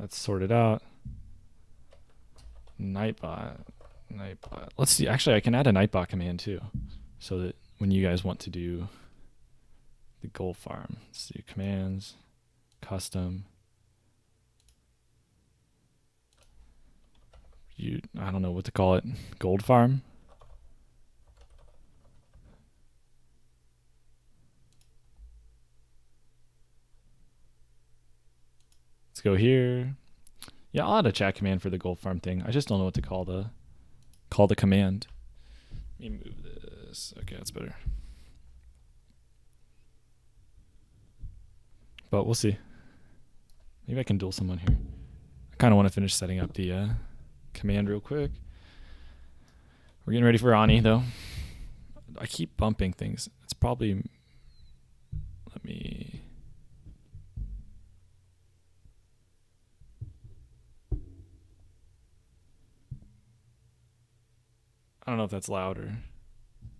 That's sorted out. Nightbot. Let's see. Actually, I can add a Nightbot command too, so that when you guys want to do the gold farm, let's see, commands, custom. I don't know what to call it. Gold farm. Let's go here. Yeah, I'll add a chat command for the gold farm thing. I just don't know what to call the command. Let me move this. Okay, that's better. But we'll see. Maybe I can duel someone here. I kind of want to finish setting up the command real quick. We're getting ready for Ani though. I keep bumping things. It's probably, let me, I don't know if that's loud or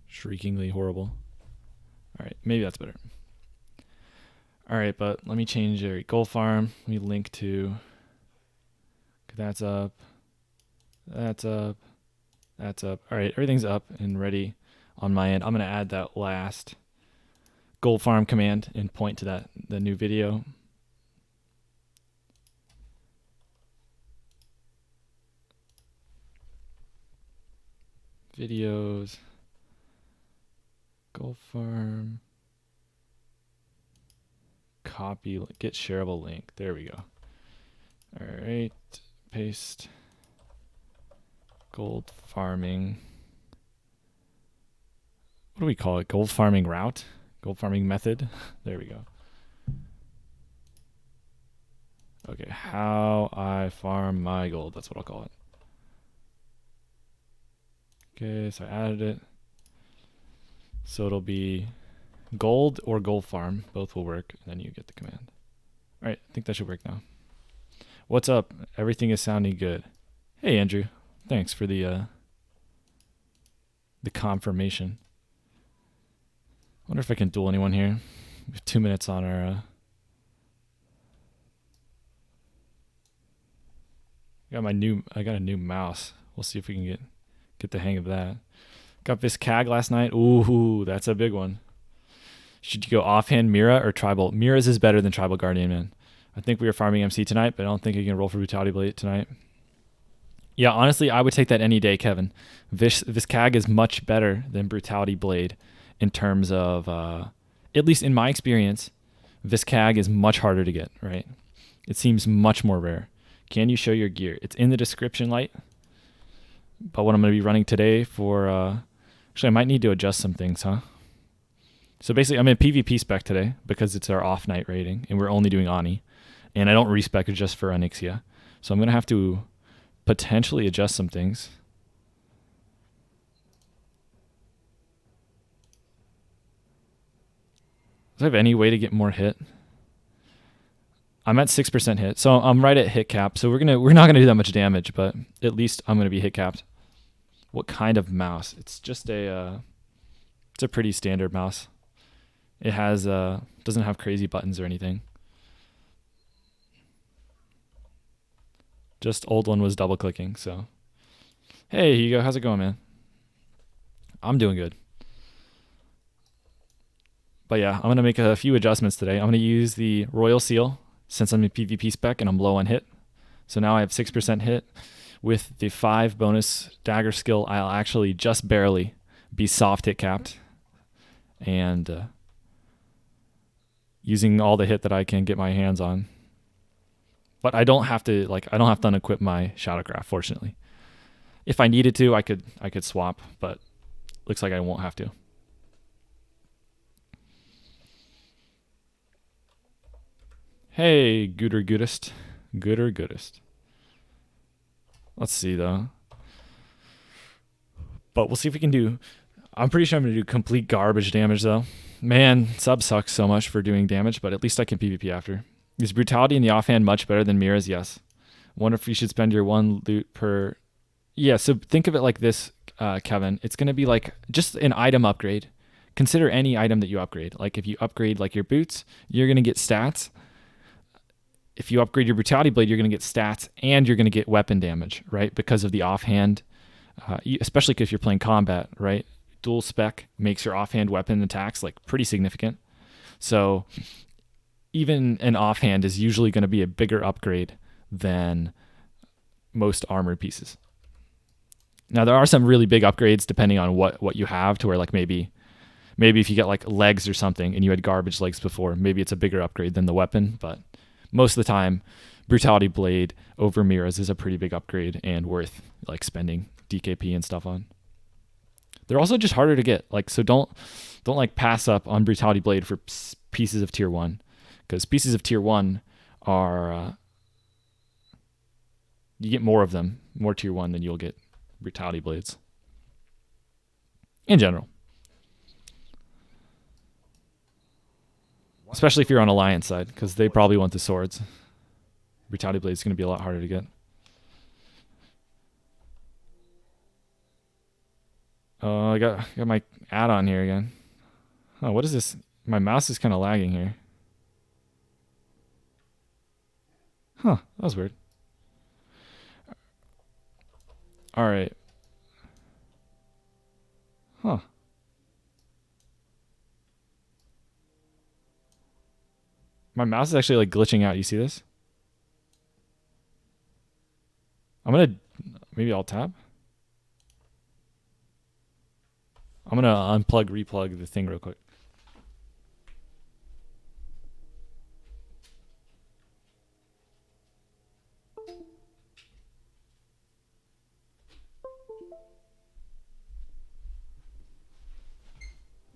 shriekingly horrible. All right, maybe that's better. All right, but let me change your gold farm. Let me link to, that's up, that's up, that's up. All right, everything's up and ready on my end. I'm gonna add that last gold farm command and point to the new video. Videos, gold farm, copy, get shareable link. There we go. All right, paste, gold farming. What do we call it? Gold farming route? Gold farming method? There we go. Okay, how I farm my gold. That's what I'll call it. Okay, so I added it. So it'll be gold or gold farm. Both will work, and then you get the command. All right, I think that should work now. What's up? Everything is sounding good. Hey, Andrew. Thanks for the confirmation. Wonder if I can duel anyone here. We have 2 minutes on our. I got a new mouse. We'll see if we can get the hang of that. Got BiS CAG last night. Ooh, that's a big one. Should you go offhand Mira or tribal? Mira's is better than tribal guardian, man. I think we were farming MC tonight, but I don't think you can roll for brutality blade tonight. Yeah, honestly, I would take that any day, Kevin. BiS CAG is much better than brutality blade in terms of, at least in my experience, BiS CAG is much harder to get, right? It seems much more rare. Can you show your gear? It's in the description light. But what I'm going to be running today for, actually I might need to adjust some things, huh? So basically I'm in PvP spec today because it's our off night rating and we're only doing Ani. And I don't respec just for Onyxia. So I'm going to have to potentially adjust some things. Does I have any way to get more hit? I'm at 6% hit, so I'm right at hit cap. So we're not gonna do that much damage, but at least I'm gonna be hit capped. What kind of mouse? It's just it's a pretty standard mouse. It has doesn't have crazy buttons or anything. Just old one was double clicking. So hey Hugo, how's it going, man? I'm doing good. But yeah, I'm gonna make a few adjustments today. I'm gonna use the Royal Seal since I'm in PvP spec and I'm low on hit. So now I have 6% hit. With the 5 bonus dagger skill, I'll actually just barely be soft hit capped. And using all the hit that I can get my hands on. But I don't have to unequip my Shadowcraft, fortunately. If I needed to, I could swap, but looks like I won't have to. Hey, gooder goodest. Let's see though. But we'll see if we can do. I'm pretty sure I'm gonna do complete garbage damage though. Man, sub sucks so much for doing damage, but at least I can PvP after. Is brutality in the offhand much better than Mira's? Yes. Wonder if you should spend your 1 loot per. Yeah, so think of it like this, Kevin. It's gonna be like just an item upgrade. Consider any item that you upgrade. Like if you upgrade like your boots, you're gonna get stats. if you upgrade your Brutality Blade, you're going to get stats and you're going to get weapon damage, right? Because of the offhand, especially if you're playing combat, right? Dual spec makes your offhand weapon attacks like pretty significant. So even an offhand is usually going to be a bigger upgrade than most armored pieces. Now there are some really big upgrades depending on what you have, to where like maybe if you get like legs or something and you had garbage legs before, maybe it's a bigger upgrade than the weapon. But most of the time, Brutality Blade over Miras is a pretty big upgrade and worth like spending DKP and stuff on. They're also just harder to get. Like, so don't like pass up on Brutality Blade for pieces of tier 1, because pieces of tier 1 are you get more of them, more tier 1 than you'll get Brutality Blades in general. Especially if you're on Alliance side, because they probably want the swords. Brutality Blade is going to be a lot harder to get. Oh, I got my add-on here again. Oh, what is this? My mouse is kind of lagging here. Huh, that was weird. All right. Huh. My mouse is actually like glitching out. You see this? Maybe I'll tab. I'm gonna unplug, replug the thing real quick.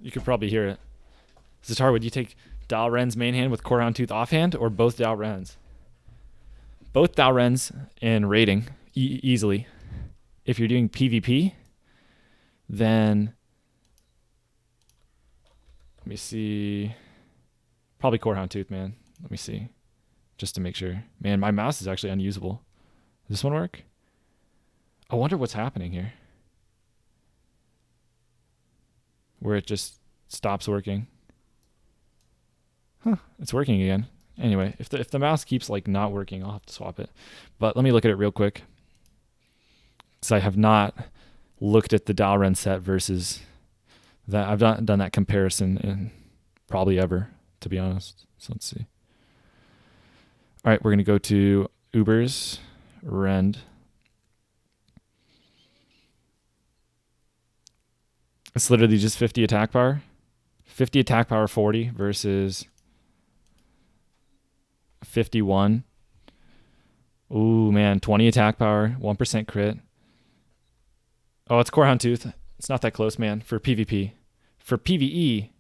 You could probably hear it. Zatar, would you take Dalren's main hand with Core Houndtooth offhand, or both Dalrens? Both Dalrens in rating easily. If you're doing PvP, then let me see. Probably Core Houndtooth, man. Let me see, just to make sure. Man, my mouse is actually unusable. Does this one work? I wonder what's happening here, where it just stops working. Huh, it's working again. Anyway, if the mouse keeps like not working, I'll have to swap it. But let me look at it real quick, because I have not looked at the Dalren set versus that. I've not done that comparison in probably ever, to be honest. So let's see. All right, we're going to go to Uber's Rend. It's literally just 50 attack power. 50 attack power 40 versus 51. Ooh, man, 20 attack power, 1% crit. Oh, it's Core Houndtooth. It's not that close, man, for PvP. For PvE,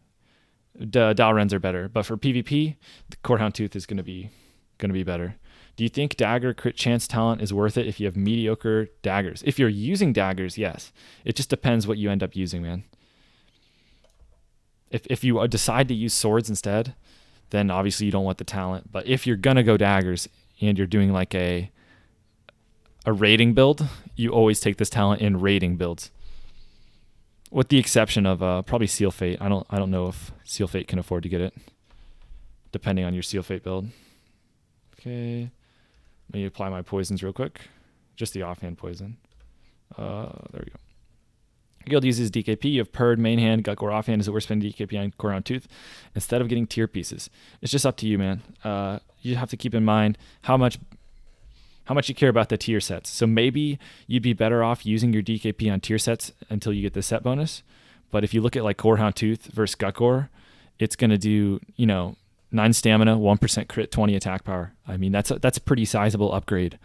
Dalrens are better, but for PvP, the Core Houndtooth is going to be better. Do you think dagger crit chance talent is worth it if you have mediocre daggers? If you're using daggers, yes. It just depends what you end up using, man. If you decide to use swords instead, then obviously you don't want the talent. But if you're gonna go daggers and you're doing like a raiding build, you always take this talent in raiding builds. With the exception of probably Seal Fate. I don't know if Seal Fate can afford to get it, depending on your Seal Fate build. Okay. Let me apply my poisons real quick. Just the offhand poison. There we go. Guild uses DKP. You have Purred, main hand, Gut Gore offhand. Is it worth spending DKP on Core Houndtooth instead of getting tier pieces? It's just up to you, man. You have to keep in mind how much you care about the tier sets. So maybe you'd be better off using your DKP on tier sets until you get the set bonus. But if you look at like Core Houndtooth versus Gut Gore, it's going to do, 9 stamina, 1% crit, 20 attack power. I mean, that's a pretty sizable upgrade.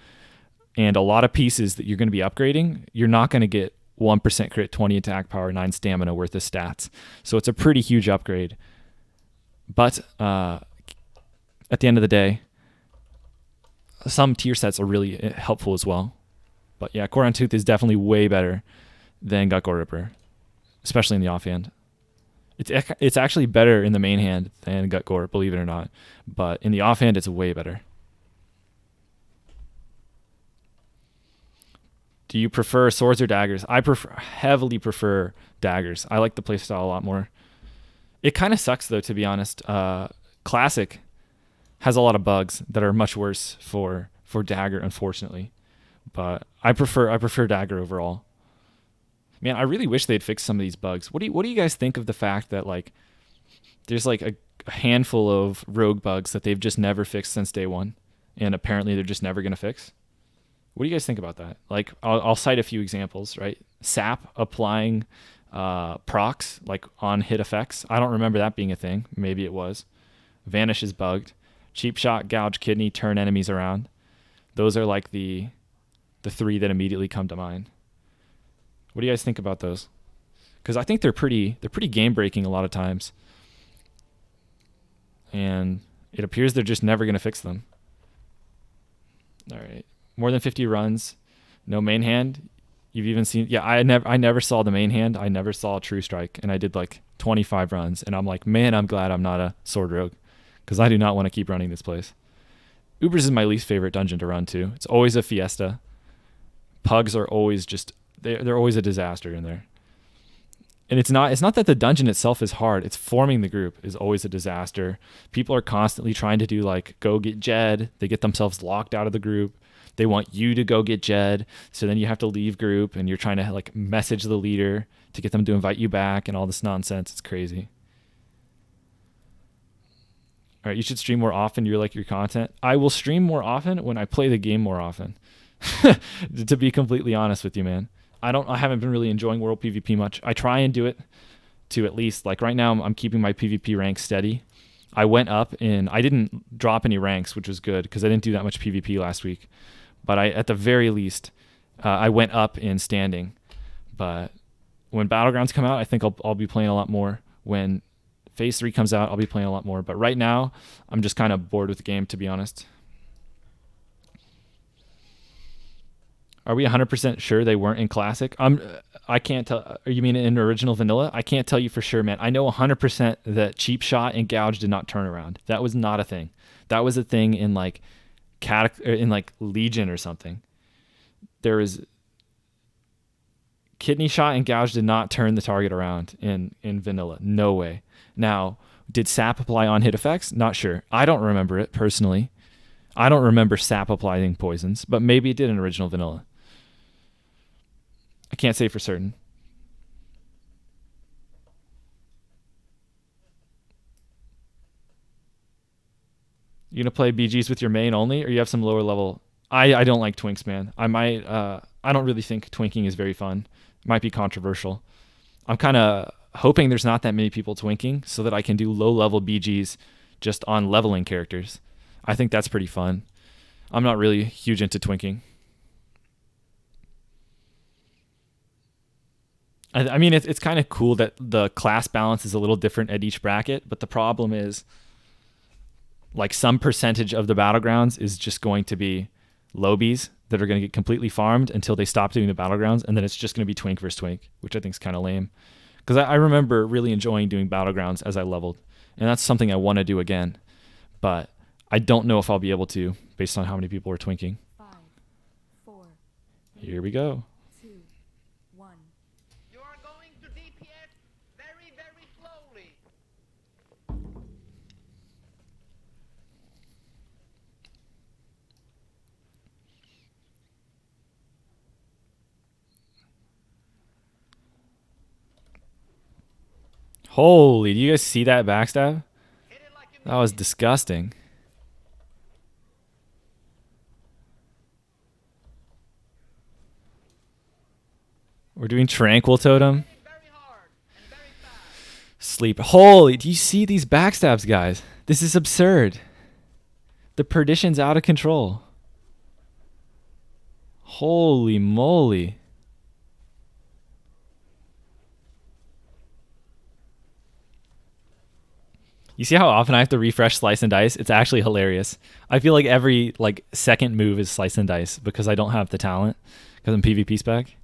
And a lot of pieces that you're going to be upgrading, you're not going to get 1% crit, 20 attack power, 9 stamina worth of stats. So it's a pretty huge upgrade. But at the end of the day, some tier sets are really helpful as well. But yeah, Core Houndtooth is definitely way better than Gut Gore Ripper, especially in the offhand. It's actually better in the main hand than Gut Gore, believe it or not. But in the offhand, it's way better. Do you prefer swords or daggers? I heavily prefer daggers. I like the playstyle a lot more. It kind of sucks though, to be honest. Classic has a lot of bugs that are much worse for Dagger, unfortunately. But I prefer Dagger overall. Man, I really wish they'd fix some of these bugs. What do you guys think of the fact that like there's like a handful of rogue bugs that they've just never fixed since day one, and apparently they're just never gonna fix? What do you guys think about that? Like, I'll cite a few examples, right? Sap applying procs like on hit effects. I don't remember that being a thing. Maybe it was. Vanish is bugged. Cheap shot, gouge kidney, turn enemies around. Those are like the three that immediately come to mind. What do you guys think about those? Because I think they're pretty game breaking a lot of times, and it appears they're just never gonna fix them. All right. More than 50 runs, no main hand. You've even seen, yeah, I never saw the main hand. I never saw True Strike, and I did like 25 runs, and I'm like, man, I'm glad I'm not a Sword Rogue, because I do not want to keep running this place. Ubers is my least favorite dungeon to run to. It's always a fiesta. Pugs are always just, they're always a disaster in there. And it's not that the dungeon itself is hard. It's forming the group is always a disaster. People are constantly trying to do like, go get Jed. They get themselves locked out of the group. They want you to go get Jed, so then you have to leave group, and you're trying to like message the leader to get them to invite you back, and all this nonsense. It's crazy. All right, you should stream more often. You like your content. I will stream more often when I play the game more often. To be completely honest with you, man, I haven't been really enjoying World PvP much. I try and do it to at least like right now. I'm keeping my PvP rank steady. I went up and I didn't drop any ranks, which was good because I didn't do that much PvP last week. But at the very least, I went up in standing. But when Battlegrounds come out, I think I'll be playing a lot more. When Phase 3 comes out, I'll be playing a lot more. But right now, I'm just kind of bored with the game, to be honest. Are we 100% sure they weren't in Classic? I can't tell. You mean in original vanilla? I can't tell you for sure, man. I know 100% that Cheap Shot and Gouge did not turn around. That was not a thing. That was a thing in like Legion or something. There was Kidney Shot and Gouge did not turn the target around in vanilla. No way. Now, did Sap apply on hit effects? Not sure. I don't remember it personally. I don't remember Sap applying poisons, but maybe it did in original vanilla. I can't say for certain. You gonna play BGs with your main only, or you have some lower level? I don't like twinks, man. I don't really think twinking is very fun. It might be controversial. I'm kind of hoping there's not that many people twinking so that I can do low level BGs just on leveling characters. I think that's pretty fun. I'm not really huge into twinking. I mean, it's kind of cool that the class balance is a little different at each bracket, but the problem is like some percentage of the Battlegrounds is just going to be lobies that are going to get completely farmed until they stop doing the Battlegrounds, and then it's just going to be twink versus twink, which I think is kind of lame. Because I remember really enjoying doing Battlegrounds as I leveled, and that's something I want to do again, but I don't know if I'll be able to based on how many people are twinking. 5, 4, Here we go. 2, 1. You are going to DPS very, very slowly. Holy, do you guys see that backstab? Hit it like you That was mean it. disgusting. We're doing Tranquil Totem. Hit it very hard and very fast. Sleep. Holy, do you see these backstabs, guys? This is absurd. The perdition's out of control. Holy moly. You see how often I have to refresh Slice and Dice? It's actually hilarious. I feel like every second move is Slice and Dice because I don't have the talent because I'm PvP spec.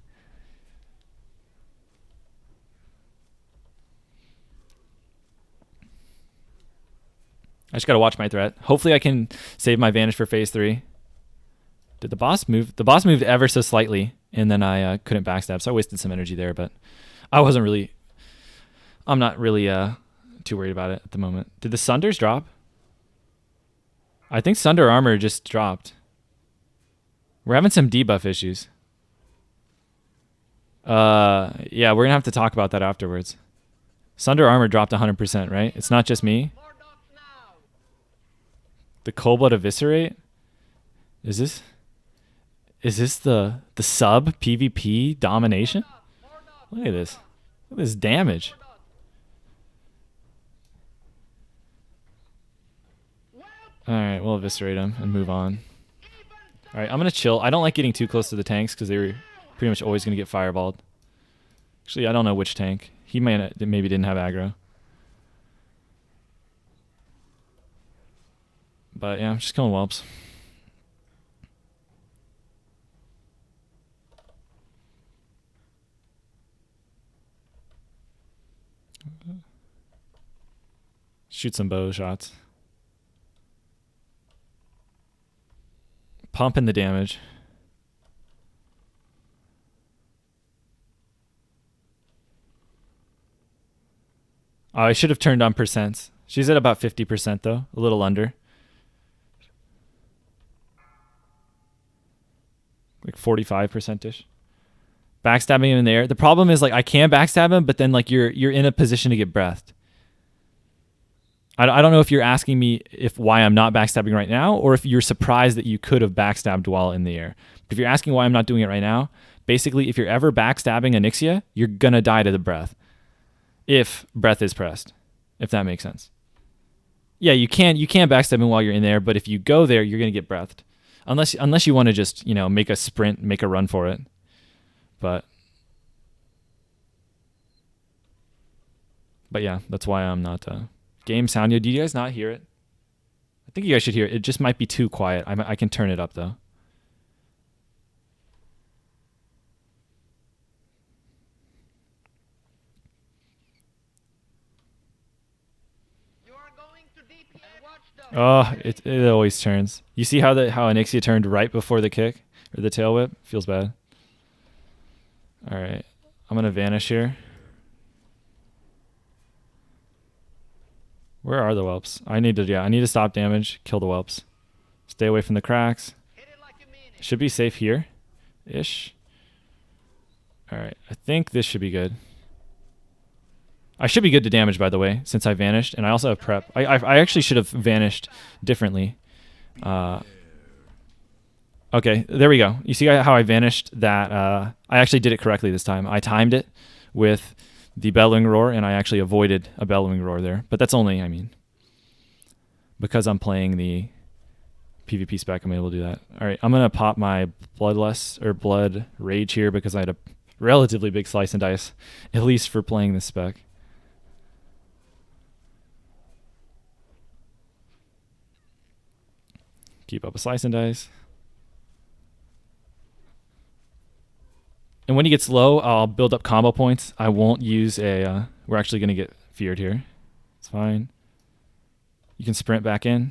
I just got to watch my threat. Hopefully I can save my Vanish for Phase 3. Did the boss move? The boss moved ever so slightly, and then I couldn't backstab, so I wasted some energy there, but I'm not really too worried about it at the moment. Did the Sunders drop? I think Sunder Armor just dropped. We're having some debuff issues. Yeah, we're gonna have to talk about that afterwards. Sunder Armor dropped 100%, right? It's not just me. More dogs now. The Cold-Blood Eviscerate? Is this the sub PvP domination? More dogs. Look at this. Look at this damage. Alright, we'll eviscerate him and move on. Alright, I'm gonna chill. I don't like getting too close to the tanks because they were pretty much always gonna get fireballed. Actually, I don't know which tank. He maybe didn't have aggro. But yeah, I'm just killing whelps. Shoot some bow shots. Pumping the damage. Oh, I should have turned on percents. She's at about 50% though, a little under. Like 45%ish. Backstabbing him in there. The problem is like I can backstab him, but then like you're in a position to get breathed. I don't know if you're asking me why I'm not backstabbing right now, or if you're surprised that you could have backstabbed while in the air. But if you're asking why I'm not doing it right now, basically if you're ever backstabbing Onyxia, you're gonna die to the breath. If breath is pressed, if that makes sense. Yeah, you can backstab him while you're in there, but if you go there, you're gonna get breathed. Unless you want to just, you know, make a sprint, make a run for it. But yeah, that's why I'm not game sound. Do you guys not hear it? I think you guys should hear it. It just might be too quiet. I can turn it up though. You are going to DPS. Watch the Oh, it always turns. You see how Onyxia turned right before the kick or the tail whip? Feels bad. All right, I'm gonna vanish here. Where are the whelps? I need to stop damage, kill the whelps. Stay away from the cracks. hit it like you mean it. Should be safe here, ish. All right, I think this should be good. I should be good to damage, by the way, since I vanished, and I also have prep. I actually should have vanished differently. Okay, there we go. You see how I vanished that? I actually did it correctly this time. I timed it with the bellowing roar, and I actually avoided a bellowing roar there. But that's only, I mean, because I'm playing the PvP spec, I'm able to do that. All right, I'm going to pop my blood rage here because I had a relatively big slice and dice, at least for playing this spec. Keep up a slice and dice. And when he gets low, I'll build up combo points. I won't use a... we're actually going to get feared here. It's fine. You can sprint back in.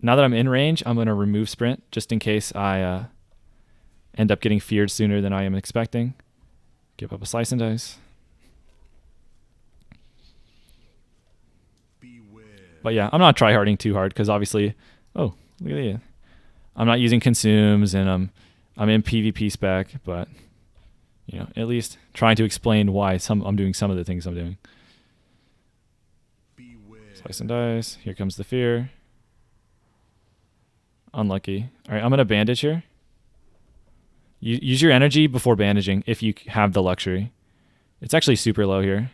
Now that I'm in range, I'm going to remove sprint just in case I end up getting feared sooner than I am expecting. Give up a slice and dice. But yeah, I'm not tryharding too hard because obviously... Oh, look at that. I'm not using consumes, and I'm in PvP spec, but you know, at least trying to explain why I'm doing some of the things I'm doing. Slice and dice. Here comes the fear. Unlucky. All right, I'm gonna bandage here. Use your energy before bandaging if you have the luxury. It's actually super low here.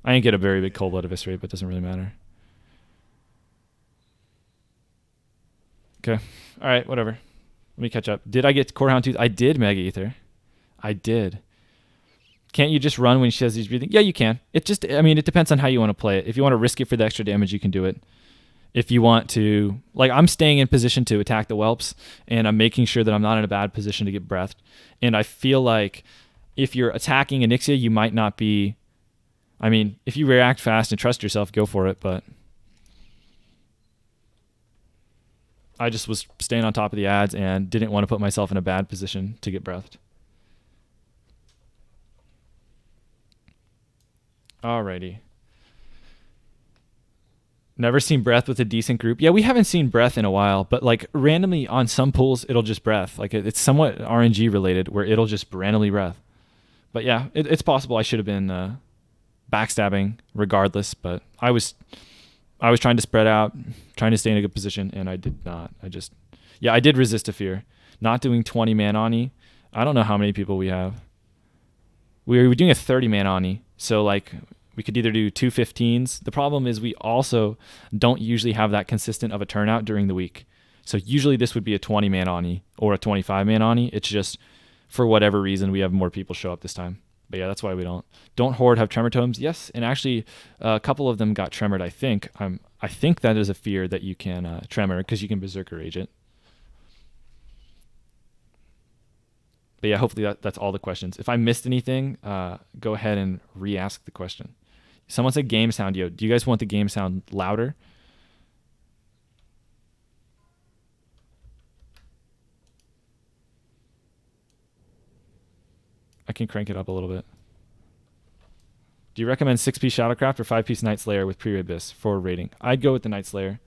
I didn't get a very big cold blood eviscerate, but it doesn't really matter. Okay. All right, whatever. Let me catch up. Did I get Core Hound Tooth? I did, Mega Ether. I did. Can't you just run when she has these breathing? Yeah, you can. It depends on how you want to play it. If you want to risk it for the extra damage, you can do it. If you want to, like, I'm staying in position to attack the whelps, and I'm making sure that I'm not in a bad position to get breathed. And I feel like if you're attacking Onyxia, you might not be... I mean, if you react fast and trust yourself, go for it, but... I just was staying on top of the ads and didn't want to put myself in a bad position to get breathed. Alrighty. Never seen breath with a decent group. Yeah, we haven't seen breath in a while, but like randomly on some pools, it'll just breath. Like it's somewhat RNG related where it'll just randomly breath. But yeah, it's possible I should have been backstabbing regardless, but I was trying to spread out, trying to stay in a good position, and I did not. I did resist a fear. Not doing 20 man Oni. I don't know how many people we have. We were doing a 30 man Oni, so like we could either do 2 15s. The problem is we also don't usually have that consistent of a turnout during the week. So usually this would be a 20 man Oni or a 25 man Oni. It's just for whatever reason we have more people show up this time. But yeah, that's why we don't horde have tremor totems. Yes, and actually a couple of them got tremored. I think that is a fear that you can tremor because you can berserker rage it. But yeah, hopefully that's all the questions. If I missed anything, go ahead and re-ask the question. Someone said game sound. Yo, do you guys want the game sound louder? I can crank it up a little bit. Do you recommend 6-piece Shadowcraft or 5-piece Night Slayer with pre-raid BiS for raiding? I'd go with the Night Slayer.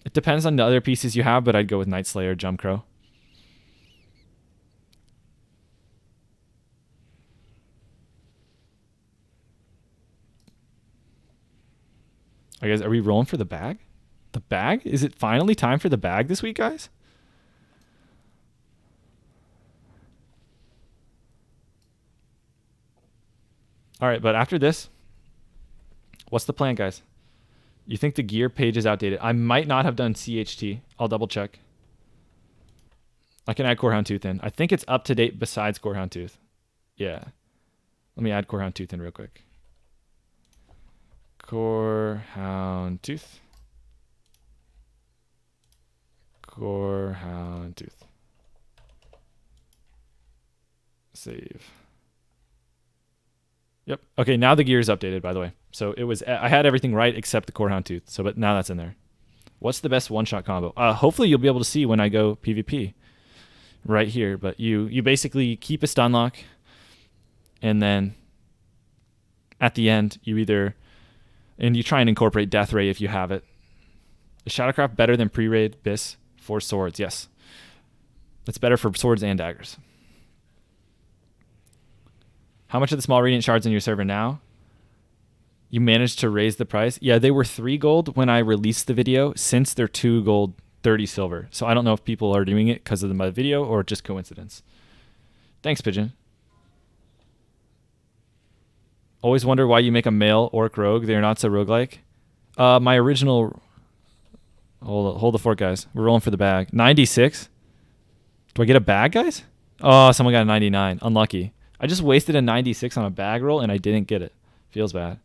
It depends on the other pieces you have, but I'd go with Night Slayer, Jump Crow. I guess, are we rolling for the bag? The bag? Is it finally time for the bag this week, guys? All right, but after this, what's the plan, guys? You think the gear page is outdated? I might not have done CHT. I'll double check. I can add Corehound Tooth in. I think it's up to date besides Corehound Tooth. Yeah. Let me add Corehound Tooth in real quick. Corehound Tooth. Corehound Tooth. Save. Yep. Okay, now the gear is updated, by the way. So I had everything right except the Corehound Tooth. So, but now that's in there. What's the best one-shot combo? Hopefully you'll be able to see when I go PvP right here. But you basically keep a stun lock, and then at the end you try and incorporate Death Ray if you have it. Is Shadowcraft better than pre-raid BiS for swords? Yes. It's better for swords and daggers. How much of the small radiant shards in your server now? You managed to raise the price? Yeah, they were 3 gold when I released the video. Since they're 2 gold, 30 silver. So I don't know if people are doing it because of my video or just coincidence. Thanks, Pigeon. Always wonder why you make a male orc rogue. They're not so roguelike. My original... Hold the fort, guys. We're rolling for the bag. 96? Do I get a bag, guys? Oh, someone got a 99. Unlucky. I just wasted a 96 on a bag roll and I didn't get it. Feels bad.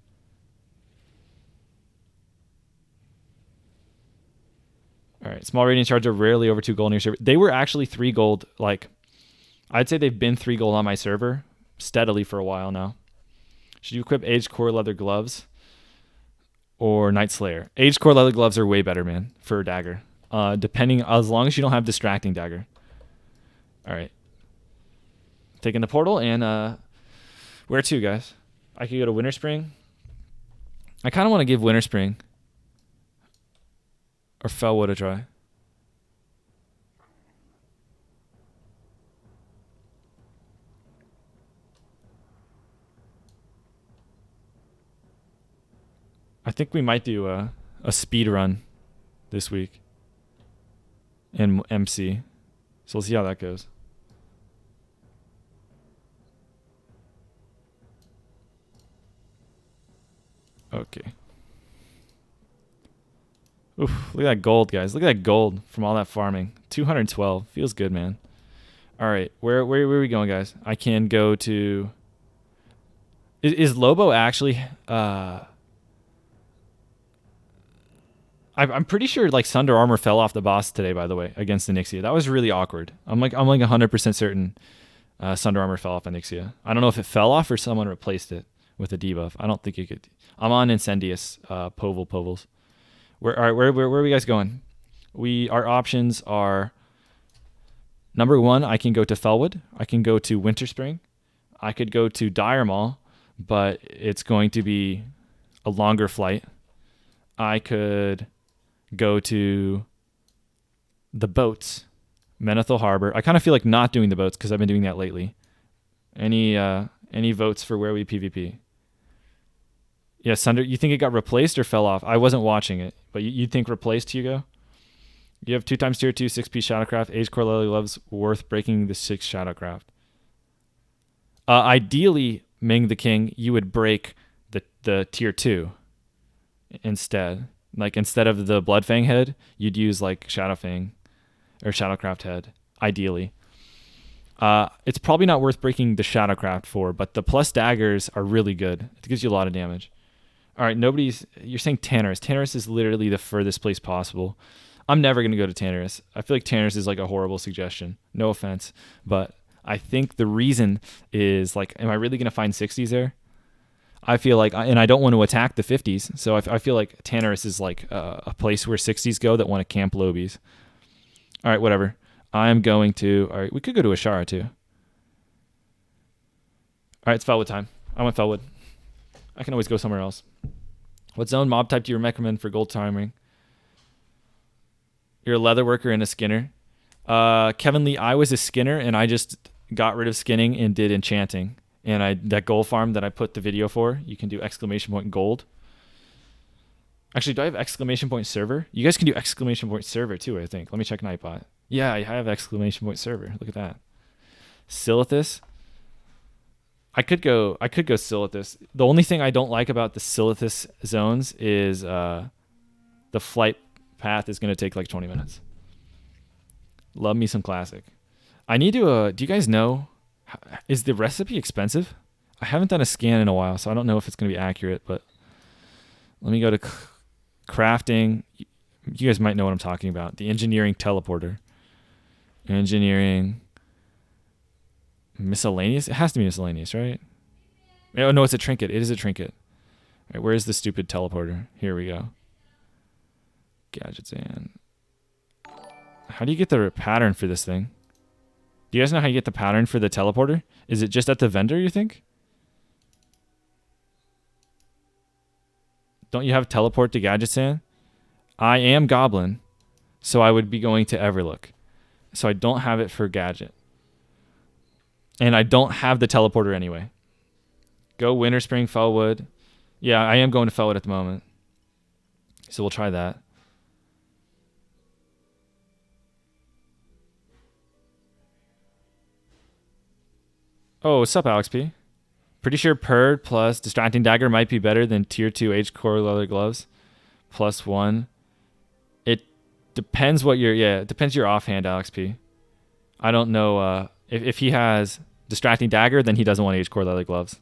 All right. Small radiant shards are rarely over 2 gold on your server. They were actually 3 gold. Like, I'd say they've been 3 gold on my server steadily for a while now. Should you equip aged core leather gloves or Night Slayer? Aged core leather gloves are way better, man, for a dagger. As long as you don't have distracting dagger. All right. Taking the portal and where to, guys? I could go to Winter Spring. I kind of want to give Winter Spring or Fellwood a try. I think we might do a speed run this week in MC. So we'll see how that goes. Okay. Oof, look at that gold, guys. Look at that gold from all that farming. 212. Feels good, man. All right. Where are we going, guys? I can go to... Is Lobo actually... I'm pretty sure like Sunder Armor fell off the boss today, by the way, against Onyxia. That was really awkward. I'm like 100% certain Sunder Armor fell off Onyxia. I don't know if it fell off or someone replaced it with a debuff. I don't think you could... I'm on Incendius Povels. All right, where are we guys going? Our options are... Number 1, I can go to Fellwood. I can go to Winter Spring. I could go to Dire Mall. but it's going to be a longer flight. I could go to the boats, Menethil Harbor. I kind of feel like not doing the boats because I've been doing that lately. Any votes for where we PvP? Yeah, Sunder, you think it got replaced or fell off? I wasn't watching it, but you think replaced, Hugo? You have 2 times tier 2, 6P Shadowcraft. Age Core Lily Loves worth breaking the 6 Shadowcraft. Ideally, Ming the King, you would break the tier 2 instead. Like instead of the Bloodfang head, you'd use like Shadowfang or Shadowcraft head, ideally. It's probably not worth breaking the Shadowcraft for, but the plus daggers are really good. It gives you a lot of damage. All right, you're saying Tannerus. Tannerus is literally the furthest place possible. I'm never going to go to Tannerus. I feel like Tannerus is like a horrible suggestion. No offense, but I think the reason is like, am I really going to find 60s there? I feel like, and I don't want to attack the 50s, so I feel like Tannerus is like a place where 60s go that want to camp lobies. All right, whatever. I'm going to, all right, we could go to Ashara too. All right, it's Felwood time. I want Felwood. I can always go somewhere else. What zone mob type do you recommend for gold timing? You're a leather worker and a skinner. Kevin Lee, I was a skinner and I just got rid of skinning and did enchanting. And that gold farm that I put the video for, you can do exclamation point gold. Actually, do I have exclamation point server? You guys can do exclamation point server too, I think. Let me check Nightbot. Yeah, I have exclamation point server. Look at that. Silithus. I could go Silithus. The only thing I don't like about the Silithus zones is the flight path is going to take like 20 minutes. Love me some classic. I need to, do you guys know, is the recipe expensive? I haven't done a scan in a while, so I don't know if it's going to be accurate, but let me go to crafting. You guys might know what I'm talking about. The engineering teleporter. Engineering miscellaneous. It has to be miscellaneous, right? Oh, no, it's a trinket. It is a trinket. All right, where's the stupid teleporter? Here we go. Gadgets and... How do you get the pattern for this thing? Do you guys know how you get the pattern for the teleporter? Is it just at the vendor, you think? Don't you have teleport to Gadgetsan? I am Goblin, so I would be going to Everlook. So I don't have it for Gadget. And I don't have the teleporter anyway. Go Winter Spring Felwood. Yeah, I am going to Felwood at the moment. So we'll try that. Oh, what's up, Alex P? Pretty sure Purd plus Distracting Dagger might be better than Tier 2 Age Core Leather Gloves. +1. It depends what your... Yeah, it depends your offhand, Alex P. I don't know. If he has Distracting Dagger, then he doesn't want Age Core Leather Gloves.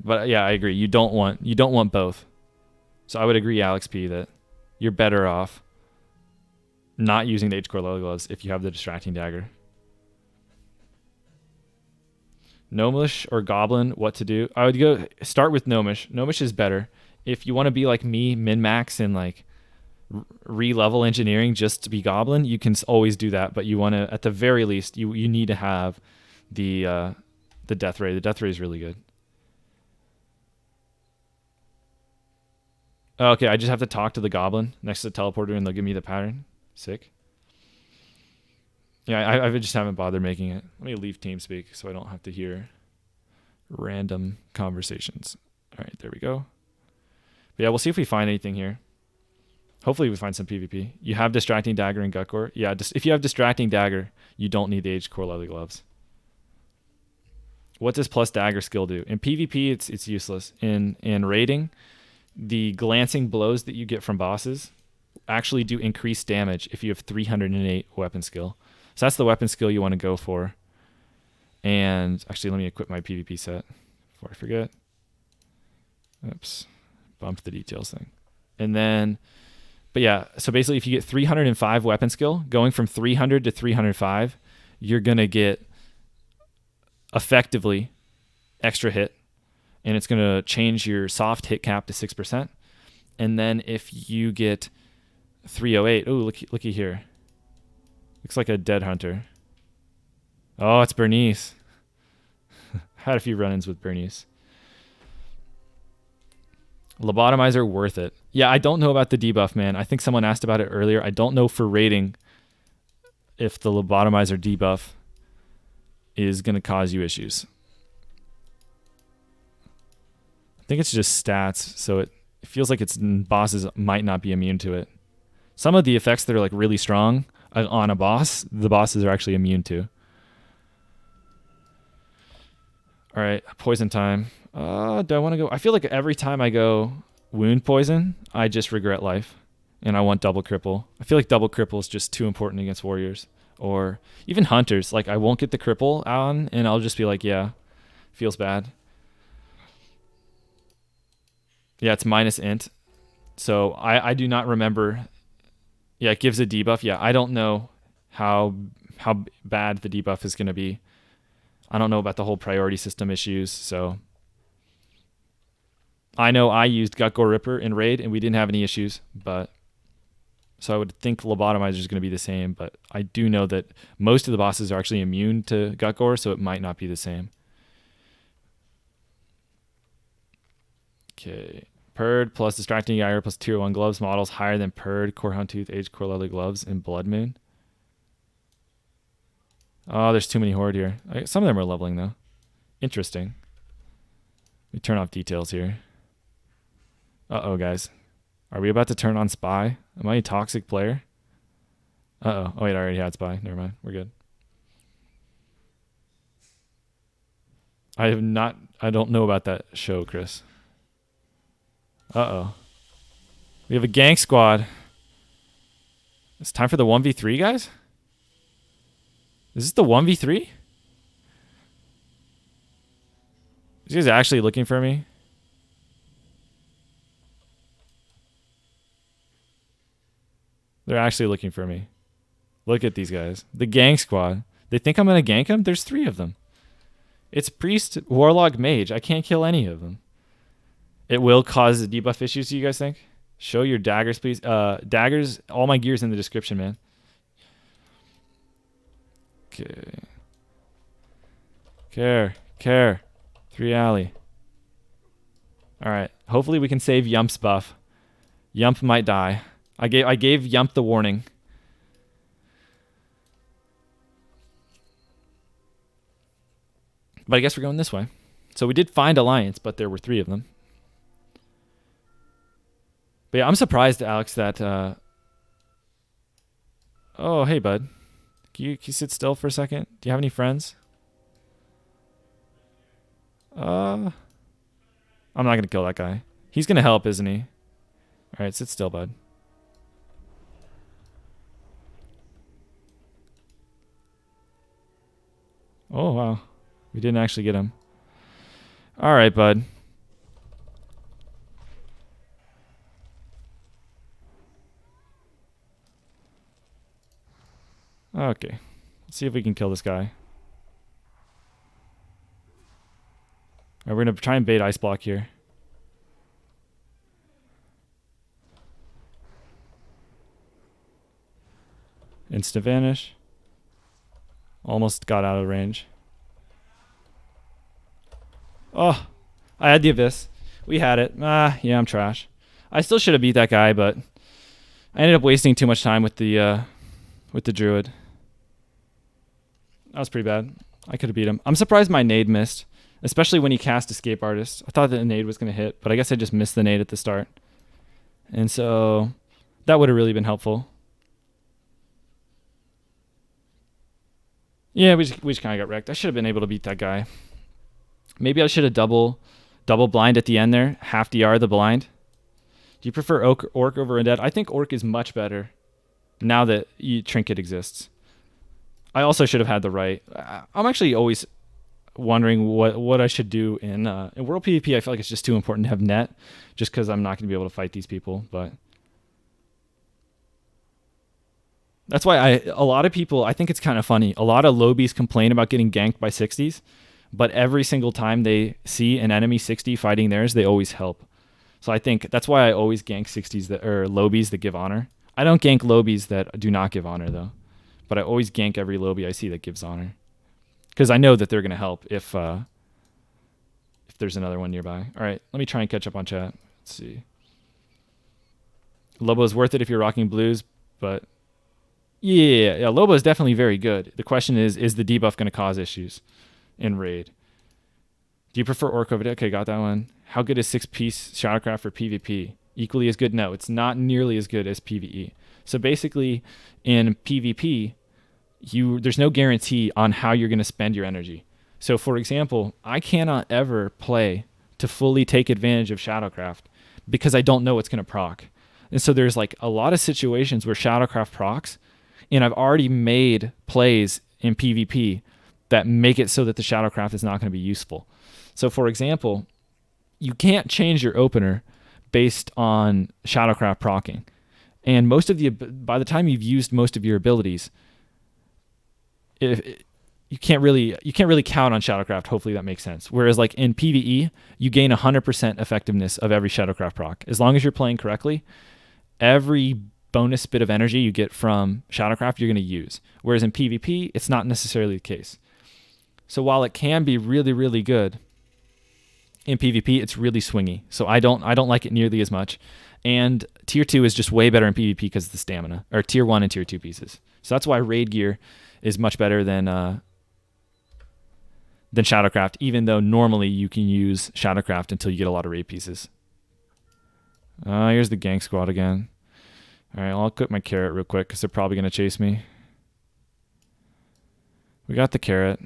But yeah, I agree. You don't want both. So I would agree, Alex P, that you're better off not using the Age Core Leather Gloves if you have the Distracting Dagger. Gnomish or Goblin, what to do? I would go start with Gnomish. Gnomish is better. If you want to be like me, min-max and like re-level engineering just to be Goblin, you can always do that. But you want to, at the very least, you need to have the Death Ray. The Death Ray is really good. Okay, I just have to talk to the Goblin next to the teleporter and they'll give me the pattern. Sick. Yeah, I just haven't bothered making it. Let me leave TeamSpeak so I don't have to hear random conversations. All right, there we go. But yeah, we'll see if we find anything here. Hopefully we find some PvP. You have Distracting Dagger and Gutcore. Yeah, if you have Distracting Dagger, you don't need the Age Core Leather Gloves. What does plus Dagger skill do? In PvP, it's useless. In raiding, the glancing blows that you get from bosses actually do increased damage if you have 308 weapon skill. So that's the weapon skill you want to go for. And actually, let me equip my PvP set before I forget. Oops. Bumped the details thing. And then, but yeah, so basically if you get 305 weapon skill, going from 300 to 305, you're going to get effectively extra hit. And it's going to change your soft hit cap to 6%. And then if you get 308, oh, looky here. Looks like a dead hunter. Oh, it's Bernice. Had a few run-ins with Bernice. Lobotomizer worth it. Yeah, I don't know about the debuff, man. I think someone asked about it earlier. I don't know for rating if the Lobotomizer debuff is going to cause you issues. I think it's just stats, so it feels like its bosses might not be immune to it. Some of the effects that are like really strong on a boss, the bosses are actually immune to. All right, poison time. Do I want to go? I feel like every time I go wound poison, I just regret life, and I want double cripple. I feel like double cripple is just too important against warriors or even hunters. Like I won't get the cripple on, and I'll just be like, yeah, feels bad. Yeah, it's minus int, so I do not remember. Yeah, it gives a debuff. Yeah, I don't know how bad the debuff is going to be. I don't know about the whole priority system issues, so I know I used Gut Gore Ripper in raid and we didn't have any issues, but so I would think Lobotomizer is going to be the same, but I do know that most of the bosses are actually immune to Gut Gore, so it might not be the same. Okay. Purd plus Distracting Gyre plus Tier 1 gloves models higher than Purd, Core Hound Tooth, Age Core Leather gloves in Blood Moon. Oh, there's too many Horde here. Some of them are leveling, though. Interesting. Let me turn off details here. Uh-oh, guys. Are we about to turn on Spy? Am I a toxic player? Uh-oh. Oh, wait, I already had Spy. Never mind. We're good. I don't know about that show, Chris. Uh-oh. We have a gank squad. It's time for the 1v3, guys? Is this the 1v3? These guys actually looking for me? They're actually looking for me. Look at these guys. The gang squad. They think I'm going to gank them? There's 3 of them. It's Priest, Warlock, Mage. I can't kill any of them. It will cause debuff issues, do you guys think? Show your daggers, please. Daggers, all my gear's in the description, man. Okay. Care. 3 alley. Alright. Hopefully we can save Yump's buff. Yump might die. I gave Yump the warning. But I guess we're going this way. So we did find Alliance, but there were 3 of them. But yeah, I'm surprised, Alex, that... Oh, hey, bud. Can you sit still for a second? Do you have any friends? I'm not going to kill that guy. He's going to help, isn't he? Alright, sit still, bud. Oh, wow. We didn't actually get him. Alright, bud. Okay. Let's see if we can kill this guy. Alright, we're going to try and bait Ice Block here. Instant vanish. Almost got out of range. Oh, I had the Abyss. We had it. Yeah, I'm trash. I still should have beat that guy, but I ended up wasting too much time with the Druid. That was pretty bad. I could have beat him. I'm surprised my nade missed, especially when he cast Escape Artist. I thought that the nade was going to hit, but I guess I just missed the nade at the start. And so that would have really been helpful. Yeah, we just kind of got wrecked. I should have been able to beat that guy. Maybe I should have double blind at the end there. Half DR the blind. Do you prefer Orc over Undead? I think Orc is much better now that Trinket exists. I also should have had the right. I'm actually always wondering what I should do in World PvP. I feel like it's just too important to have net, just because I'm not going to be able to fight these people. But that's why a lot of people, I think it's kind of funny. A lot of lobies complain about getting ganked by 60s, but every single time they see an enemy 60 fighting theirs, they always help. So I think that's why I always gank 60s or lobies that give honor. I don't gank lobies that do not give honor though. But I always gank every lobby I see that gives honor, because I know that they're going to help if there's another one nearby. All right, let me try and catch up on chat. Let's see. Lobo is worth it if you're rocking blues, but yeah, Lobo is definitely very good. The question is the debuff going to cause issues in raid? Do you prefer Orc over? Okay, got that one. How good is 6-piece Shadowcraft for PvP? Equally as good? No, it's not nearly as good as PvE. So basically, in PvP, there's no guarantee on how you're going to spend your energy. So for example, I cannot ever play to fully take advantage of Shadowcraft because I don't know what's going to proc. And so there's like a lot of situations where Shadowcraft procs, and I've already made plays in PvP that make it so that the Shadowcraft is not going to be useful. So for example, you can't change your opener based on Shadowcraft procking. And by the time you've used most of your abilities, you can't really count on Shadowcraft. Hopefully that makes sense. Whereas like in PvE, you gain 100% effectiveness of every Shadowcraft proc. As long as you're playing correctly, every bonus bit of energy you get from Shadowcraft you're going to use. Whereas in PvP, it's not necessarily the case. So while it can be really, really good, in PvP it's really swingy. So I don't like it nearly as much. And tier 2 is just way better in PvP because of the stamina, or tier 1 and tier 2 pieces. So that's why raid gear is much better than Shadowcraft, even though normally you can use Shadowcraft until you get a lot of raid pieces. Here's the gang squad again. All right, I'll equip my carrot real quick because they're probably going to chase me. We got the carrot.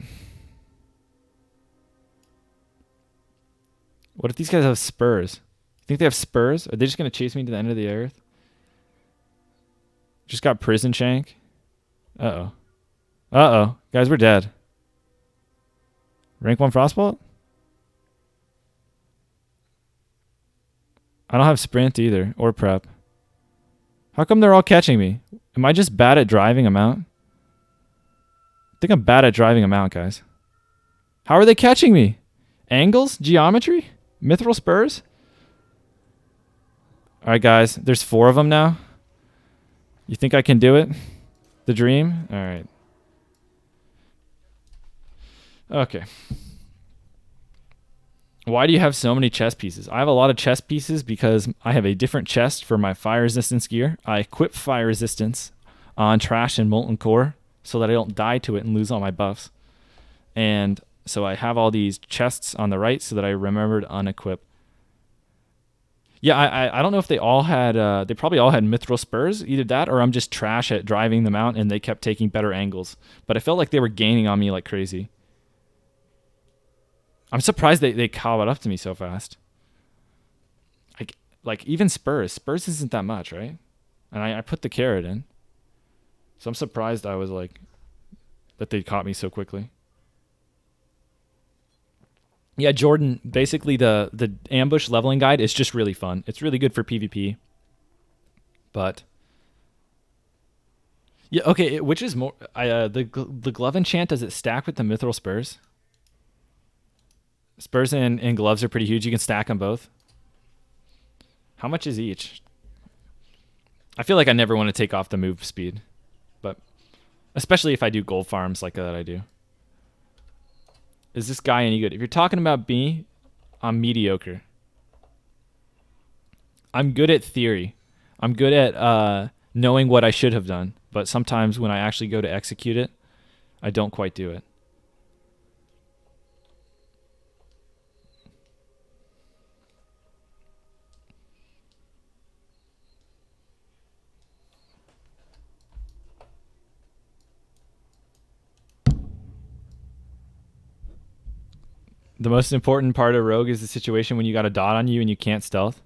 What if these guys have spurs? You think they have spurs? Are they just going to chase me to the end of the earth? Just got prison shank. Uh-oh. Uh-oh. Guys, we're dead. Rank 1 frostbolt? I don't have sprint either, or prep. How come they're all catching me? Am I just bad at driving them out? I think I'm bad at driving them out, guys. How are they catching me? Angles? Geometry? Mithril spurs? Alright, guys. There's 4 of them now. You think I can do it? The dream? Alright. Okay. Why do you have so many chest pieces? I have a lot of chest pieces because I have a different chest for my fire resistance gear. I equip fire resistance on trash and molten core so that I don't die to it and lose all my buffs. And so I have all these chests on the right so that I remember to unequip. Yeah, I don't know if they all had, they probably all had mithril spurs, either that or I'm just trash at driving them out and they kept taking better angles. But I felt like they were gaining on me like crazy. I'm surprised they caught up to me so fast. Like even spurs. Spurs isn't that much, right? And I put the carrot in. So I'm surprised I was like, that they caught me so quickly. Yeah, Jordan, basically the ambush leveling guide is just really fun. It's really good for PvP. But yeah, okay, which is more the glove enchant, does it stack with the mithril spurs? Spurs and gloves are pretty huge. You can stack them both. How much is each? I feel like I never want to take off the move speed, but especially if I do gold farms like that I do. Is this guy any good? If you're talking about me, I'm mediocre. I'm good at theory. I'm good at knowing what I should have done, but sometimes when I actually go to execute it, I don't quite do it. The most important part of Rogue is the situation when you got a dot on you and you can't stealth.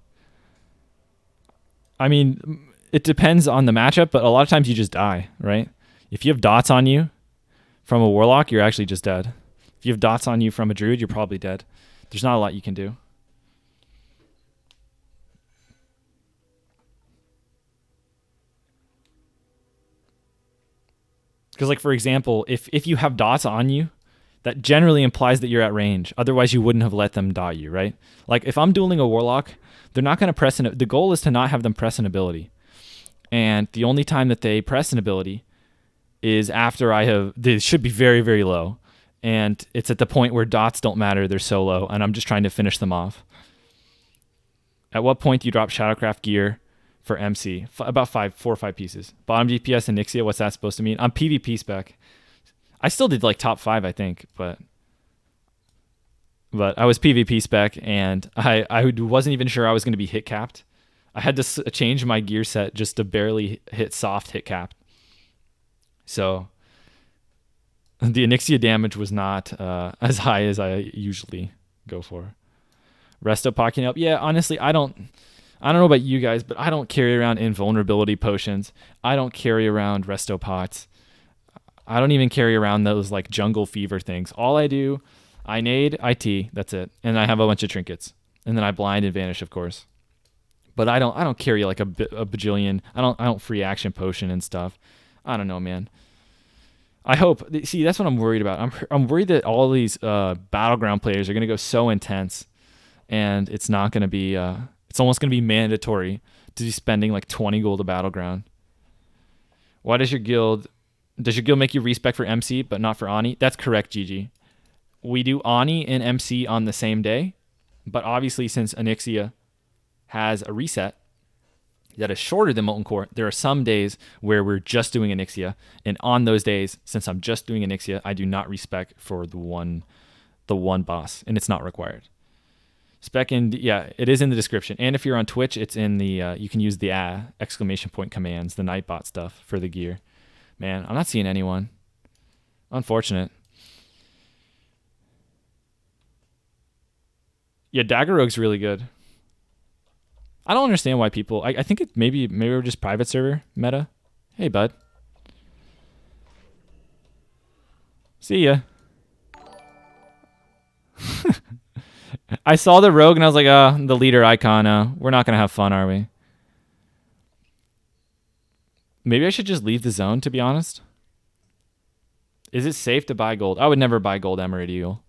I mean, it depends on the matchup, but a lot of times you just die, right? If you have dots on you from a Warlock, you're actually just dead. If you have dots on you from a Druid, you're probably dead. There's not a lot you can do. Because, like, for example, if you have dots on you, that generally implies that you're at range. Otherwise, you wouldn't have let them dot you, right? Like, if I'm dueling a Warlock, they're not going to press the goal is to not have them press an ability. And the only time that they press an ability is after they should be very, very low. And it's at the point where dots don't matter. They're so low. And I'm just trying to finish them off. At what point do you drop Shadowcraft gear for MC? About 4 or 5 pieces. Bottom DPS Onyxia, what's that supposed to mean? I'm PvP spec. I still did like top 5, I think, but I was PvP spec, and I wasn't even sure I was going to be hit capped. I had to change my gear set just to barely hit soft hit cap. So the Onyxia damage was not as high as I usually go for. Resto pocket up. Yeah, honestly, I don't know about you guys, but I don't carry around invulnerability potions. I don't carry around resto pots. I don't even carry around those like jungle fever things. All I do, I nade, I T, that's it. And I have a bunch of trinkets. And then I blind and vanish, of course. But I don't carry like a bajillion. I don't free action potion and stuff. I don't know, man. I hope. See, that's what I'm worried about. I'm worried that all these battleground players are going to go so intense, and it's not going to be. It's almost going to be mandatory to be spending like 20 gold a battleground. Why does your guild? Does your guild make you respec for MC but not for Ani? That's correct, GG. We do Ani and MC on the same day, but obviously since Onyxia has a reset that is shorter than Molten Core, there are some days where we're just doing Onyxia, and on those days, since I'm just doing Onyxia, I do not respec for the one boss, and it's not required. Spec in, yeah, it is in the description, and if you're on Twitch, it's in the you can use the exclamation point commands, the Nightbot stuff for the gear. Man, I'm not seeing anyone. Unfortunate. Yeah, Dagger Rogue's really good. I don't understand why people. I think it maybe we're just private server meta. Hey, bud. See ya. I saw the rogue and I was like, the leader icon. We're not gonna have fun, are we? Maybe I should just leave the zone, to be honest. Is it safe to buy gold? I would never buy gold Emerald Eagle.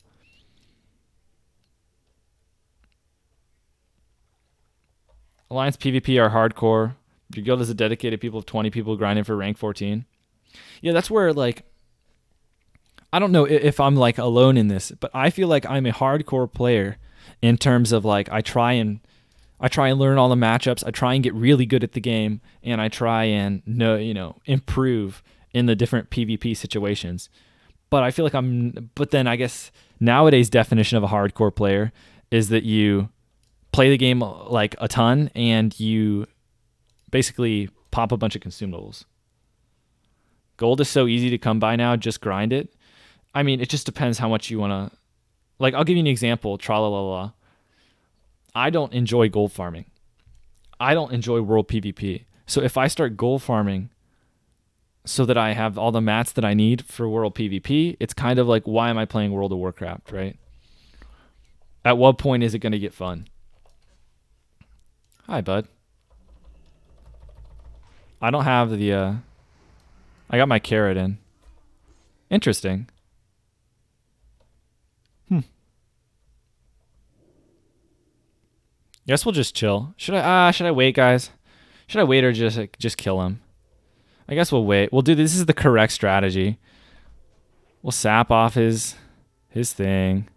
Alliance PvP are hardcore. Your guild is a dedicated people of 20 people grinding for rank 14. Yeah, that's where, like, I don't know if I'm, like, alone in this, but I feel like I'm a hardcore player in terms of, like, I try and learn all the matchups. I try and get really good at the game, and I try and, improve in the different PvP situations. But I feel like but then I guess nowadays definition of a hardcore player is that you play the game like a ton and you basically pop a bunch of consumables. Gold is so easy to come by now, just grind it. I mean, it just depends how much you want to. Like, I'll give you an example. Tra-la-la-la. I don't enjoy gold farming. I don't enjoy world PvP. So if I start gold farming so that I have all the mats that I need for world PvP, it's kind of like, why am I playing World of Warcraft, right? At what point is it going to get fun? Hi, bud. I don't have the, I got my carrot in. Interesting. Guess we'll just chill. Should I wait, guys? Should I wait or just kill him? I guess we'll wait. We'll do this is the correct strategy. We'll sap off his thing.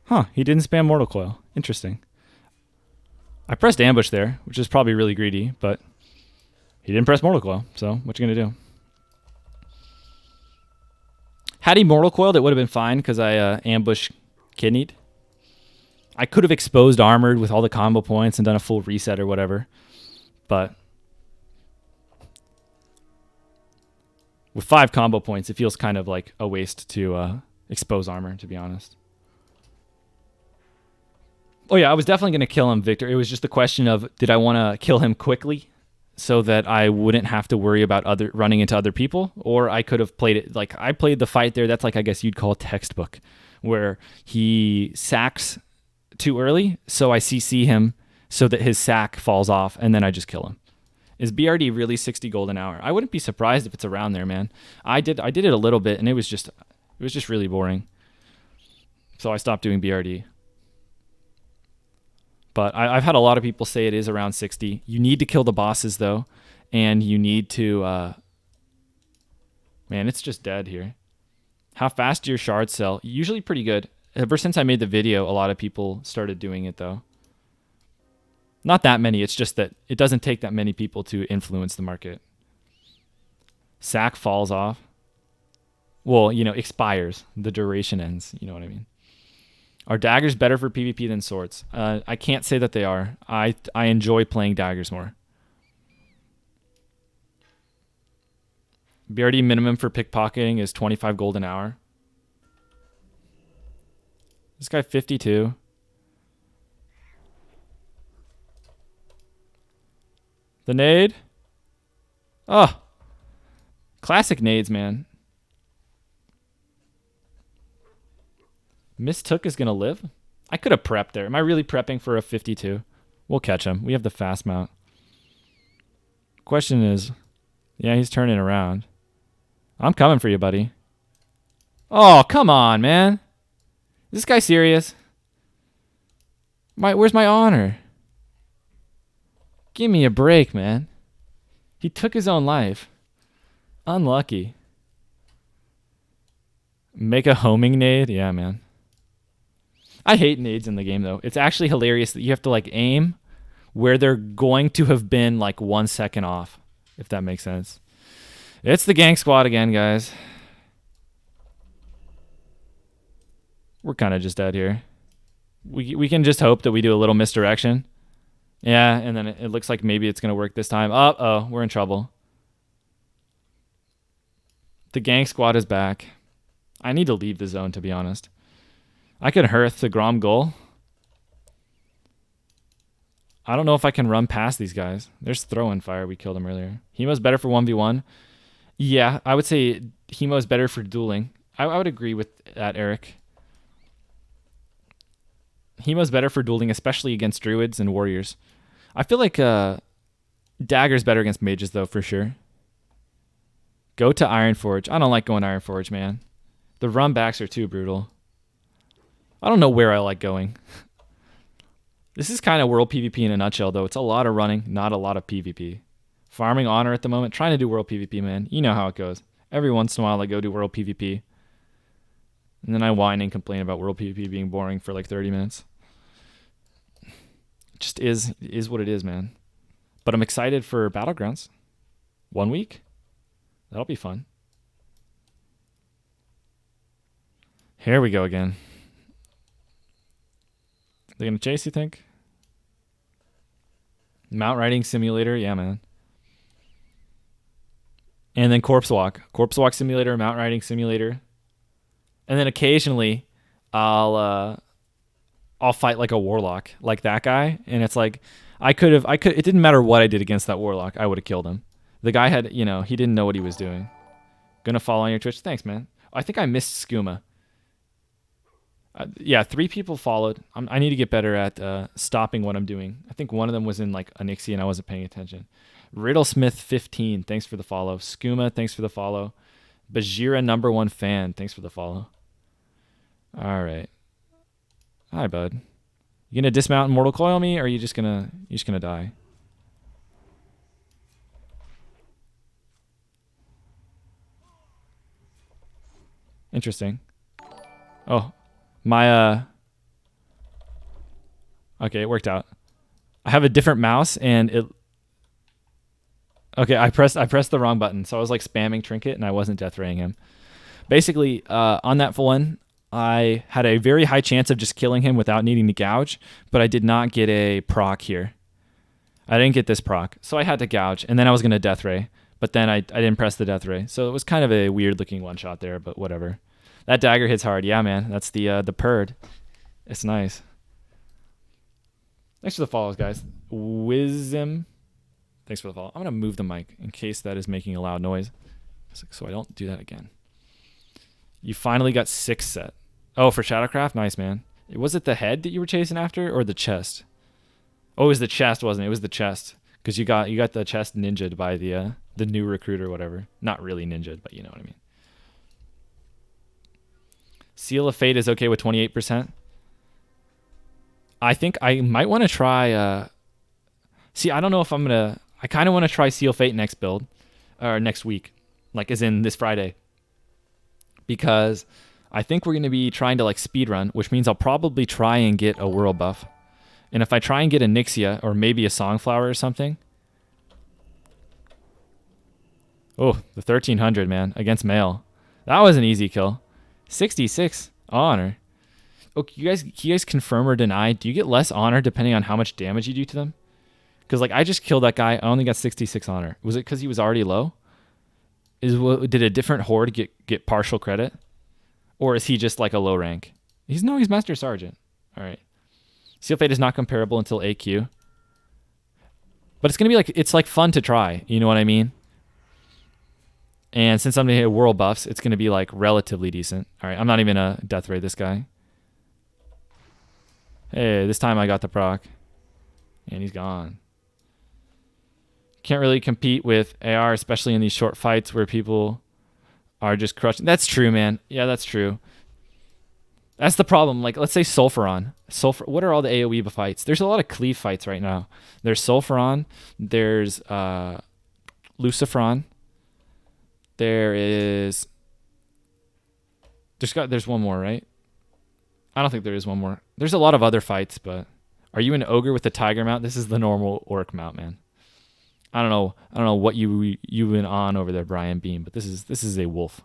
Huh, he didn't spam Mortal Coil. Interesting. I pressed ambush there, which is probably really greedy, but he didn't press Mortal Coil, so what you gonna do? Had he Mortal Coiled, it would have been fine because I ambush kidneyed. I could have exposed armored with all the combo points and done a full reset or whatever, but with 5 combo points, it feels kind of like a waste to expose armor, to be honest. Oh yeah, I was definitely going to kill him, Victor. It was just a question of, did I want to kill him quickly so that I wouldn't have to worry about running into other people? Or I could have played it, like I played the fight there. That's like, I guess you'd call textbook, where he sacks too early. So I CC him so that his sack falls off and then I just kill him. Is BRD really 60 gold an hour? I wouldn't be surprised if it's around there, man. I did it a little bit and it was just really boring. So I stopped doing BRD. But I've had a lot of people say it is around 60. You need to kill the bosses, though. And you need to... man, it's just dead here. How fast do your shards sell? Usually pretty good. Ever since I made the video, a lot of people started doing it, though. Not that many. It's just that it doesn't take that many people to influence the market. Sack falls off. Well, you know, expires. The duration ends. You know what I mean? Are daggers better for PvP than swords? I can't say that they are. I enjoy playing daggers more. BRD minimum for pickpocketing is 25 gold an hour. This guy 52. The nade. Oh. Classic nades, man. Mistook is going to live? I could have prepped there. Am I really prepping for a 52? We'll catch him. We have the fast mount. Question is, yeah, he's turning around. I'm coming for you, buddy. Oh, come on, man. Is this guy serious? Where's my honor? Give me a break, man. He took his own life. Unlucky. Make a homing nade? Yeah, man. I hate nades in the game, though. It's actually hilarious that you have to, like, aim where they're going to have been, like, 1 second off, if that makes sense. It's the gang squad again, guys. We're kind of just dead here. We can just hope that we do a little misdirection. Yeah, and then it looks like maybe it's going to work this time. Uh-oh, we're in trouble. The gang squad is back. I need to leave the zone, to be honest. I could hearth the Grom goal. I don't know if I can run past these guys. There's throwing fire. We killed him earlier. Hemo's better for 1v1. Yeah, I would say Hemo's better for dueling. I would agree with that, Eric. Hemo's better for dueling, especially against druids and warriors. I feel like Dagger's better against mages, though, for sure. Go to Ironforge. I don't like going Ironforge, man. The run backs are too brutal. I don't know where I like going. This is kind of World PvP in a nutshell, though. It's a lot of running, not a lot of PvP. Farming honor at the moment. Trying to do World PvP, man. You know how it goes. Every once in a while, I go do World PvP. And then I whine and complain about World PvP being boring for like 30 minutes. It just is what it is, man. But I'm excited for Battlegrounds. 1 week? That'll be fun. Here we go again. They're going to chase, you think? Mount riding simulator? Yeah, man. And then corpse walk. Corpse walk simulator, mount riding simulator. And then occasionally I'll fight like a warlock, like that guy. And it's like, it didn't matter what I did against that warlock. I would have killed him. The guy had, he didn't know what he was doing. Gonna follow on your Twitch. Thanks, man. I think I missed Skooma. Yeah, 3 people followed. I need to get better at stopping what I'm doing. I think one of them was in like Onyxia and I wasn't paying attention. Riddlesmith15, thanks for the follow. Skooma, thanks for the follow. Bajira #1 fan, thanks for the follow. All right. Hi, bud. You gonna dismount and mortal coil me, or are you just gonna die? Interesting. Oh. My okay, it worked out. I have a different mouse and it okay, I pressed the wrong button. So I was like spamming trinket and I wasn't death raying him. Basically, on that one, I had a very high chance of just killing him without needing to gouge, but I did not get a proc here. I didn't get this proc, so I had to gouge, and then I was gonna death ray, but then I didn't press the death ray. So it was kind of a weird looking one shot there, but whatever. That dagger hits hard. Yeah, man. That's the purd. It's nice. Thanks for the follows, guys. Wisdom. Thanks for the follow. I'm going to move the mic in case that is making a loud noise, so I don't do that again. You finally got 6 set. Oh, for Shadowcraft? Nice, man. Was it the head that you were chasing after or the chest? Oh, it was the chest, wasn't it? It was the chest. Because you got the chest ninja'd by the new recruit or whatever. Not really ninja'd, but you know what I mean. Seal of Fate is okay with 28%. I think I might want to try. See, I don't know if I'm gonna. I kind of want to try Seal Fate next build, or next week, like as in this Friday, because I think we're gonna be trying to like speed run, which means I'll probably try and get a world buff, and if I try and get a Onyxia or maybe a Songflower or something. Oh, the 1300 man against male. That was an easy kill. 66 honor. Oh, can you guys confirm or deny? Do you get less honor depending on how much damage you do to them? Because like I just killed that guy, I only got 66 honor. Was it because he was already low? Did a different horde get partial credit, or is he just like a low rank? He's Master Sergeant. All right. Seal Fate is not comparable until AQ, but it's gonna be like it's like fun to try. You know what I mean? And since I'm gonna hit world buffs, it's gonna be like relatively decent. All right. I'm not even a death ray this guy. Hey, this time I got the proc, and he's gone. Can't really compete with AR, especially in these short fights where people are just crushing. That's true, man. Yeah, that's true. That's the problem. Like, let's say Sulfuron. What are all the AoE fights? There's a lot of cleave fights right now. There's Sulfuron. There's Lucifron. There's one more, right? I don't think there is one more. There's a lot of other fights, but are you an ogre with the tiger mount? This is the normal orc mount, man. I don't know what you went on over there, Brian Beam, but this is a wolf.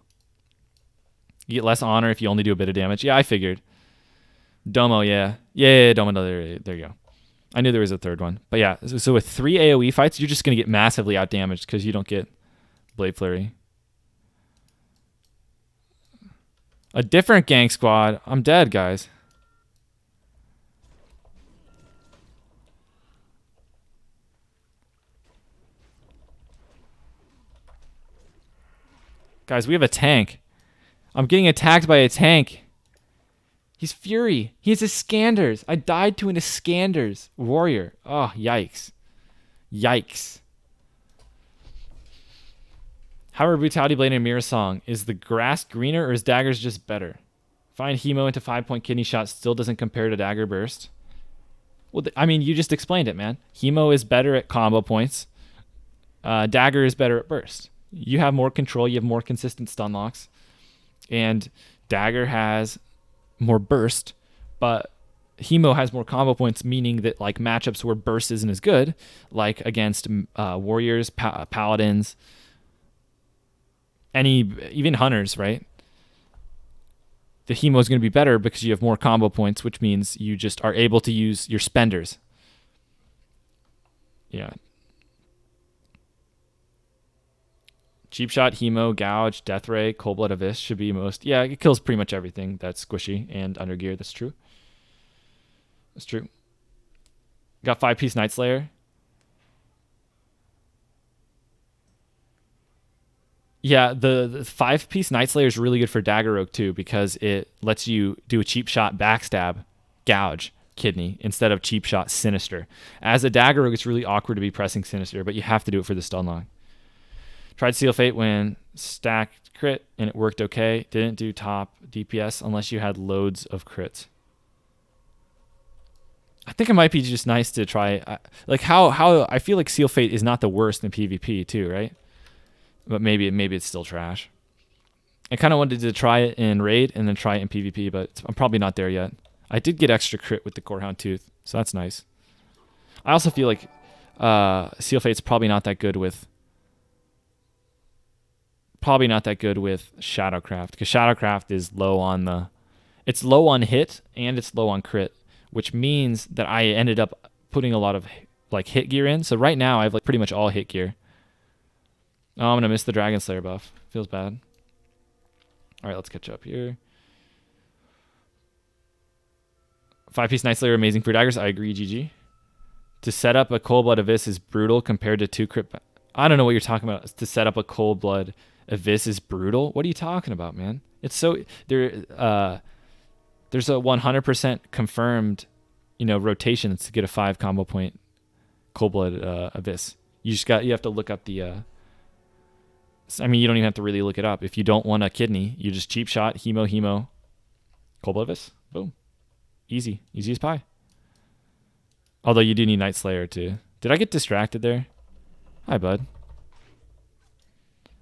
You get less honor if you only do a bit of damage. Yeah, I figured. Domo, yeah. Yeah, Domo, there you go. I knew there was a third one. But yeah, so with 3 AoE fights, you're just going to get massively outdamaged because you don't get Blade Flurry. A different gang squad. I'm dead, guys. Guys, we have a tank. I'm getting attacked by a tank. He's Fury. He has Iskanders. I died to an Iskanders warrior. Oh, yikes. Yikes. How are Brutality Blade and Mirror Song? Is the grass greener or is Daggers just better? Find Hemo into 5-point kidney shot still doesn't compare to Dagger Burst. Well, I mean, you just explained it, man. Hemo is better at combo points. Dagger is better at burst. You have more control. You have more consistent stun locks. And Dagger has more burst, but Hemo has more combo points, meaning that like matchups where burst isn't as good, like against warriors, paladins, even hunters, right? The Hemo is going to be better because you have more combo points, which means you just are able to use your spenders. Yeah. Cheap Shot, Hemo, Gouge, Death Ray, Cold Blood Abyss should be most... Yeah, it kills pretty much everything that's squishy and under gear. That's true. That's true. Got 5-piece Night Slayer. Yeah, the 5-piece Night Slayer is really good for Dagger Rogue too because it lets you do a Cheap Shot Backstab, Gouge, Kidney instead of Cheap Shot Sinister. As a Dagger Rogue, it's really awkward to be pressing Sinister, but you have to do it for the stun lock. Tried Seal Fate when stacked crit and it worked okay. Didn't do top DPS unless you had loads of crits. I think it might be just nice to try. Like how I feel like Seal Fate is not the worst in PvP too, right? But maybe it's still trash. I kind of wanted to try it in Raid and then try it in PvP, but I'm probably not there yet. I did get extra crit with the Corehound Tooth, so that's nice. I also feel like Seal Fate's probably not that good with Shadowcraft because Shadowcraft is low on it's low on hit and it's low on crit, which means that I ended up putting a lot of like hit gear in. So right now I have like pretty much all hit gear. Oh, I'm gonna miss the Dragon Slayer buff. Feels bad. All right, let's catch up here. 5-piece Night Slayer amazing for Daggers. I agree. GG. To set up a Cold Blood Abyss is brutal compared to 2 crit. I don't know what you're talking about. To set up a Cold Blood Abyss is brutal. What are you talking about, man? It's so there's a 100% confirmed, rotations to get a 5 combo point Cold Blood Abyss. You have to look up the. I mean, you don't even have to really look it up. If you don't want a kidney, you just Cheap Shot, Hemo, Cold Blood Abyss. Boom. Easy as pie. Although you do need Night Slayer too. Did I get distracted there? Hi, bud.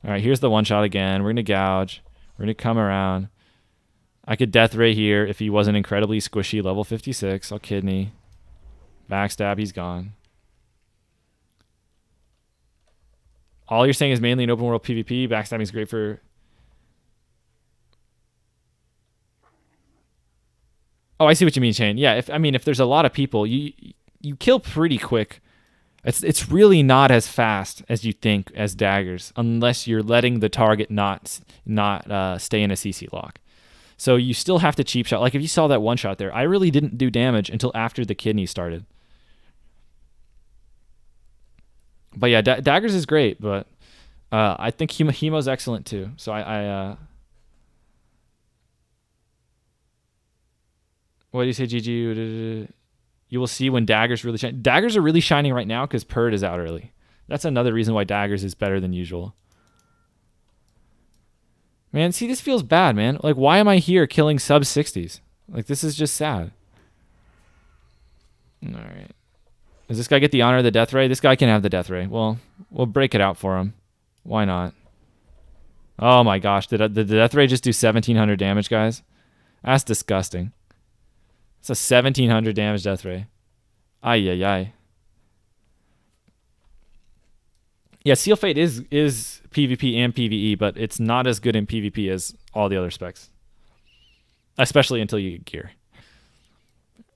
All right, here's the one shot again. We're going to gouge. We're going to come around. I could Death Ray here if he wasn't incredibly squishy. Level 56. I'll kidney. Backstab. He's gone. All you're saying is mainly in open world PvP. Backstabbing is great for... Oh, I see what you mean, Shane. Yeah, if there's a lot of people, you kill pretty quick. It's really not as fast as you think as Daggers, unless you're letting the target not stay in a CC lock. So you still have to cheap shot. Like if you saw that one shot there, I really didn't do damage until after the kidney started. But yeah, Daggers is great, but I think Hemo's excellent too. So what do you say, GG? You will see when Daggers really shine. Daggers are really shining right now because Purd is out early. That's another reason why Daggers is better than usual. Man, see, this feels bad, man. Like, why am I here killing sub 60s? Like, this is just sad. All right. Does this guy get the honor of the Death Ray? This guy can have the Death Ray. Well, we'll break it out for him. Why not? Oh my gosh. Did the Death Ray just do 1,700 damage, guys? That's disgusting. It's a 1,700 damage Death Ray. Ay, ay, ay. Yeah, Seal Fate is PvP and PvE, but it's not as good in PvP as all the other specs. Especially until you get gear.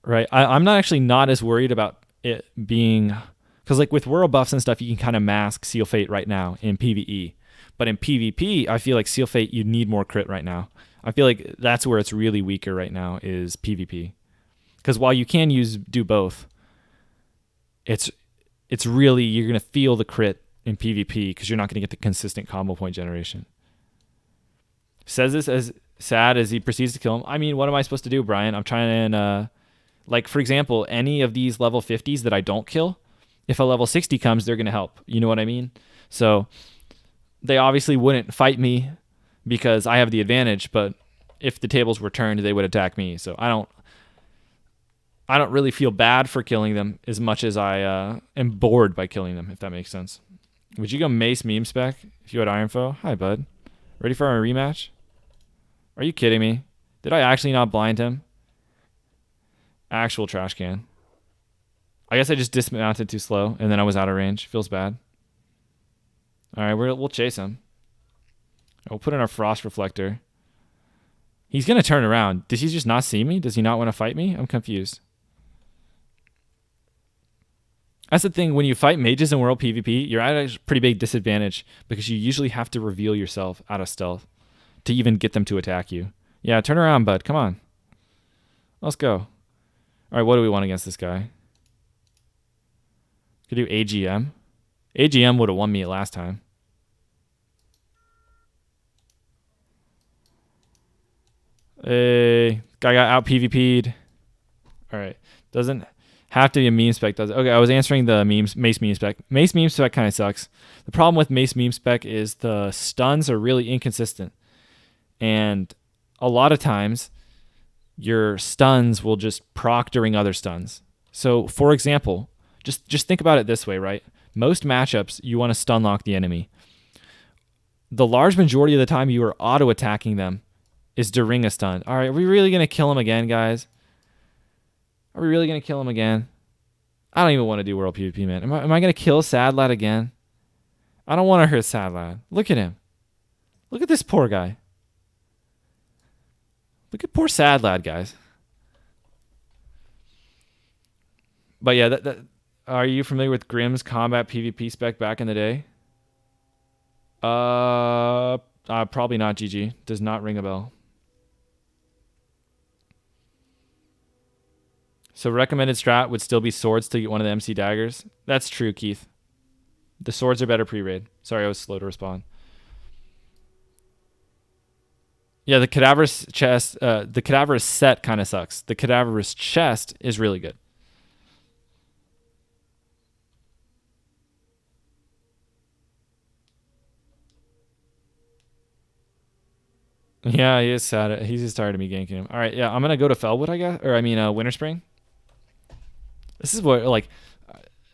Right? I'm not actually not as worried about it being... Because like with world buffs and stuff, you can kind of mask Seal Fate right now in PvE. But in PvP, I feel like Seal Fate, you need more crit right now. I feel like that's where it's really weaker right now is PvP. Because while you can do both, it's really, you're going to feel the crit in PvP because you're not going to get the consistent combo point generation. Says this as sad as he proceeds to kill him. I mean, what am I supposed to do, Brian? I'm trying to, like, for example, any of these level 50s that I don't kill, if a level 60 comes, they're going to help. You know what I mean? So they obviously wouldn't fight me because I have the advantage, but if the tables were turned, they would attack me. So I don't really feel bad for killing them as much as I am bored by killing them, if that makes sense. Would you go Mace meme spec if you had Iron Foe? Hi, bud. Ready for a rematch? Are you kidding me? Did I actually not blind him? Actual trash can. I guess I just dismounted too slow, and then I was out of range. Feels bad. All right, we'll chase him. We'll put in our Frost Reflector. He's going to turn around. Does he just not see me? Does he not want to fight me? I'm confused. That's the thing. When you fight mages in World PvP, you're at a pretty big disadvantage because you usually have to reveal yourself out of stealth to even get them to attack you. Yeah, turn around, bud. Come on. Let's go. All right, what do we want against this guy? Could do AGM. AGM would have won me last time. Hey, guy got out PvP'd. All right. Doesn't have to be a meme spec, does it? Okay, I was answering the Mace meme spec. Mace meme spec kind of sucks. The problem with Mace meme spec is the stuns are really inconsistent. And a lot of times, your stuns will just proc during other stuns. So, for example, just think about it this way, right? Most matchups, you want to stun lock the enemy. The large majority of the time you are auto-attacking them is during a stun. All right, are we really going to kill him again, guys? Are we really going to kill him again? I don't even want to do World PvP, man. Am I going to kill Sad Lad again? I don't want to hurt Sad Lad. Look at him. Look at this poor guy. Look at poor Sad Lad, guys. But yeah, are you familiar with Grimm's combat PvP spec back in the day? Probably not, GG. Does not ring a bell. So recommended strat would still be swords to get one of the MC daggers. That's true, Keith. The swords are better pre-raid. Sorry, I was slow to respond. Yeah, the cadaverous chest, the cadaverous set kind of sucks. The cadaverous chest is really good. Yeah, he is sad. He's just tired of me ganking him. All right, yeah, I'm going to go to Felwood, I guess. Or, I mean, Winter Spring. This is what like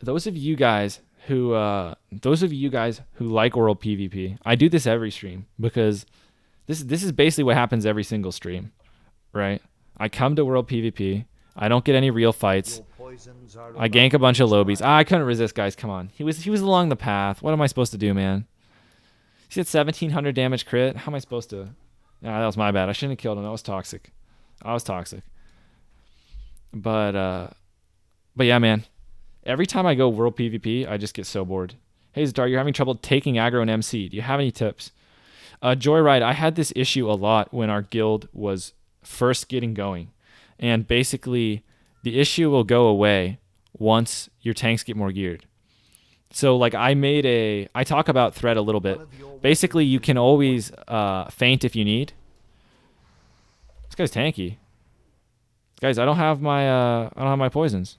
those of you guys who like World PvP. I do this every stream because this is basically what happens every single stream, right? I come to World PvP. I don't get any real fights. I gank a bunch of lobies. I couldn't resist, guys. Come on. He was along the path. What am I supposed to do, man? He had 1,700 damage crit. How am I supposed to? Nah, that was my bad. I shouldn't have killed him. That was toxic. But yeah, man. Every time I go World PvP, I just get so bored. Hey, Zadar, you're having trouble taking aggro and MC. Do you have any tips? Joyride, I had this issue a lot when our guild was first getting going. And basically, the issue will go away once your tanks get more geared. So, like, I talk about threat a little bit. Basically, you can always feint if you need. This guy's tanky. Guys, I don't have my poisons.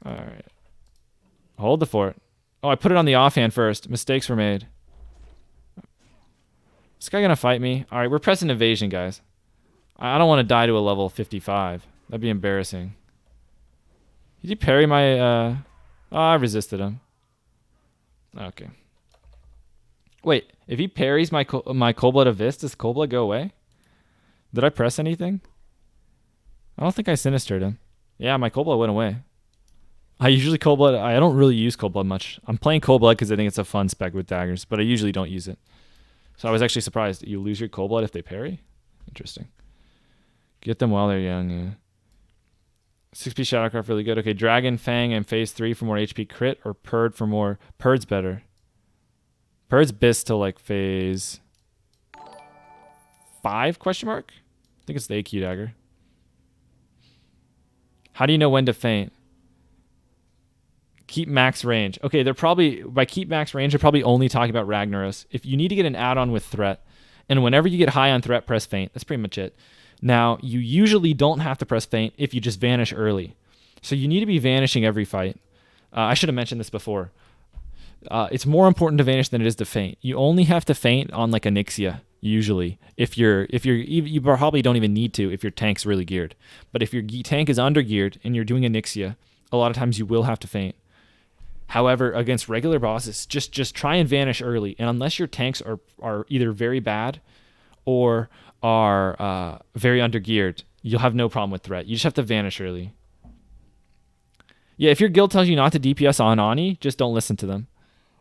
All right. Hold the fort. Oh, I put it on the offhand first. Mistakes were made. Is this guy gonna fight me? All right, we're pressing evasion, guys. I don't want to die to a level 55. That'd be embarrassing. Did he parry my... Oh, I resisted him. Okay. Wait, if he parries my Cold Blood Abyss, does Cold Blood go away? Did I press anything? I don't think I sinistered him. Yeah, my Cold Blood went away. I usually Cold Blood... I don't really use Cold Blood much. I'm playing Cold Blood because I think it's a fun spec with daggers, but I usually don't use it. So I was actually surprised. You lose your Cold Blood if they parry? Interesting. Get them while they're young, yeah. 6P Shadowcraft really good. Okay, Dragon, Fang, and Phase 3 for more HP crit, or Purd for more... Purd's better. Purd's BiS till like Phase 5, question mark? I think it's the AQ dagger. How do you know when to feint? Keep max range. Okay, they're probably... By keep max range, they're probably only talking about Ragnaros. If you need to get an add-on with threat, and whenever you get high on threat, press feint. That's pretty much it. Now, you usually don't have to press feint if you just vanish early. So you need to be vanishing every fight. I should have mentioned this before. It's more important to vanish than it is to feint. You only have to feint on like Onyxia, usually. You probably don't even need to if your tank's really geared. But if your tank is under geared and you're doing Onyxia, a lot of times you will have to feint. However, against regular bosses, just try and vanish early. And unless your tanks are either very bad or are very undergeared, you'll have no problem with threat. You just have to vanish early. Yeah, if your guild tells you not to DPS on Ani, just don't listen to them,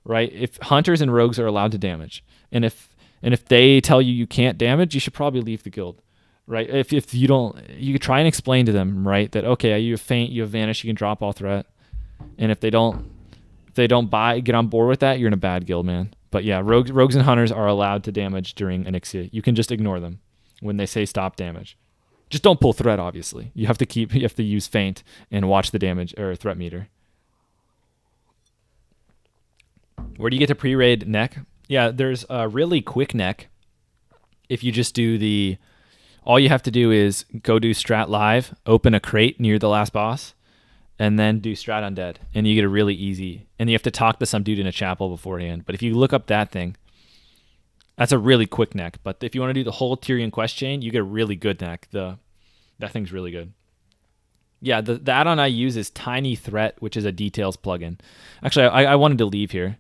right? If hunters and rogues are allowed to damage, and if they tell you can't damage, you should probably leave the guild, right? If you don't, you could try and explain to them, right, that okay, you have feint, you have vanish, you can drop all threat, and if they don't get on board with that, you're in a bad guild, man. But yeah, rogues and hunters are allowed to damage during Onyxia. You can just ignore them when they say stop damage. Just don't pull threat, obviously. You have to use feint and watch the damage or threat meter. Where do you get to pre-raid neck? Yeah, there's a really quick neck. If you just do all you have to do is go do strat live, open a crate near the last boss, and then do strat undead, and you get a really easy. And you have to talk to some dude in a chapel beforehand. But if you look up that thing, that's a really quick neck. But if you want to do the whole Tyrian quest chain, you get a really good neck. That thing's really good. Yeah, the add-on I use is Tiny Threat, which is a details plugin. Actually, I wanted to leave here.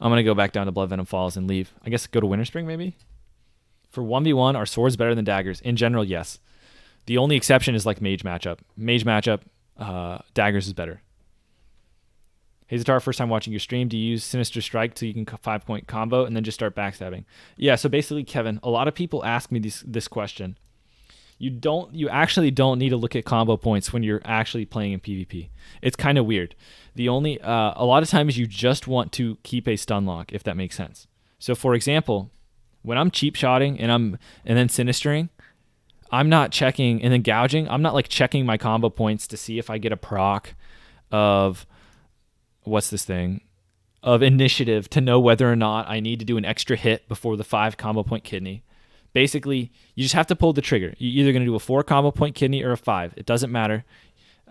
I'm going to go back down to Blood Venom Falls and leave. I guess go to Winterspring, maybe? For 1v1, are swords better than daggers? In general, yes. The only exception is like mage matchup. Daggers is better. Hey Zatar, first time watching your stream. Do you use Sinister Strike so you can 5-point combo and then just start backstabbing? Yeah, so basically, Kevin, a lot of people ask me this question. You actually don't need to look at combo points when you're actually playing in PvP. It's kind of weird. A lot of times you just want to keep a stun lock, if that makes sense. So for example, when I'm cheap shotting and then sinistering, I'm not checking, and then gouging, I'm not like checking my combo points to see if I get a proc of of initiative to know whether or not I need to do an extra hit before the 5 combo point kidney. Basically, you just have to pull the trigger. You're either going to do a 4 combo point kidney or a 5. It doesn't matter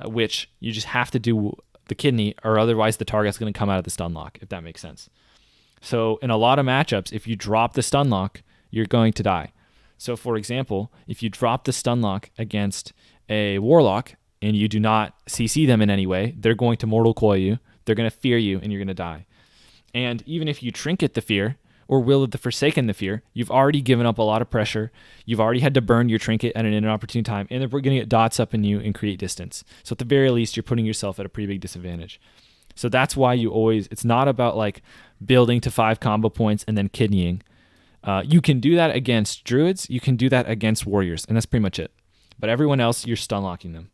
which. You just have to do the kidney, or otherwise the target's going to come out of the stun lock, if that makes sense. So in a lot of matchups, if you drop the stun lock, you're going to die. So for example, if you drop the stun lock against a warlock and you do not CC them in any way, they're going to Mortal Coil you. They're going to fear you, and you're going to die. And even if you trinket the fear, or Will of the Forsaken the fear, you've already given up a lot of pressure. You've already had to burn your trinket at an inopportune time, and they're going to get dots up in you and create distance. So at the very least, you're putting yourself at a pretty big disadvantage. So that's why you always, it's not about like building to 5 combo points and then kidneying. You can do that against druids. You can do that against warriors, and that's pretty much it. But everyone else, you're stun locking them.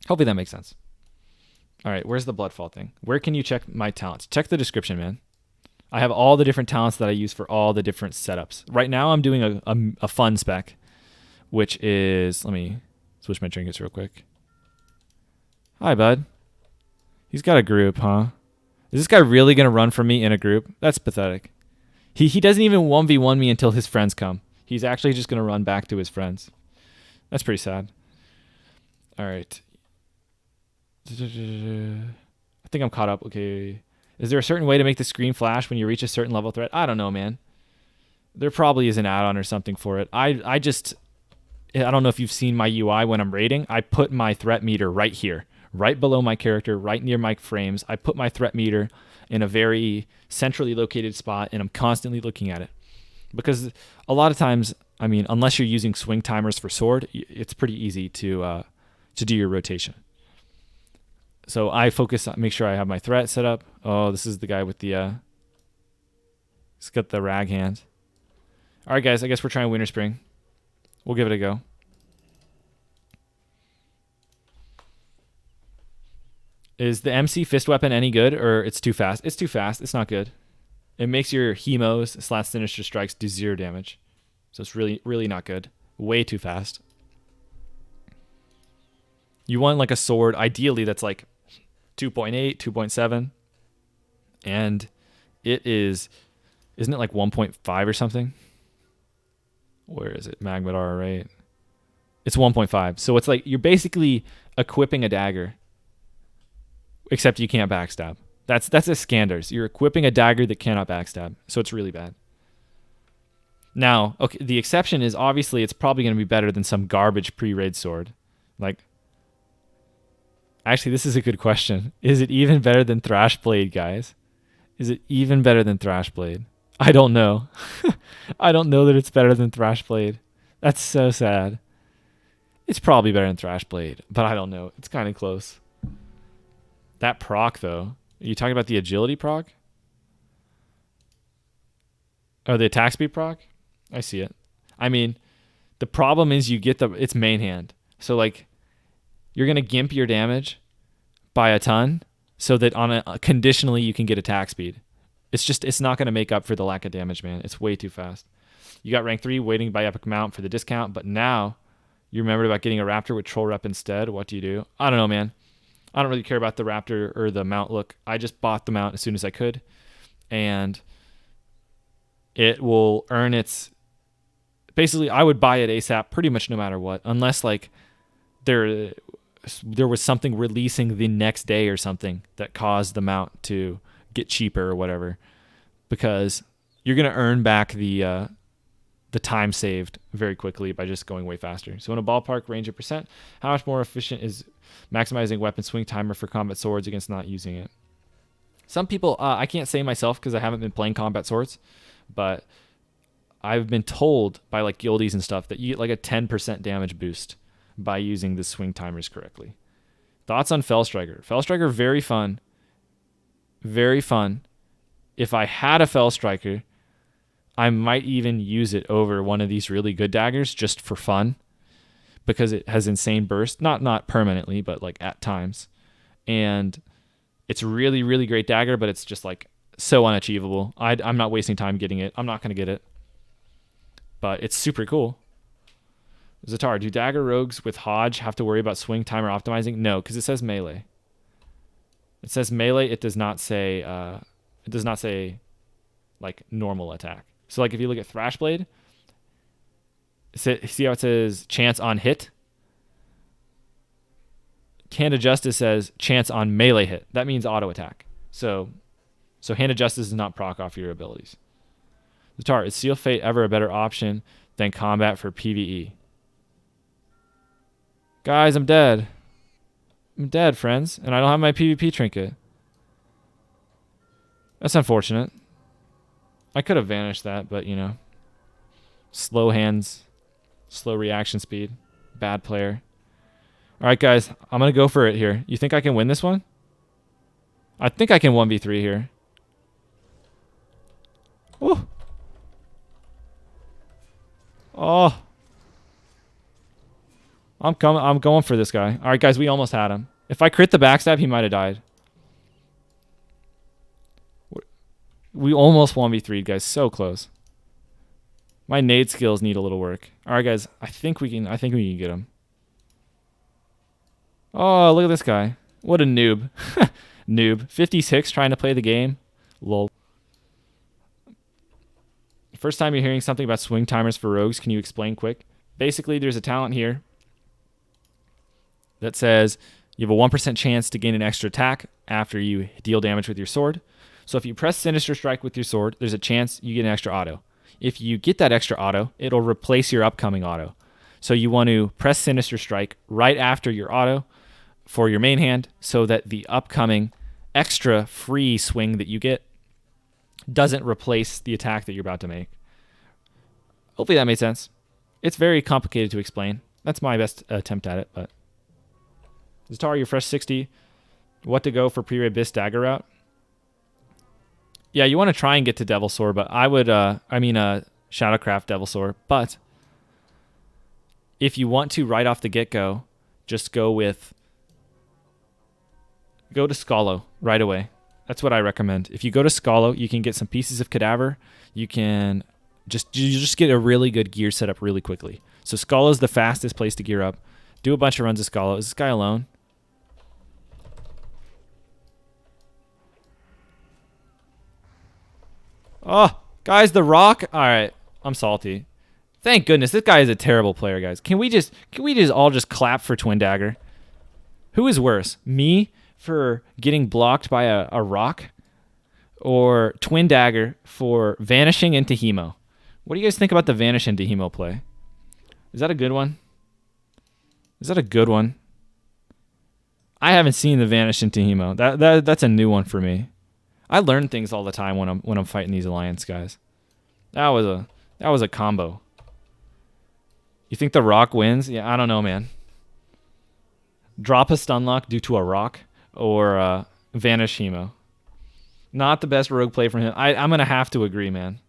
Hopefully that makes sense. All right, where's the Bloodfall thing? Where can you check my talents? Check the description, man. I have all the different talents that I use for all the different setups. Right now I'm doing a fun spec, which is, let me switch my trinkets real quick. Hi, bud. He's got a group, huh? Is this guy really going to run from me in a group? That's pathetic. He doesn't even 1v1 me until his friends come. He's actually just going to run back to his friends. That's pretty sad. All right. I think I'm caught up. Okay. Is there a certain way to make the screen flash when you reach a certain level threat? I don't know, man. There probably is an add-on or something for it. I don't know if you've seen my UI when I'm raiding. I put my threat meter right here, right below my character, right near my frames. I put my threat meter in a very centrally located spot, and I'm constantly looking at it. Because a lot of times, I mean, unless you're using swing timers for sword, it's pretty easy to do your rotation. So I focus on, make sure I have my threat set up. Oh, this is the guy with the, he's got the rag hand. All right, guys, I guess we're trying Winter Spring. We'll give it a go. Is the MC fist weapon any good, or it's too fast? It's too fast. It's not good. It makes your hemos / sinister strikes do 0 damage. So it's really, really not good. Way too fast. You want like a sword, ideally that's like 2.8, 2.7. And it is, isn't it like 1.5 or something? Where is it? Magmadar, right? It's 1.5. So it's like you're basically equipping a dagger, except you can't backstab. That's a Scanders. You're equipping a dagger that cannot backstab. So it's really bad. Now, okay, the exception is obviously it's probably going to be better than some garbage pre-raid sword. Like, actually, this is a good question. Is it even better than Thrashblade, guys? Is it even better than Thrashblade? I don't know. I don't know that it's better than Thrashblade. That's so sad. It's probably better than Thrashblade, but I don't know. It's kind of close. That proc, though. Are you talking about the agility proc? Oh, the attack speed proc? I see it. I mean, the problem is you get it's main hand. So, like, you're going to gimp your damage by a ton so that on a conditionally you can get attack speed. It's not going to make up for the lack of damage, man. It's way too fast. You got rank 3 waiting by epic mount for the discount, but now you remembered about getting a raptor with troll rep instead. What do you do? I don't know, man. I don't really care about the raptor or the mount look. I just bought the mount as soon as I could, and it will earn its... Basically, I would buy it ASAP pretty much no matter what, unless like there was something releasing the next day or something that caused the mount to get cheaper or whatever, because you're going to earn back the time saved very quickly by just going way faster. So in a ballpark range of percent, how much more efficient is maximizing weapon swing timer for combat swords against not using it? Some people, I can't say myself because I haven't been playing combat swords, but I've been told by like guildies and stuff that you get like a 10% damage boost by using the swing timers correctly. Thoughts on Fellstriker? Fellstriker, very fun. Very fun. If I had a Fellstriker, I might even use it over one of these really good daggers just for fun, because it has insane burst. Not permanently, but like at times. And it's really, really great dagger, but it's just like so unachievable. I'm not wasting time getting it. I'm not going to get it. But it's super cool. Zatar, do dagger rogues with Hodge have to worry about swing timer optimizing? No, because it says melee. It says melee. It does not say like normal attack. So like if you look at Thrashblade, see how it says chance on hit? Hand of Justice says chance on melee hit. That means auto attack. So Hand of Justice does not proc off your abilities. Zatar, is Seal Fate ever a better option than combat for PvE? Guys, I'm dead. I'm dead, friends. And I don't have my PvP trinket. That's unfortunate. I could have vanished that, but, you know. Slow hands. Slow reaction speed. Bad player. All right, guys. I'm going to go for it here. You think I can win this one? I think I can 1v3 here. Woo. Oh. I'm going for this guy. All right, guys. We almost had him. If I crit the backstab, he might have died. We almost 1v3'd, guys. So close. My nade skills need a little work. All right, guys. I think we can get him. Oh, look at this guy. What a noob. Noob. 56 trying to play the game. Lol. First time you're hearing something about swing timers for rogues, can you explain quick? Basically, there's a talent here that says you have a 1% chance to gain an extra attack after you deal damage with your sword. So if you press Sinister Strike with your sword, there's a chance you get an extra auto. If you get that extra auto, it'll replace your upcoming auto. So you want to press Sinister Strike right after your auto for your main hand so that the upcoming extra free swing that you get doesn't replace the attack that you're about to make. Hopefully that made sense. It's very complicated to explain. That's my best attempt at it, but Zatara, you're fresh 60. What to go for pre-raid BiS dagger route? Yeah, you want to try and get to Devil Sword, but I would, Shadowcraft Devil Sword. But if you want to right off the get-go, just go to Scalo right away. That's what I recommend. If you go to Scalo, you can get some pieces of Cadaver. You can just get a really good gear set up really quickly. So Scalo is the fastest place to gear up. Do a bunch of runs of Scalo. Is this guy alone? Oh, guys, the Rock. All right, I'm salty. Thank goodness this guy is a terrible player, guys. Can we just all just clap for Twin Dagger? Who is worse, me for getting blocked by a rock, or Twin Dagger for vanishing into Hemo? What do you guys think about the vanish into Hemo play? Is that a good one? Is that a good one? I haven't seen the vanish into Hemo. That's a new one for me. I learn things all the time when I'm fighting these alliance guys. That was a combo. You think the Rock wins? Yeah, I don't know, man. Drop a stun lock due to a Rock or vanish Hemo. Not the best rogue play from him. I'm gonna have to agree, man.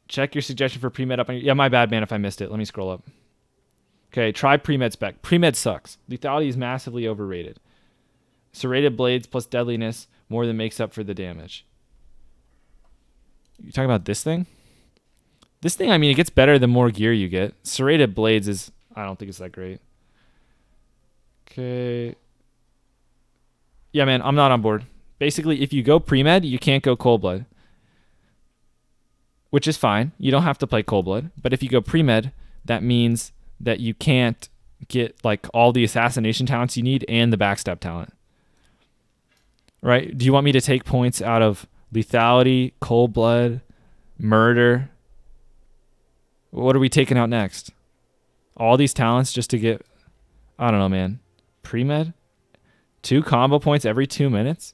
Check your suggestion for pre-med up. Yeah, my bad, man, if I missed it. Let me scroll up. Okay, try pre-med spec. Pre-med sucks. Lethality is massively overrated. Serrated blades plus deadliness more than makes up for the damage. You talking about this thing? This thing, I mean, it gets better the more gear you get. Serrated blades is, I don't think it's that great. Okay. Yeah, man, I'm not on board. Basically, if you go pre-med, you can't go cold blood. Which is fine. You don't have to play cold blood. But if you go pre-med, that means that you can't get like all the assassination talents you need and the backstab talent. Right? Do you want me to take points out of lethality, cold blood, murder? What are we taking out next? All these talents just to get, I don't know, man. Pre-med? 2 combo points every 2 minutes?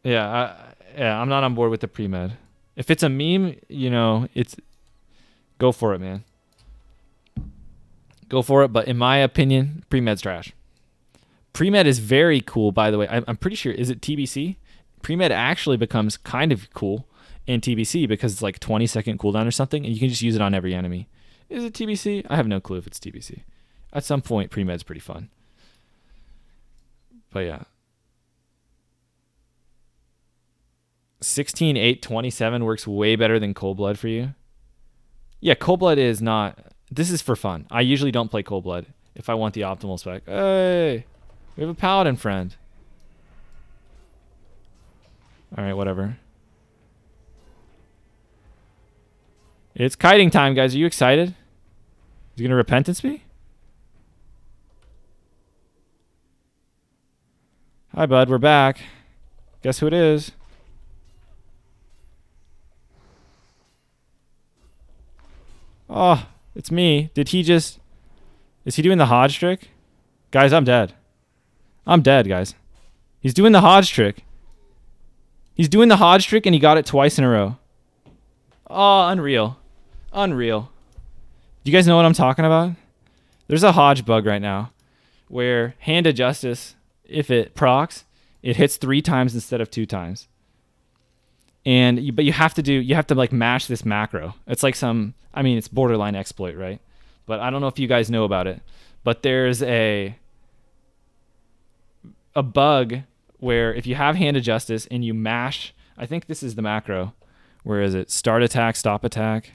Yeah, I'm not on board with the pre-med. If it's a meme, you know, go for it, man. Go for it, but in my opinion, pre-med's trash. Pre-med is very cool, by the way. I'm pretty sure, is it TBC? Pre-med actually becomes kind of cool in TBC because it's like 20-second cooldown or something, and you can just use it on every enemy. Is it TBC? I have no clue if it's TBC. At some point, pre-med's pretty fun. But yeah. 16, 8, 27 works way better than Cold Blood for you. Yeah, Cold Blood is not... This is for fun. I usually don't play Cold Blood if I want the optimal spec. Hey, we have a paladin friend. All right, whatever. It's kiting time, guys. Are you excited? Is he going to repentance me? Hi, bud. We're back. Guess who it is? Oh, It's me. Did he just... Is he doing the Hodge trick? Guys, I'm dead. I'm dead, guys. He's doing the Hodge trick. He's doing the Hodge trick and he got it twice in a row. Oh, unreal. Unreal. Do you guys know what I'm talking about? There's a Hodge bug right now where Hand of Justice, if it procs, it hits 3 times instead of 2 times. But you have to like mash this macro. It's like it's borderline exploit, right? But I don't know if you guys know about it. But there's a bug where if you have Hand of Justice and you mash, I think this is the macro. Where is it? Start attack, stop attack.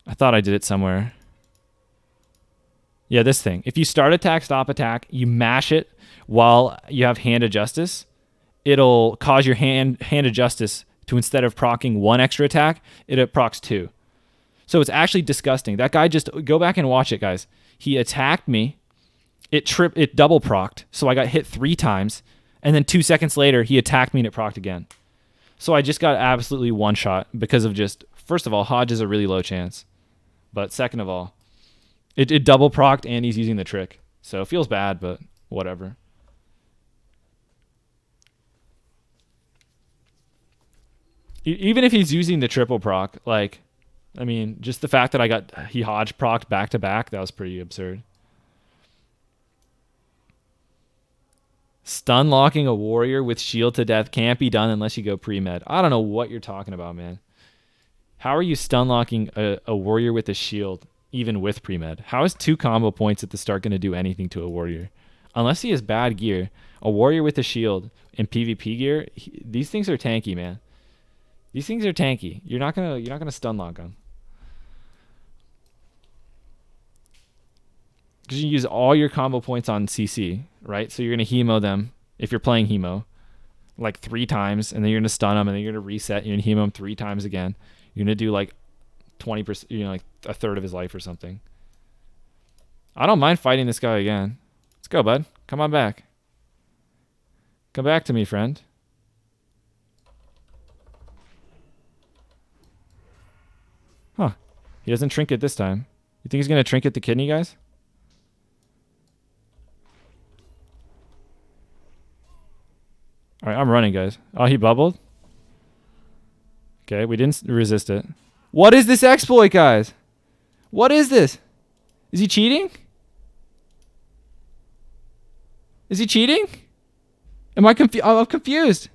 I thought I did it somewhere. Yeah, this thing. If you start attack, stop attack, you mash it while you have Hand of Justice, it'll cause your hand of Justice to, instead of procking 1 extra attack, it procs 2. So it's actually disgusting. That guy just, go back and watch it, guys. He attacked me. It double procced. So I got hit 3 times. And then 2 seconds later, he attacked me and it procced again. So I just got absolutely one shot because of just, first of all, Hodge is a really low chance. But second of all, it double procced and he's using the trick. So it feels bad, but whatever. Even if he's using the triple proc, like, I mean, just the fact that he Hodge procced back to back, that was pretty absurd. Stun locking a warrior with shield to death can't be done unless you go pre-med. I don't know what you're talking about, man. How are you stun locking a warrior with a shield, even with pre-med? How is 2 combo points at the start going to do anything to a warrior? Unless he has bad gear. A warrior with a shield in PvP gear, these things are tanky, man. These things are tanky. You're not gonna stun lock them. Because you use all your combo points on CC, right? So you're gonna hemo them if you're playing hemo, like 3 times, and then you're gonna stun them, and then you're gonna reset. You're gonna hemo them 3 times again. You're gonna do like 20%, like a third of his life or something. I don't mind fighting this guy again. Let's go, bud. Come on back. Come back to me, friend. Huh. He doesn't trinket this time. You think he's going to trinket the kidney, guys? All right, I'm running, guys. Oh, he bubbled? Okay, we didn't resist it. What is this exploit, guys? What is this? Is he cheating? Is he cheating? Am I confused? I'm confused.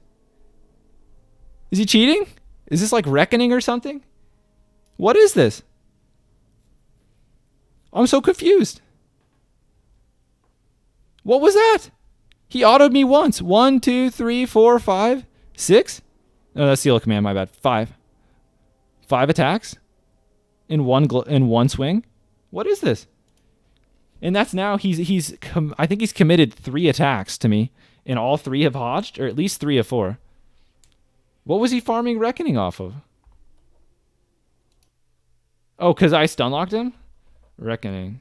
Is he cheating? Is this like Reckoning or something? What is this? I'm so confused. What was that? He autoed me once. 1, 2, 3, 4, 5, 6. No, that's seal command. My bad. 5. 5 attacks in one swing. What is this? And that's now I think he's committed 3 attacks to me, and all 3 have hodged, or at least 3 of 4. What was he farming Reckoning off of? Oh, because I stun locked him? Reckoning.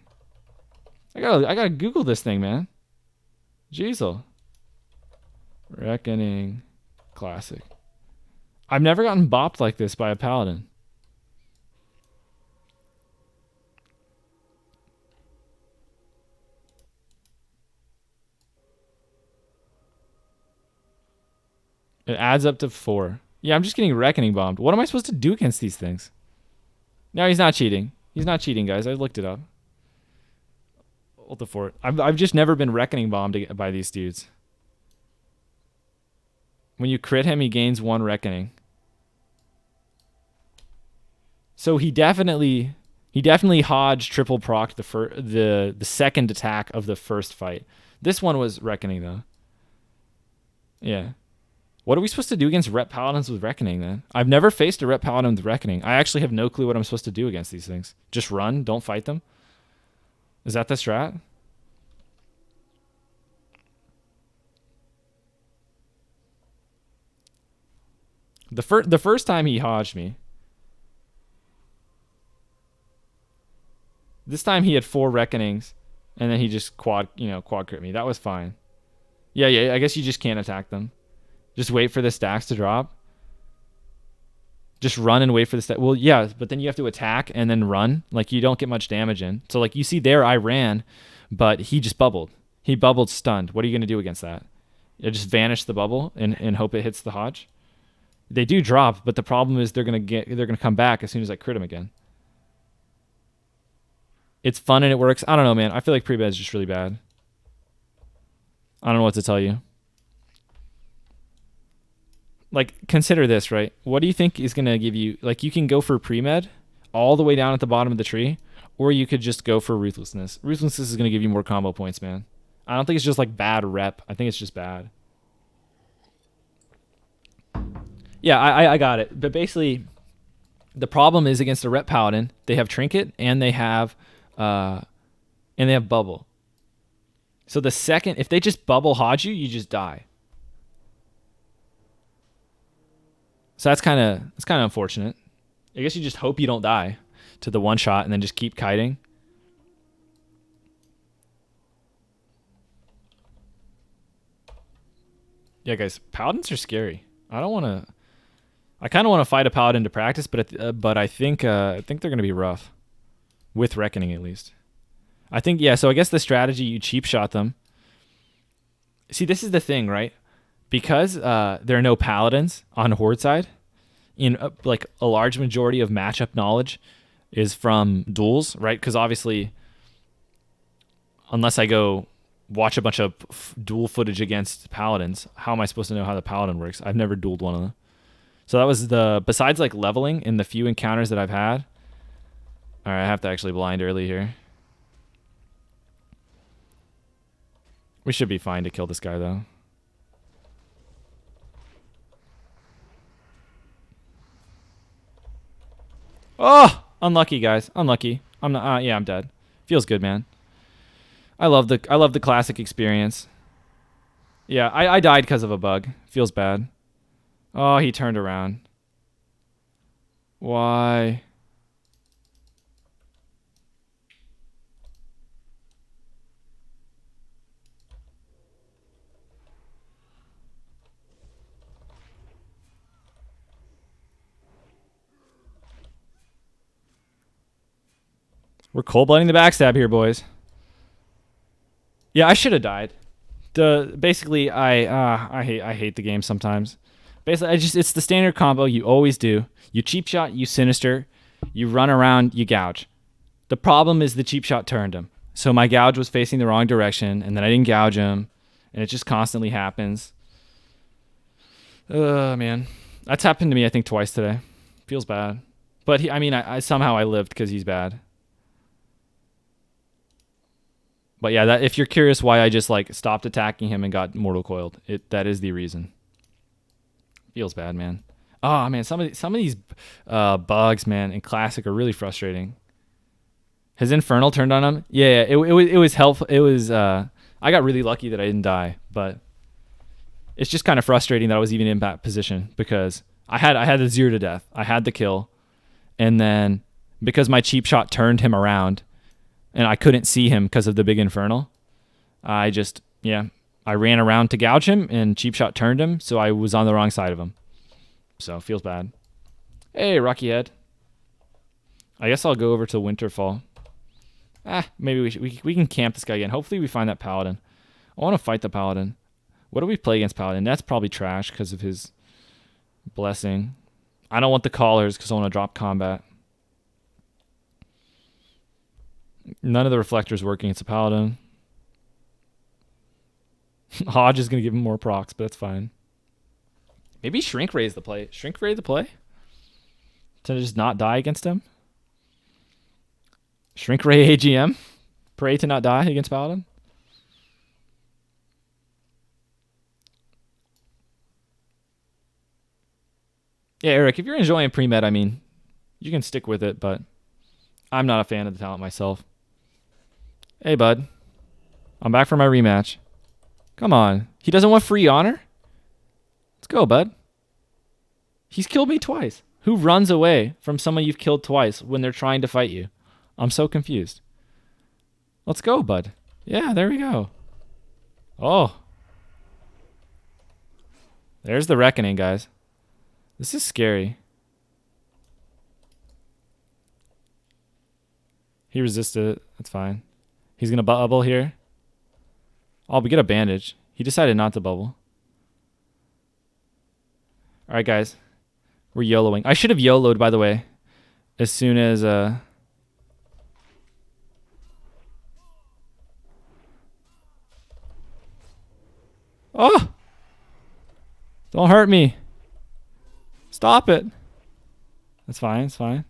I gotta Google this thing, man. Jeezel. Reckoning. Classic. I've never gotten bopped like this by a paladin. It adds up to 4. Yeah, I'm just getting Reckoning bombed. What am I supposed to do against these things? No, he's not cheating. He's not cheating, guys. I looked it up. Ult the fort. I've just never been Reckoning bombed by these dudes. When you crit him, he gains 1 Reckoning. So he definitely Hodge triple proc the second attack of the first fight. This one was Reckoning though. Yeah. What are we supposed to do against Rep Paladins with Reckoning then? I've never faced a Rep Paladin with Reckoning. I actually have no clue what I'm supposed to do against these things. Just run, don't fight them. Is that the strat? The first time he hodged me. This time he had 4 Reckonings, and then he just quad crit me. That was fine. Yeah, I guess you just can't attack them. Just wait for the stacks to drop. Just run and wait for the stat. Well, yeah, but then you have to attack and then run. Like, you don't get much damage in. So, like, you see there, I ran, but he just bubbled. He bubbled stunned. What are you going to do against that? You just vanish the bubble and hope it hits the Hodge? They do drop, but the problem is they're gonna come back as soon as I crit him again. It's fun and it works. I don't know, man. I feel like pre-med is just really bad. I don't know what to tell you. Like, consider this, right? What do you think is gonna give you, like, you can go for pre-med all the way down at the bottom of the tree, or you could just go for ruthlessness. Ruthlessness is gonna give you more combo points, man. I don't think it's just like bad rep. I think it's just bad. Yeah, I got it. But basically, the problem is against a rep paladin, they have trinket and they have bubble. So the second, if they just bubble hodge you, you just die. So that's kind of unfortunate. I guess you just hope you don't die to the one shot and then just keep kiting. Yeah, guys, paladins are scary. I kind of want to fight a paladin to practice, but I think they're going to be rough with reckoning at least. I think, yeah, so I guess the strategy, you cheap shot them. See, this is the thing, right? Because there are no paladins on horde side, like a large majority of matchup knowledge is from duels, right? Because obviously, unless I go watch a bunch of duel footage against paladins, how am I supposed to know how the paladin works? I've never dueled one of them. So that was besides like leveling in the few encounters that I've had. All right, I have to actually blind early here. We should be fine to kill this guy though. Oh, unlucky guys, unlucky. I'm not. Yeah, I'm dead. Feels good, man. I love the classic experience. Yeah, I died because of a bug. Feels bad. Oh, he turned around. Why? We're cold-blooding the backstab here, boys. Yeah, I should have died. Basically, I hate the game sometimes. Basically, it's the standard combo you always do. You cheap shot, you sinister, you run around, you gouge. The problem is the cheap shot turned him. So my gouge was facing the wrong direction, and then I didn't gouge him, and it just constantly happens. Man. That's happened to me, I think, twice today. Feels bad. But I somehow I lived because he's bad. But yeah, if you're curious why I just like stopped attacking him and got mortal coiled, that is the reason. Feels bad, man. Oh man, some of these bugs, man, in classic are really frustrating. His infernal turned on him. Yeah, it was helpful. It was I got really lucky that I didn't die, but it's just kind of frustrating that I was even in that position because I had the 0 to death. I had the kill, and then because my cheap shot turned him around, and I couldn't see him because of the big infernal, I ran around to gouge him, and cheap shot turned him, so I was on the wrong side of him. So, feels bad. Hey, Rocky Head. I guess I'll go over to Winterfall. Maybe we can camp this guy again. Hopefully we find that Paladin. I want to fight the Paladin. What do we play against Paladin? That's probably trash because of his blessing. I don't want the Callers because I want to drop combat. None of the reflectors working. It's a Paladin. Hodge is going to give him more procs, but that's fine. Maybe Shrink Ray's the play. Shrink Ray the play? To just not die against him? Shrink Ray AGM? Pray to not die against Paladin? Yeah, Eric, if you're enjoying pre-med, you can stick with it, but I'm not a fan of the talent myself. Hey, bud. I'm back for my rematch. Come on. He doesn't want free honor? Let's go, bud. He's killed me twice. Who runs away from someone you've killed twice when they're trying to fight you? I'm so confused. Let's go, bud. Yeah, there we go. Oh. There's the reckoning, guys. This is scary. He resisted it. That's fine. He's going to bubble here. Oh, we get a bandage. He decided not to bubble. All right, guys. We're YOLOing. I should have YOLO'd, by the way, as soon as... Oh! Don't hurt me. Stop it. That's fine. It's fine.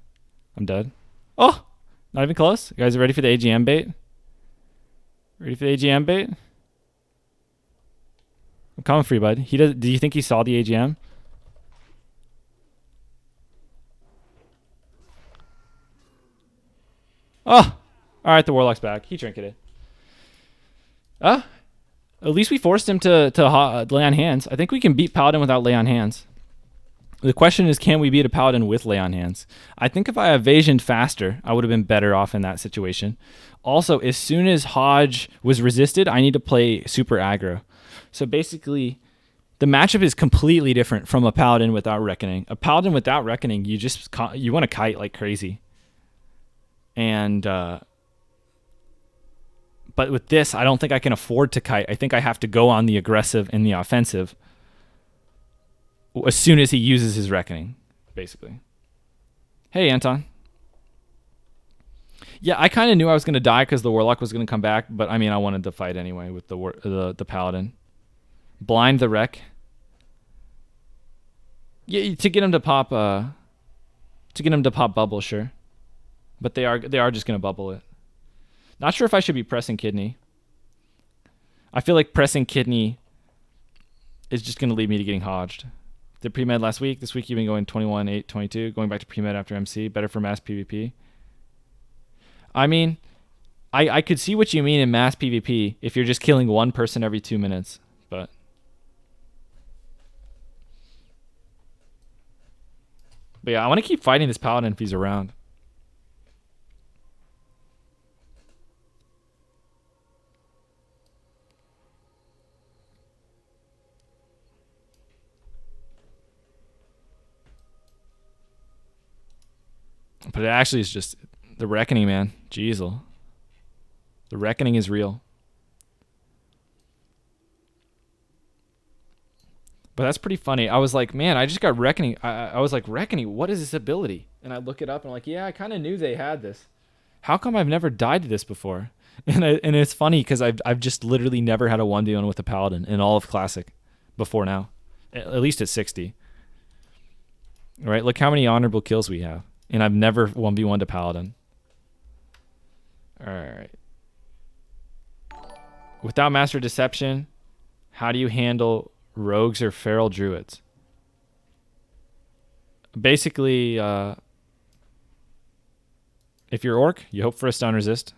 I'm dead. Oh! Not even close. You guys ready for the AGM bait? Ready for the AGM bait? I'm coming for you, bud. Do you think he saw the AGM? Oh! Alright, the Warlock's back. He trinketed. At least we forced him to lay on hands. I think we can beat Paladin without lay on hands. The question is, can we beat a Paladin with lay on hands? I think if I evasioned faster, I would have been better off in that situation. Also, as soon as Hodge was resisted, I need to play super aggro. So basically, the matchup is completely different from a Paladin without Reckoning. A Paladin without Reckoning, you want to kite like crazy. And but with this, I don't think I can afford to kite. I think I have to go on the aggressive and the offensive as soon as he uses his Reckoning, basically. Hey, Anton. Yeah, I kind of knew I was going to die because the Warlock was going to come back, but I mean, I wanted to fight anyway with the Paladin. Blind the Wreck. Yeah, to get him to pop bubble, sure. But they are just going to bubble it. Not sure if I should be pressing Kidney. I feel like pressing Kidney is just going to lead me to getting hodged. Did pre-med last week. This week you've been going 21, 8, 22. Going back to pre-med after MC. Better for mass PvP. I mean, I could see what you mean in mass PvP if you're just killing one person every 2 minutes. But yeah, I want to keep fighting this Paladin if he's around. But it actually is just the Reckoning, man. Jeezel. The Reckoning is real. But that's pretty funny. I was like, man, I just got Reckoning. I was like, Reckoning, what is this ability? And I look it up and I'm like, yeah, I kind of knew they had this. How come I've never died to this before? And it's funny because I've just literally never had a 1v1 with a Paladin in all of Classic before now. At least at 60. Right? Look how many honorable kills we have. And I've never 1v1'd a Paladin. Alright. Without Master Deception, how do you handle rogues or feral druids? Basically, if you're orc, you hope for a stun resist.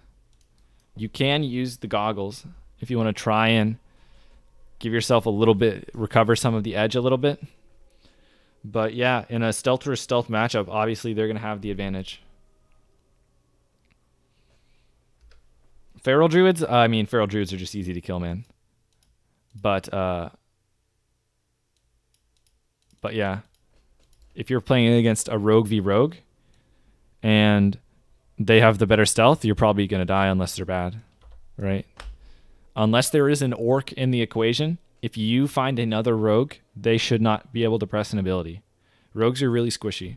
You can use the goggles if you want to try and give yourself a little bit, recover some of the edge a little bit. But yeah, in a stealth versus stealth matchup, obviously they're going to have the advantage. Feral druids? Feral druids are just easy to kill, man. But yeah, if you're playing against a rogue v rogue and they have the better stealth, you're probably going to die unless they're bad, right? Unless there is an orc in the equation, if you find another rogue, they should not be able to press an ability. Rogues are really squishy.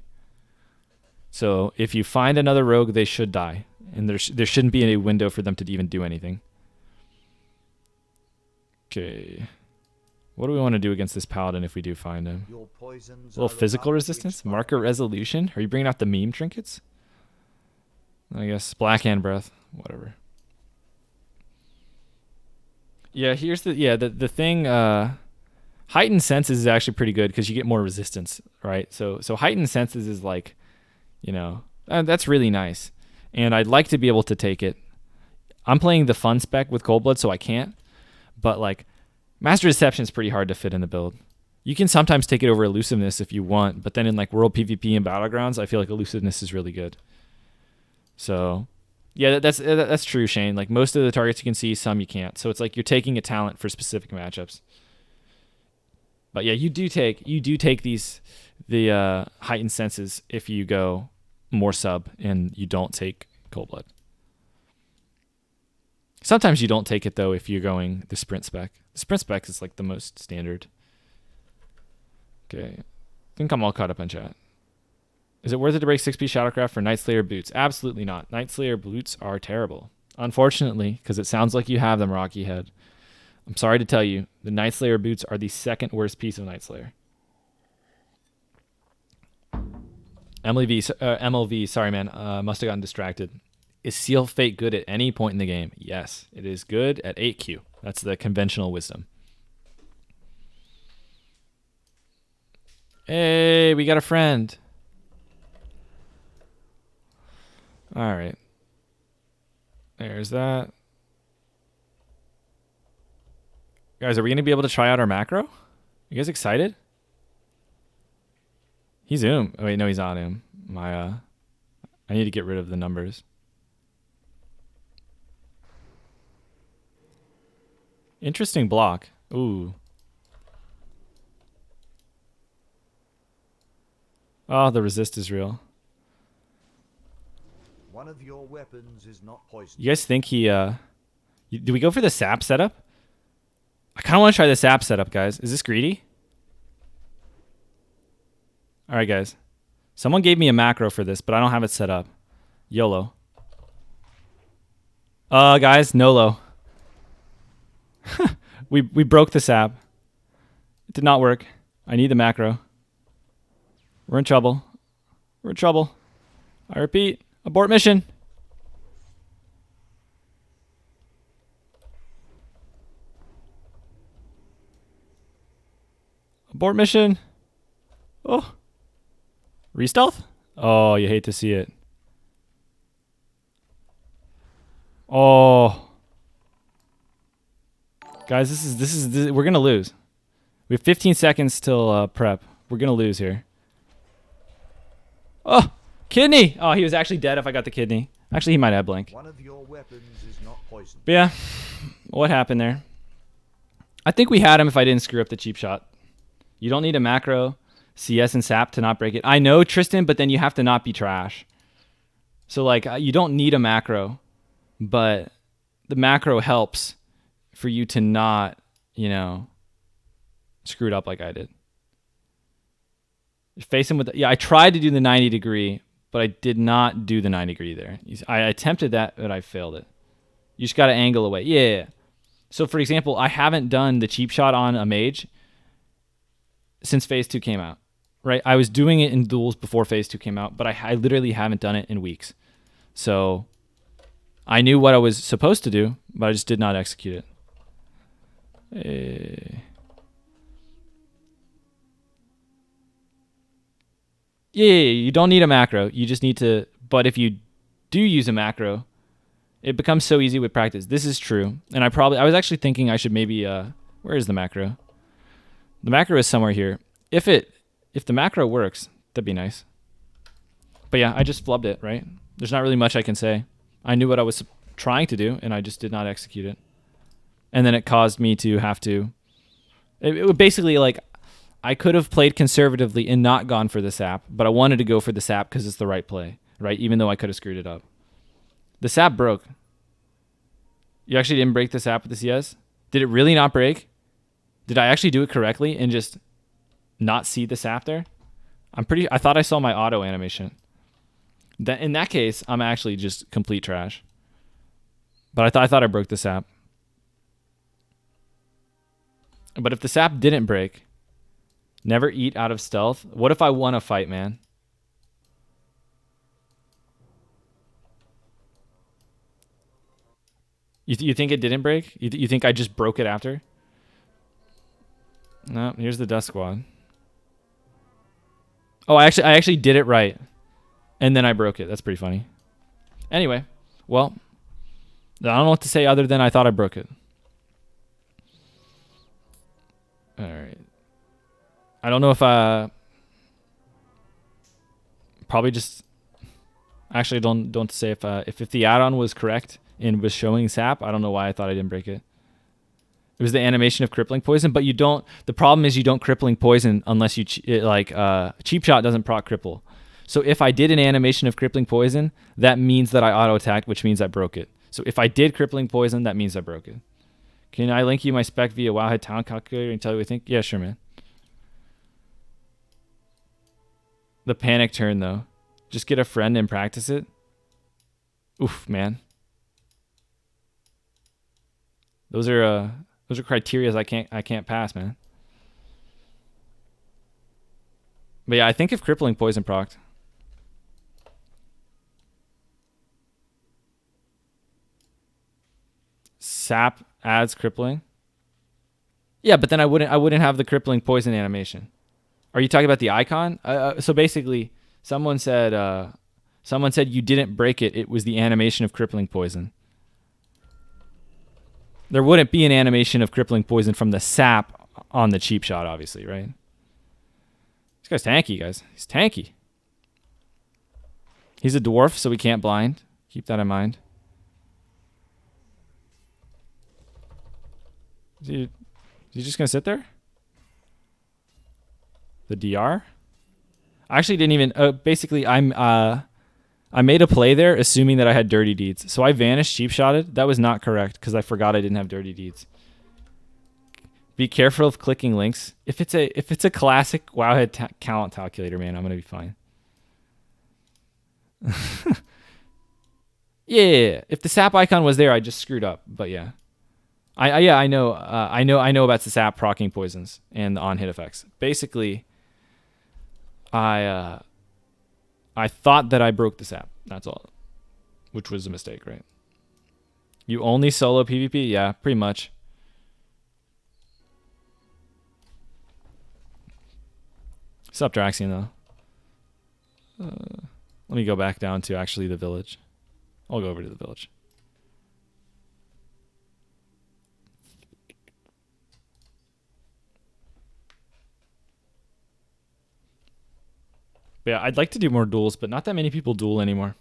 So if you find another rogue, they should die. And there shouldn't be any window for them to even do anything. Okay. What do we want to do against this Paladin if we do find him? A little physical resistance? Marker resolution? Are you bringing out the meme trinkets? I guess Black Hand Breath. Whatever. Yeah, here's the thing. Heightened Senses is actually pretty good because you get more resistance, right? So Heightened Senses is like, that's really nice. And I'd like to be able to take it. I'm playing the fun spec with Cold Blood, so I can't. But like, Master Deception is pretty hard to fit in the build. You can sometimes take it over Elusiveness if you want, but then in like World PvP and Battlegrounds, I feel like Elusiveness is really good. So yeah, that's true, Shane. Like most of the targets you can see, some you can't. So it's like you're taking a talent for specific matchups. But yeah, you do take the heightened senses if you go more sub and you don't take Cold Blood. Sometimes you don't take it though if you're going the sprint spec. The sprint spec is like the most standard. Okay. I think I'm all caught up on chat. Is it worth it to break 6P Shadowcraft for Night Slayer boots? Absolutely not. Night Slayer boots are terrible. Unfortunately, because it sounds like you have them, Rocky Head. I'm sorry to tell you, the Night Slayer boots are the second worst piece of Night Slayer. MLV, sorry man, must have gotten distracted. Is Seal Fate good at any point in the game? Yes, it is good at 8Q. That's the conventional wisdom. Hey, we got a friend. All right. There's that. Guys, are we going to be able to try out our macro? You guys excited? He's Oom. Oh, wait, no, he's not Oom. I need to get rid of the numbers. Interesting block. Ooh. Oh, the resist is real. One of your weapons is not poisoned. You guys think he do we go for the sap setup? I kind of want to try the sap setup, guys. Is this greedy? All right, guys. Someone gave me a macro for this, but I don't have it set up. YOLO. Guys, NOLO. we broke the sap. It did not work. I need the macro. We're in trouble. We're in trouble. I repeat, abort mission. Abort mission. Oh. Re-stealth? Oh, you hate to see it. Oh. Guys, this is we're going to lose. We have 15 seconds till prep. We're going to lose here. Oh, kidney. Oh, he was actually dead if I got the kidney. Actually, he might have blink. One of your weapons is not poisoned. But yeah, what happened there? I think we had him if I didn't screw up the cheap shot. You don't need a macro, CS, and sap to not break it. I know, Tristan, but then you have to not be trash. So, like, you don't need a macro, but the macro helps for you to not, you know, screw it up like I did. Face him with the, yeah, I tried to do the 90 degree, but I did not do the 90 degree there. I attempted that, but I failed it. You just got to angle away. Yeah. So, for example, I haven't done the cheap shot on a mage since Phase 2 came out, right? I was doing it in duels before Phase 2 came out, but I literally haven't done it in weeks. So I knew what I was supposed to do, but I just did not execute it. Yeah, you don't need a macro. You just need to, but if you do use a macro, it becomes so easy with practice. This is true. And I was actually thinking I should maybe, where is the macro? The macro is somewhere here. If the macro works, that'd be nice. But yeah, I just flubbed it, right? There's not really much I can say. I knew what I was trying to do, and I just did not execute it. And then it caused me to have to... It would basically, like, I could have played conservatively and not gone for the sap, but I wanted to go for the sap because it's the right play, right? Even though I could have screwed it up. The sap broke. You actually didn't break the sap with the CS? Did it really not break? Did I actually do it correctly and just not see the sap there? I thought I saw my auto animation. In that case, I'm actually just complete trash. But I thought I broke the sap. But if the sap didn't break, never eat out of stealth. What if I won a fight, man? You think it didn't break? You think I just broke it after? No, here's the Dust Squad. Oh, I actually did it right. And then I broke it. That's pretty funny. Anyway, well, I don't know what to say other than I thought I broke it. All right. I don't know if probably just actually don't say if the add-on was correct and was showing sap. I don't know why I thought I didn't break it. It was the animation of crippling poison, but you don't. The problem is you don't crippling poison unless you cheap shot doesn't proc cripple. So if I did an animation of crippling poison, that means that I auto attacked, which means I broke it. So if I did crippling poison, that means I broke it. Can I link you my spec via Wowhead Talent Calculator and tell you what you think? Yeah, sure, man. The panic turn, though. Just get a friend and practice it. Oof, man. Those are criteria I can't pass, man. But yeah, I think if crippling poison procced. Sap adds crippling. Yeah, but then I wouldn't have the crippling poison animation. Are you talking about the icon? So basically, someone said you didn't break it. It was the animation of crippling poison. There wouldn't be an animation of crippling poison from the sap on the cheap shot, obviously, right? This guy's tanky, guys. He's tanky. He's a dwarf, so we can't blind. Keep that in mind. Is he just gonna sit there? The DR? I actually didn't even. Basically, I made a play there, assuming that I had dirty deeds. So I vanished, cheap shotted. That was not correct because I forgot I didn't have dirty deeds. Be careful of clicking links. If it's a classic Wowhead talent calculator, man, I'm gonna be fine. Yeah. If the sap icon was there, I just screwed up. But yeah. I know about the sap proccing poisons and the on-hit effects. Basically, I thought that I broke the sap. That's all, which was a mistake, right? You only solo PvP? Yeah, pretty much. Sup, Draxian, though. Let me go back down to actually the village. I'll go over to the village. But yeah, I'd like to do more duels, but not that many people duel anymore.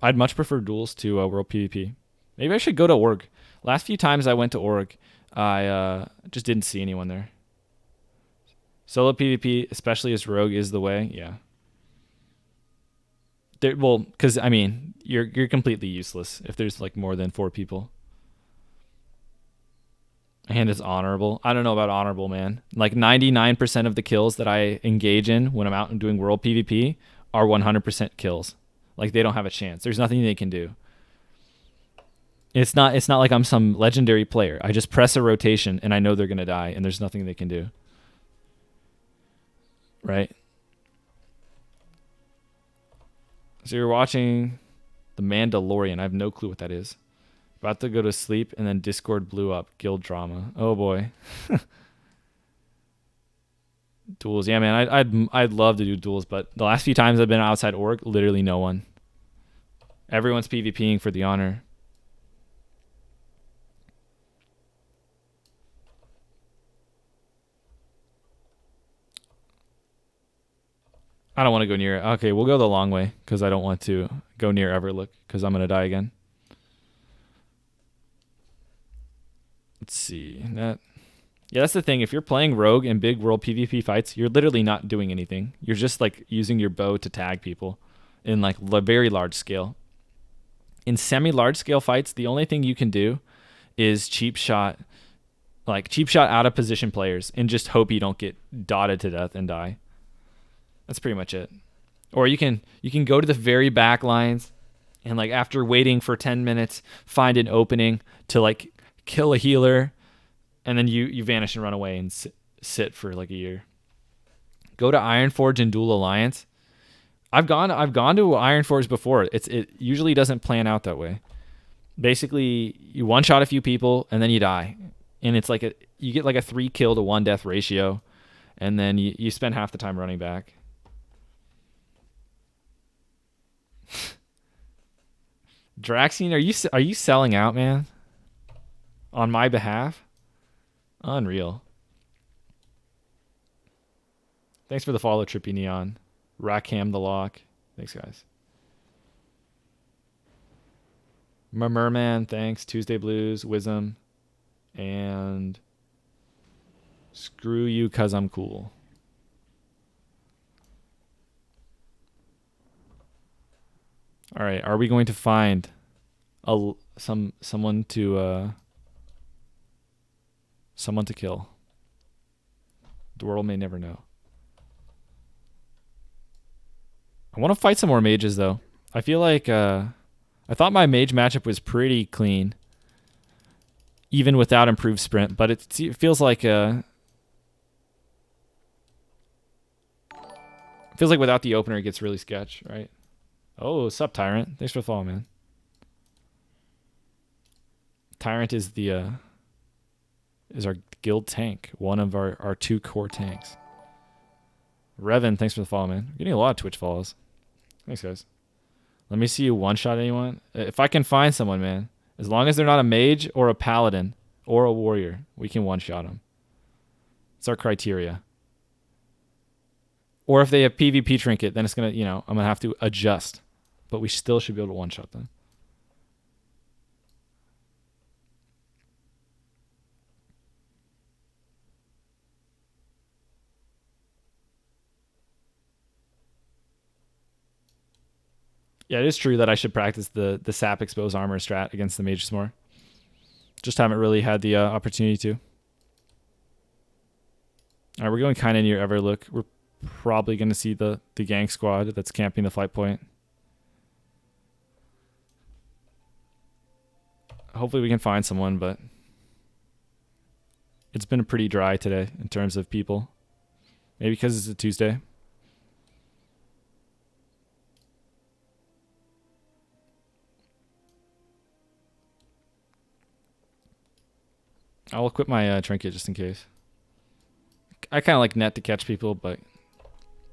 I'd much prefer duels to World PvP. Maybe I should go to org. Last few times I went to org, I just didn't see anyone there. Solo PvP, especially as rogue, is the way. Yeah. Well, because I mean, you're completely useless if there's like more than 4 people. And it's honorable. I don't know about honorable, man. Like 99% of the kills that I engage in when I'm out and doing world PvP are 100% kills. Like they don't have a chance. There's nothing they can do. It's not like I'm some legendary player. I just press a rotation and I know they're going to die and there's nothing they can do. Right? So you're watching The Mandalorian. I have no clue what that is. About to go to sleep and then Discord blew up. Guild drama. Oh boy. Duels. Yeah, man. I'd love to do duels, but the last few times I've been outside org, literally no one. Everyone's PvPing for the honor. I don't want to go near it. Okay, we'll go the long way because I don't want to go near Everlook because I'm going to die again. Let's see. Yeah, that's the thing. If you're playing rogue in big world PvP fights, you're literally not doing anything. You're just like using your bow to tag people in like very large scale. In semi-large scale fights, the only thing you can do is cheap shot out of position players and just hope you don't get dotted to death and die. That's pretty much it. Or you can go to the very back lines and like after waiting for 10 minutes, find an opening to like kill a healer, and then you vanish and run away and sit for like a year. Go to Ironforge and Duel Alliance. I've gone to Ironforge before. It usually doesn't plan out that way. Basically, you one shot a few people and then you die, and it's like you get like a 3 kill to 1 death ratio, and then you spend half the time running back. Draxian, are you selling out, man? On my behalf? Unreal. Thanks for the follow, Trippy Neon. Rackham the Lock. Thanks, guys. Merman, thanks. Tuesday Blues, Wisdom. And screw you cause I'm cool. All right, are we going to find someone to kill. The world may never know. I want to fight some more mages though. I feel like I thought my mage matchup was pretty clean, even without improved sprint. But it feels like without the opener it gets really sketch, right? Oh, sup, Tyrant? Thanks for the follow, man. Tyrant is the is our guild tank, one of our 2 core tanks. Revan, thanks for the follow, man. We're getting a lot of Twitch follows. Thanks, guys. Let me see you one-shot anyone. If I can find someone, man, as long as they're not a mage or a paladin or a warrior, we can one-shot them. It's our criteria. Or if they have PvP trinket, then it's gonna, I'm gonna have to adjust. But we still should be able to one-shot them. Yeah, it is true that I should practice the sap expose armor strat against the mages more. Just haven't really had the opportunity to. All right, we're going kind of near Everlook. We're probably going to see the gang squad that's camping the flight point. Hopefully we can find someone, but it's been pretty dry today in terms of people. Maybe because it's a Tuesday. I'll equip my trinket just in case. I kind of like net to catch people, but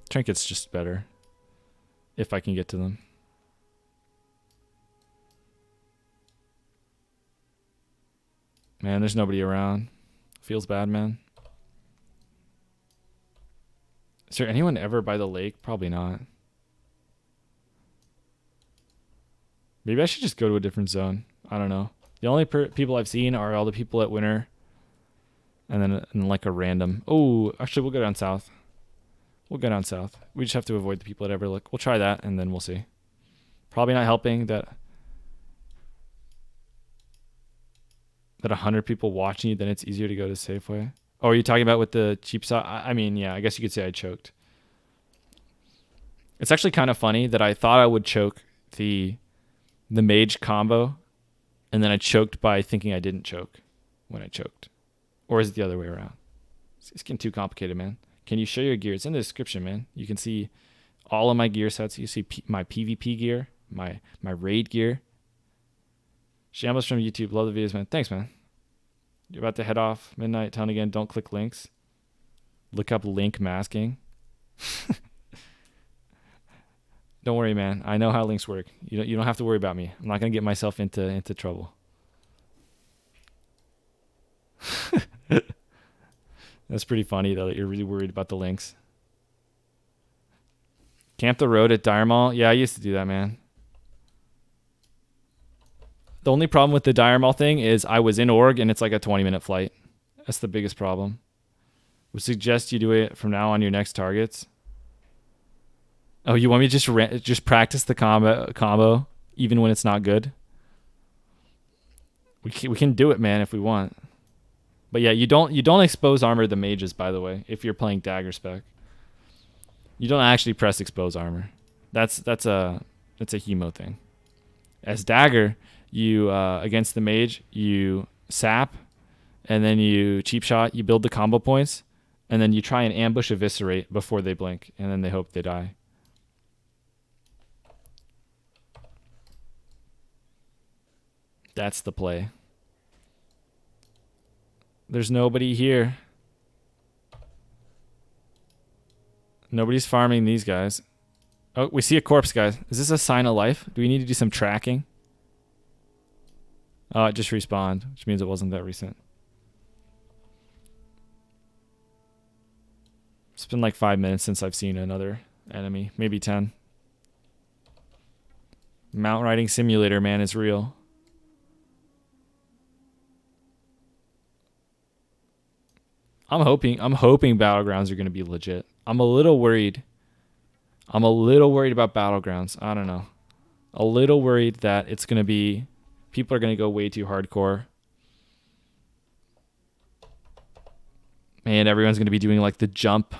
trinket's just better if I can get to them. Man, there's nobody around. Feels bad, man. Is there anyone ever by the lake? Probably not. Maybe I should just go to a different zone. I don't know. The only people I've seen are all the people at Winter. And then like a random. Oh, actually, we'll go down south. We'll go down south. We just have to avoid the people at Everlook. We'll try that, and then we'll see. Probably not helping that 100 people watching you, then it's easier to go to Safeway. Oh, are you talking about with the cheap shot? I mean, yeah, I guess you could say I choked. It's actually kind of funny that I thought I would choke the mage combo, and then I choked by thinking I didn't choke when I choked. Or is it the other way around? It's getting too complicated, man. Can you show your gear? It's in the description, man. You can see all of my gear sets. You see my PvP gear, my raid gear. Shambles from YouTube. Love the videos, man. Thanks, man. You're about to head off. Midnight town again. Don't click links. Look up link masking. Don't worry, man. I know how links work. You don't have to worry about me. I'm not going to get myself into trouble. That's pretty funny, though, that you're really worried about the links. Camp the road at Dire Mall? Yeah, I used to do that, man. The only problem with the Dire Mall thing is I was in Org, and it's like a 20-minute flight. That's the biggest problem. Would suggest you do it from now on your next targets. Oh, you want me to just practice the combo even when it's not good? We can do it, man, if we want. But yeah, you don't expose armor the mages, by the way, if you're playing Dagger spec. You don't actually press expose armor. That's a hemo thing. As Dagger, you against the mage, you sap, and then you cheap shot, you build the combo points, and then you try and ambush eviscerate before they blink, and then they hope they die. That's the play. There's nobody here. Nobody's farming these guys. Oh, we see a corpse, guys. Is this a sign of life? Do we need to do some tracking? Oh, it just respawned, which means it wasn't that recent. It's been like 5 minutes since I've seen another enemy. Maybe 10. Mount riding simulator, man, is real. I'm hoping Battlegrounds are going to be legit. I'm a little worried. I'm a little worried about Battlegrounds. I don't know. A little worried that it's going to be People are going to go way too hardcore. And everyone's going to be doing like the jump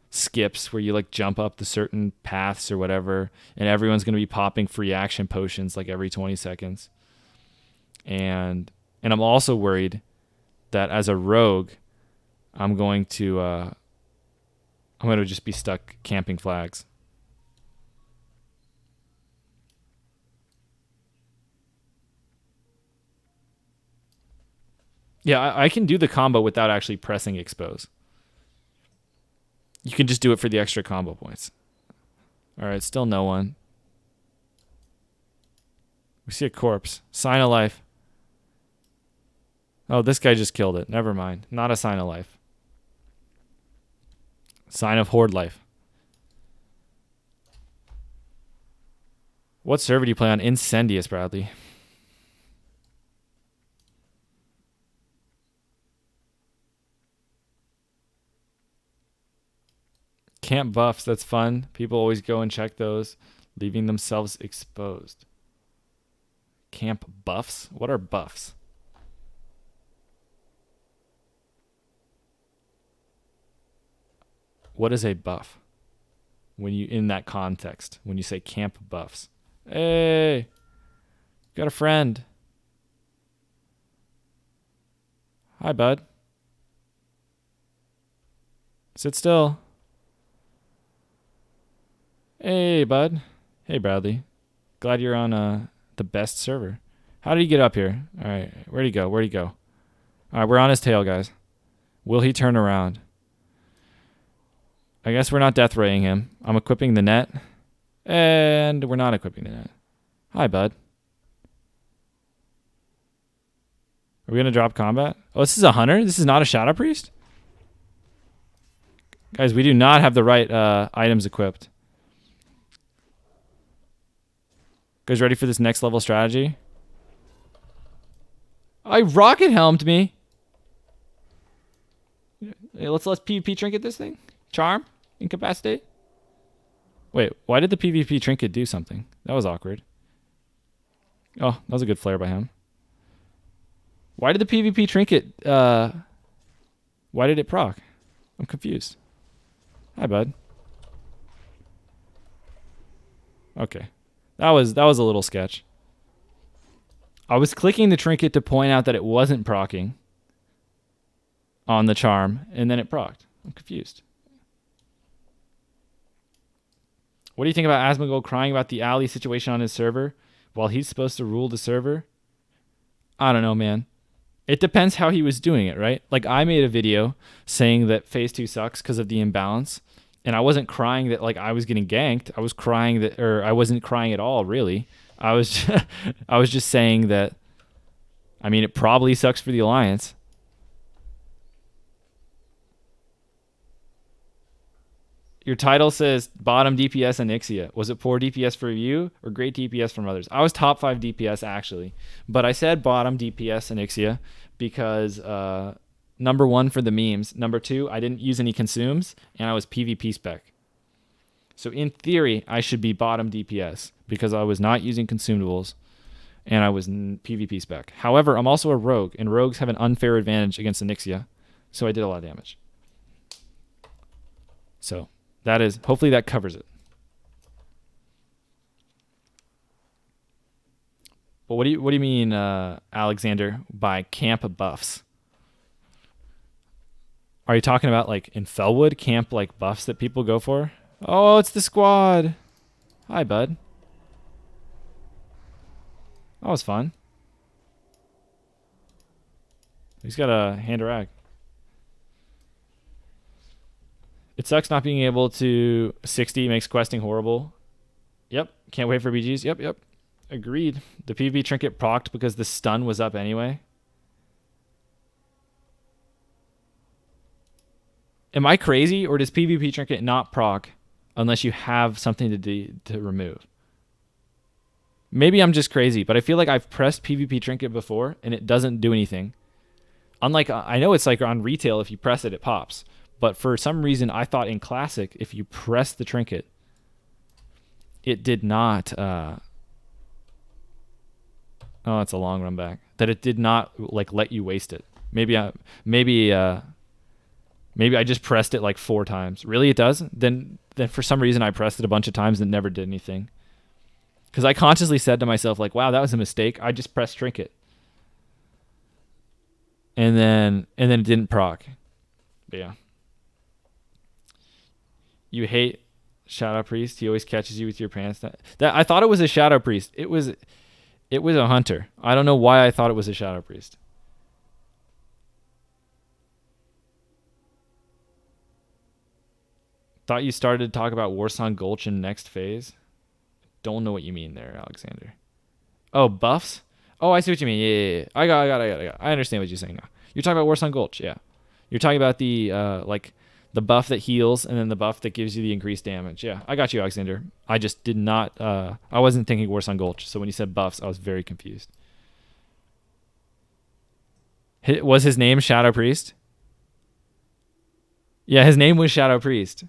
skips where you like jump up the certain paths or whatever. And everyone's going to be popping free action potions like every 20 seconds. And I'm also worried that as a rogue, I'm going to just be stuck camping flags. Yeah, I can do the combo without actually pressing expose. You can just do it for the extra combo points. All right, still no one. We see a corpse. Sign of life. Oh, this guy just killed it. Never mind. Not a sign of life. Sign of horde life. What server do you play on? Incendius, Bradley. Camp buffs, that's fun. People always go and check those, leaving themselves exposed. Camp buffs? What are buffs? What is a buff? When you, in that context, when you say camp buffs. Hey, got a friend. Hi, bud. Sit still. Hey, bud. Hey, Bradley. Glad you're on the best server. How did he get up here? All right, where'd he go? Where'd he go? All right, we're on his tail, guys. Will he turn around? I guess we're not death raying him. I'm equipping the net. And we're not equipping the net. Hi, bud. Are we going to drop combat? Oh, this is a hunter? This is not a shadow priest? Guys, we do not have the right items equipped. Guys, ready for this next level strategy? I rocket helmed me. Hey, let's PvP trinket this thing. Charm? Incapacitate? Wait, why did the PvP trinket do something? That was awkward. Oh, that was a good flare by him. Why did the PvP trinket, why did it proc? I'm confused. Hi, bud. Okay. That was a little sketch. I was clicking the trinket to point out that it wasn't proccing on the charm, and then it procced. I'm confused. What do you think about Asmongold crying about the alley situation on his server while he's supposed to rule the server? I don't know, man. It depends how he was doing it, right? Like, I made a video saying that phase 2 sucks because of the imbalance, and I wasn't crying that like I was getting ganked. I was crying that, or I wasn't crying at all, really. I was I was just saying that, I mean, it probably sucks for the Alliance. Your title says bottom DPS Onyxia. Was it poor DPS for you or great DPS from others? I was top 5 DPS actually, but I said bottom DPS Onyxia because number 1 for the memes. Number 2, I didn't use any consumes and I was PvP spec. So in theory, I should be bottom DPS because I was not using consumables and I was PvP spec. However, I'm also a rogue and rogues have an unfair advantage against Onyxia. So I did a lot of damage. So that is, hopefully that covers it. But what do you mean, Alexander, by camp buffs? Are you talking about like in Fellwood camp like buffs that people go for? Oh, it's the squad. Hi, bud. That was fun. He's got a hand rag. It sucks not being able to 60 makes questing horrible. Yep. Can't wait for BGs. Yep. Agreed. The PvP trinket procced because the stun was up anyway. Am I crazy, or does PvP trinket not proc unless you have something to remove? Maybe I'm just crazy, but I feel like I've pressed PvP trinket before and it doesn't do anything. Unlike, I know it's like on retail, if you press it, it pops. But for some reason, I thought in Classic, if you press the trinket, it did not Oh, it's a long run back. That it did not like let you waste it. Maybe I just pressed it like 4 times. Really, it does? Then for some reason I pressed it a bunch of times and never did anything. Because I consciously said to myself, like, wow, that was a mistake. I just pressed trinket. And then it didn't proc. But yeah. You hate Shadow Priest. He always catches you with your pants down. That I thought it was a Shadow Priest. It was a hunter. I don't know why I thought it was a Shadow Priest. Thought you started to talk about Warsong Gulch in next phase. Don't know what you mean there, Alexander. Oh, buffs? Oh, I see what you mean. Yeah. I got it. I understand what you're saying now. You're talking about Warsong Gulch, yeah. You're talking about the like the buff that heals and then the buff that gives you the increased damage. Yeah, I got you, Alexander. I just did not I wasn't thinking Warsong Gulch, so when you said buffs, I was very confused. Was his name Shadow Priest? Yeah, his name was Shadow Priest.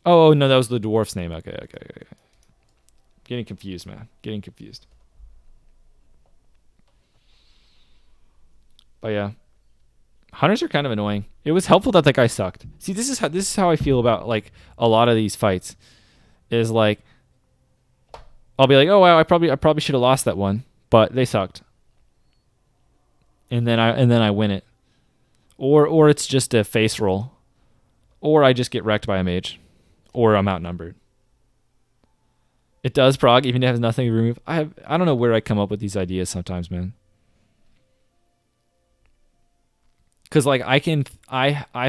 Oh, no, that was the dwarf's name. Okay. Getting confused, man. Getting confused. But yeah. Hunters are kind of annoying. It was helpful that guy sucked. See, this is how I feel about like a lot of these fights. Is like I'll be like, "Oh wow, I probably should have lost that one, but they sucked." And then I win it. Or it's just a face roll. Or I just get wrecked by a mage. Or I'm outnumbered. It does prog, even if it has nothing to remove. I don't know where I come up with these ideas sometimes, man. Cause like I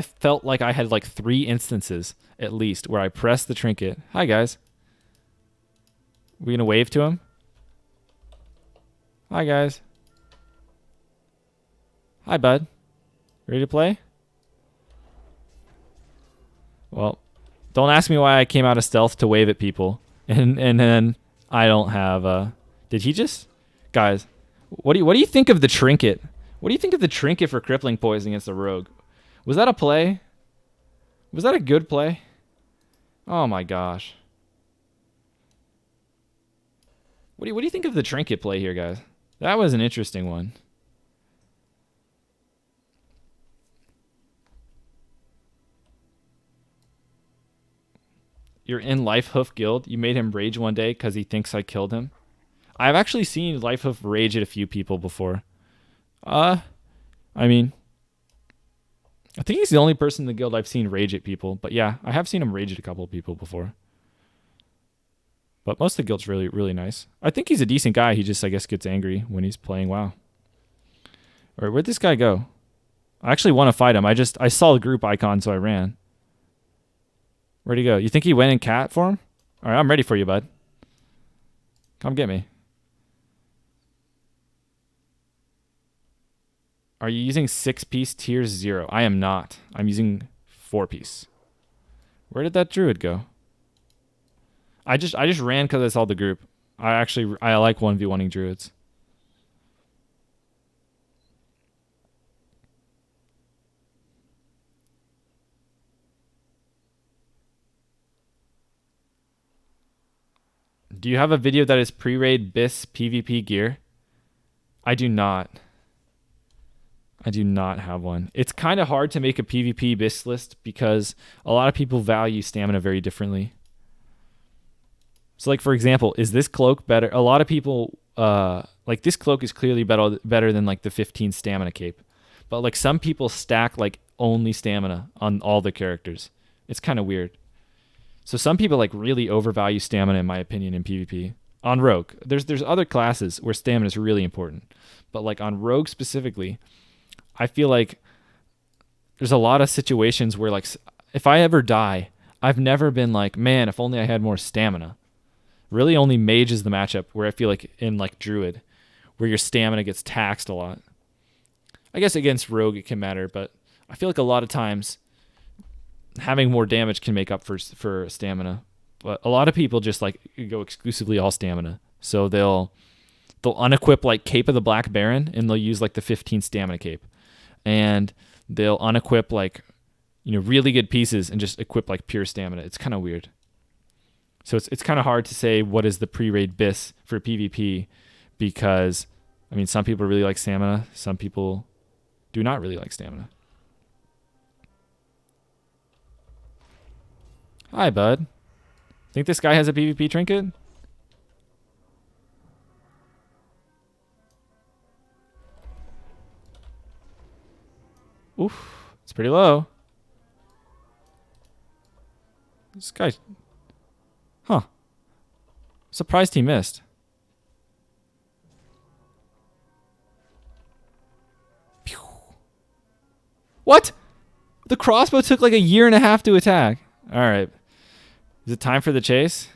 felt like I had like 3 instances at least where I pressed the trinket. Hi guys. We gonna wave to him? Hi guys. Hi bud. Ready to play? Well, don't ask me why I came out of stealth to wave at people. And then I don't have did he just guys, what do you think of the trinket? What do you think of the trinket for crippling poison against the rogue? Was that a play? Was that a good play? Oh my gosh. What do you think of the trinket play here, guys? That was an interesting one. You're in Life Hoof Guild. You made him rage one day because he thinks I killed him. I've actually seen Life Hoof rage at a few people before. I mean, I think he's the only person in the guild I've seen rage at people. But yeah, I have seen him rage at a couple of people before. But most of the guild's really, really nice. I think he's a decent guy. He just, I guess, gets angry when he's playing WoW. All right, where'd this guy go? I actually want to fight him. I saw the group icon, so I ran. Where'd he go? You think he went in cat for him? All right, I'm ready for you, bud. Come get me. Are you using 6-piece tier 0? I am not. I'm using 4-piece. Where did that druid go? I just ran because I saw the group. I like 1v1ing druids. Do you have a video that is pre-raid BiS PvP gear? I do not. I do not have one. It's kind of hard to make a PvP BiS list because a lot of people value stamina very differently. So like, for example, is this cloak better? A lot of people, like this cloak is clearly better than like the 15 stamina cape. But like some people stack like only stamina on all the characters. It's kind of weird. So some people like really overvalue stamina, in my opinion, in PvP. On Rogue, there's other classes where stamina is really important, but like on Rogue specifically, I feel like there's a lot of situations where like if I ever die, I've never been like, man, if only I had more stamina. Really, only Mage is the matchup where I feel like in like Druid, where your stamina gets taxed a lot. I guess against Rogue it can matter, but I feel like a lot of times having more damage can make up for stamina. But a lot of people just like go exclusively all stamina. So they'll unequip like Cape of the Black Baron and they'll use like the 15 stamina cape. And they'll unequip like, you know, really good pieces and just equip like pure stamina. It's kind of weird. So it's kind of hard to say what is the pre-raid BiS for PvP because, I mean, some people really like stamina. Some people do not really like stamina. Hi, bud. Think this guy has a PvP trinket? Oof. It's pretty low. This guy... Huh. Surprised he missed. Pew. What? The crossbow took like a year and a half to attack. All right. Is it time for the chase?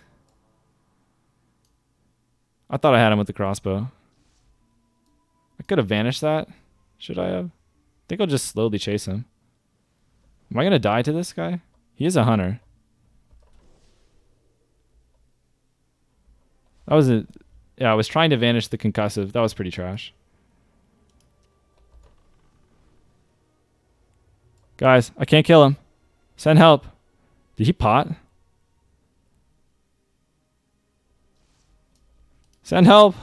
I thought I had him with the crossbow. I could have vanished that. Should I have? I think I'll just slowly chase him. Am I going to die to this guy? He is a hunter. That was a... Yeah, I was trying to vanish the concussive. That was pretty trash. Guys, I can't kill him. Send help. Did he pot? Send help.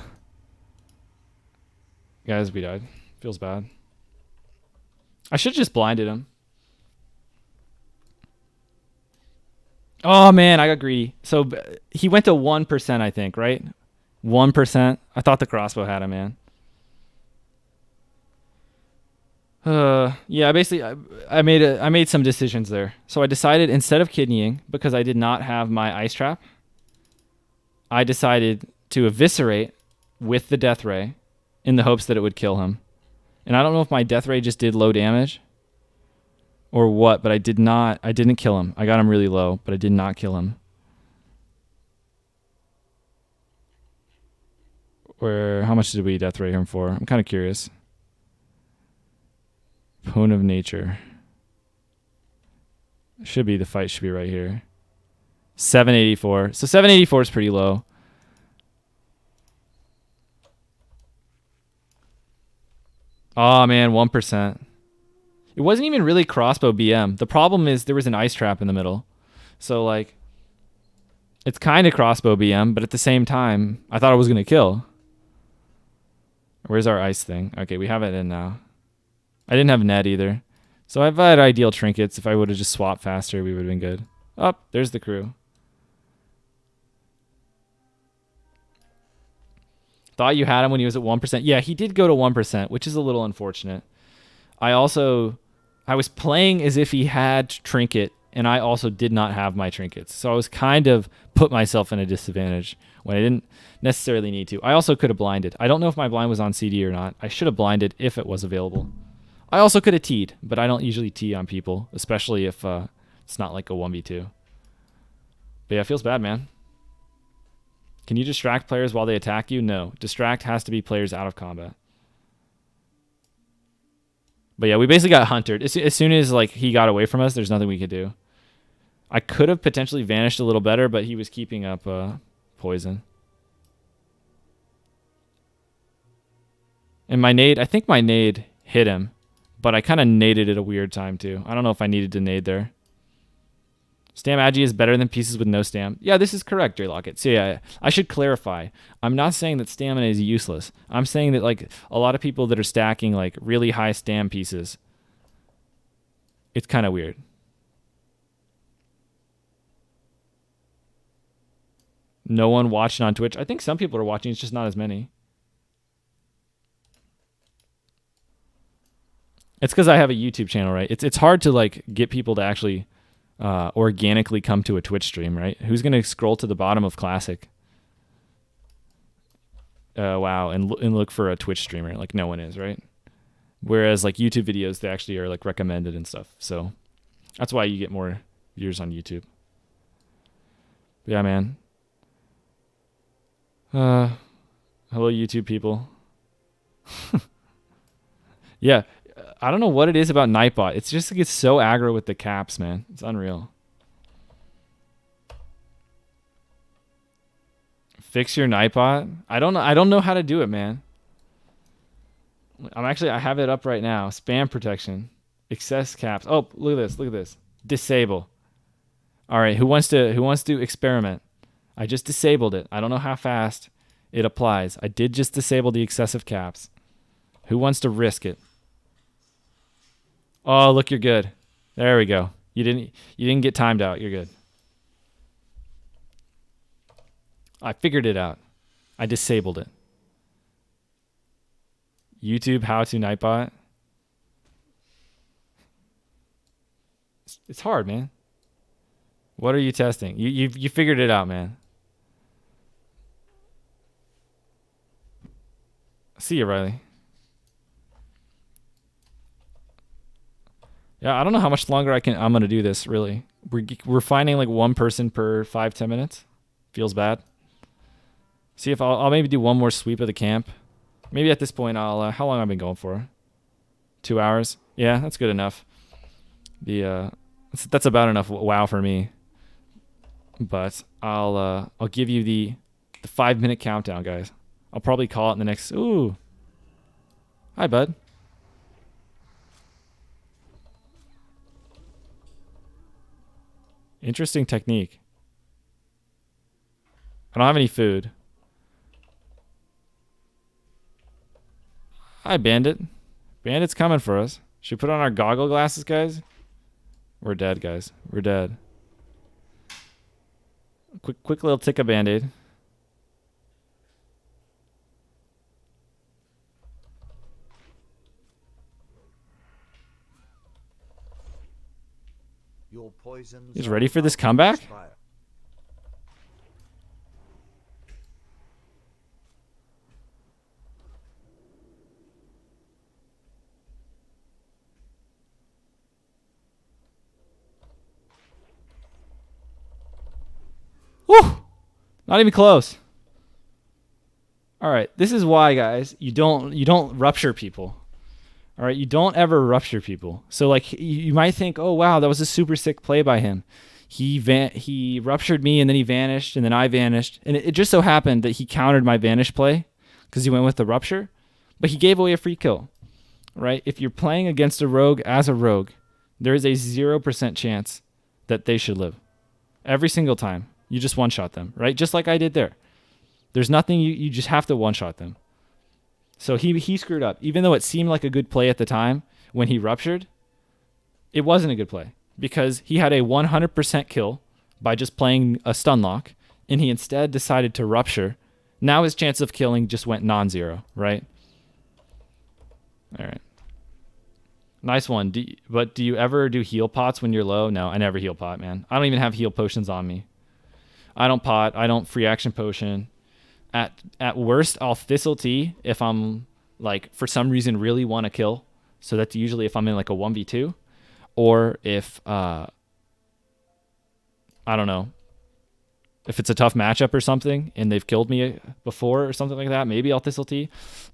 Guys, we died. Feels bad. I should have just blinded him. Oh, man, I got greedy. So he went to 1%, I think, right? 1%. I thought the crossbow had him, man. Yeah, basically, I made some decisions there. So I decided instead of kidneying, because I did not have my ice trap, I decided to eviscerate with the death ray in the hopes that it would kill him. And I don't know if my death ray just did low damage or what, but I didn't kill him. I got him really low, but I did not kill him. How much did we death ray him for? I'm kind of curious. Pone of Nature. The fight should be right here. 784. So 784 is pretty low. Oh, man, 1%. It wasn't even really crossbow BM. The problem is there was an ice trap in the middle. So, like, it's kind of crossbow BM, but at the same time, I thought I was going to kill. Where's our ice thing? Okay, we have it in now. I didn't have net either. So if I had ideal trinkets, if I would have just swapped faster, we would have been good. Oh, there's the crew. Thought you had him when he was at 1%. Yeah, he did go to 1%, which is a little unfortunate. I was playing as if he had trinket, and I also did not have my trinkets. So I was kind of put myself in a disadvantage when I didn't necessarily need to. I also could have blinded. I don't know if my blind was on CD or not. I should have blinded if it was available. I also could have teed, but I don't usually tee on people, especially if it's not like a 1v2. But yeah, it feels bad, man. Can you distract players while they attack you? No. Distract has to be players out of combat. But yeah, we basically got hunted. As soon as like he got away from us, there's nothing we could do. I could have potentially vanished a little better, but he was keeping up poison. And my nade, I think my nade hit him, but I kind of naded at a weird time too. I don't know if I needed to nade there. Stam agi is better than pieces with no stam. Yeah, this is correct, J-Locket. So yeah, I should clarify. I'm not saying that stamina is useless. I'm saying that like a lot of people that are stacking like really high stam pieces, it's kind of weird. No one watching on Twitch. I think some people are watching. It's just not as many. It's because I have a YouTube channel, right? It's hard to like get people to actually organically come to a Twitch stream, right? Who's going to scroll to the bottom of Classic? Wow, and look for a Twitch streamer. Like no one is, right? Whereas like YouTube videos, they actually are like recommended and stuff. So that's why you get more viewers on YouTube. But yeah, man. Hello, YouTube people. Yeah. I don't know what it is about Nightbot. It's just it gets so aggro with the caps, man. It's unreal. Fix your Nightbot? I don't know how to do it, man. I have it up right now. Spam protection. Excess caps. Oh, look at this. Look at this. Disable. All right, who wants to experiment? I just disabled it. I don't know how fast it applies. I did just disable the excessive caps. Who wants to risk it? Oh, look, you're good. There we go. You didn't get timed out. You're good. I figured it out. I disabled it. YouTube how to Nightbot. It's hard, man. What are you testing? You figured it out, man. See you, Riley. Yeah, I don't know how much longer I'm gonna do this. Really, we're finding like one person per 5-10 minutes. Feels bad. See if I'll maybe do one more sweep of the camp. Maybe at this point I'll. How long have I been going for? 2 hours. Yeah, that's good enough. That's about enough WoW for me. But I'll give you the 5-minute countdown, guys. I'll probably call it in the next. Ooh. Hi, bud. Interesting technique. I don't have any food. Hi, Bandit. Bandit's coming for us. Should we put on our goggle glasses, guys? We're dead, guys. We're dead. Quick little tick of Band-Aid. Your poisons He's are ready for this about to comeback? expire. Whew! Not even close. All right, this is why, guys, you don't rupture people. All right, you don't ever rupture people. So like you might think, oh wow, that was a super sick play by him. He ruptured me and then he vanished and then I vanished, and it just so happened that he countered my vanish play because he went with the rupture, but he gave away a free kill. Right? If you're playing against a rogue as a rogue, there is a 0% chance that they should live. Every single time. You just one-shot them, right? Just like I did there. There's nothing, you just have to one-shot them. So he screwed up. Even though it seemed like a good play at the time when he ruptured, it wasn't a good play because he had a 100% kill by just playing a stun lock, and he instead decided to rupture. Now his chance of killing just went non-zero, right? All right. Nice one. But do you ever do heal pots when you're low? No, I never heal pot, man. I don't even have heal potions on me. I don't pot. I don't free action potion. At worst, I'll thistle tea if I'm like for some reason really want to kill. So that's usually if I'm in like a 1v2, or if I don't know, if it's a tough matchup or something and they've killed me before or something like that. Maybe I'll thistle tea,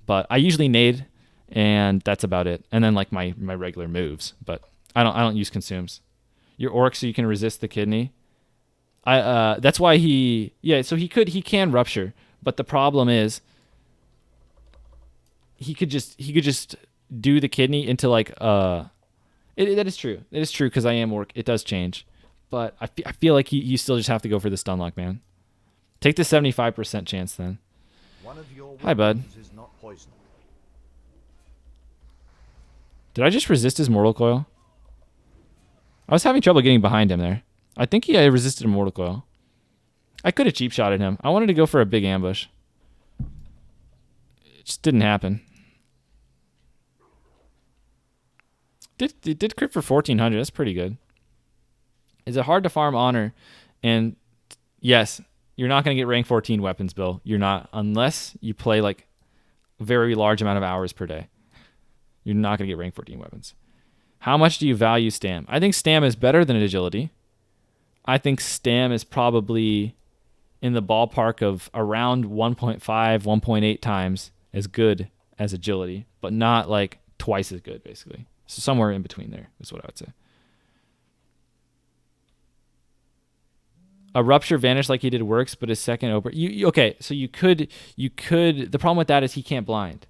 but I usually nade, and that's about it. And then like my regular moves, but I don't use consumes. Your orc so you can resist the kidney. That's why so he can rupture, but the problem is he could just do the kidney into like that is true. It is true because I am orc. It does change, but I feel like you still just have to go for the stun lock, man. Take the 75% chance then. One of your Hi, bud. weapons is not poisoned. Did I just resist his mortal coil? I was having trouble getting behind him there. I think he resisted a mortal coil. I could have cheap shotted him. I wanted to go for a big ambush. It just didn't happen. It did crit for 1400. That's pretty good. Is it hard to farm honor? And yes, you're not going to get rank 14 weapons, Bill. You're not, unless you play like a very large amount of hours per day. You're not going to get rank 14 weapons. How much do you value stam? I think stam is better than agility. I think stam is probably in the ballpark of around 1.5, 1.8 times as good as agility, but not like twice as good, basically. So somewhere in between there is what I would say. A rupture vanish like he did works, but his second over. Okay, so you could. The problem with that is he can't blind.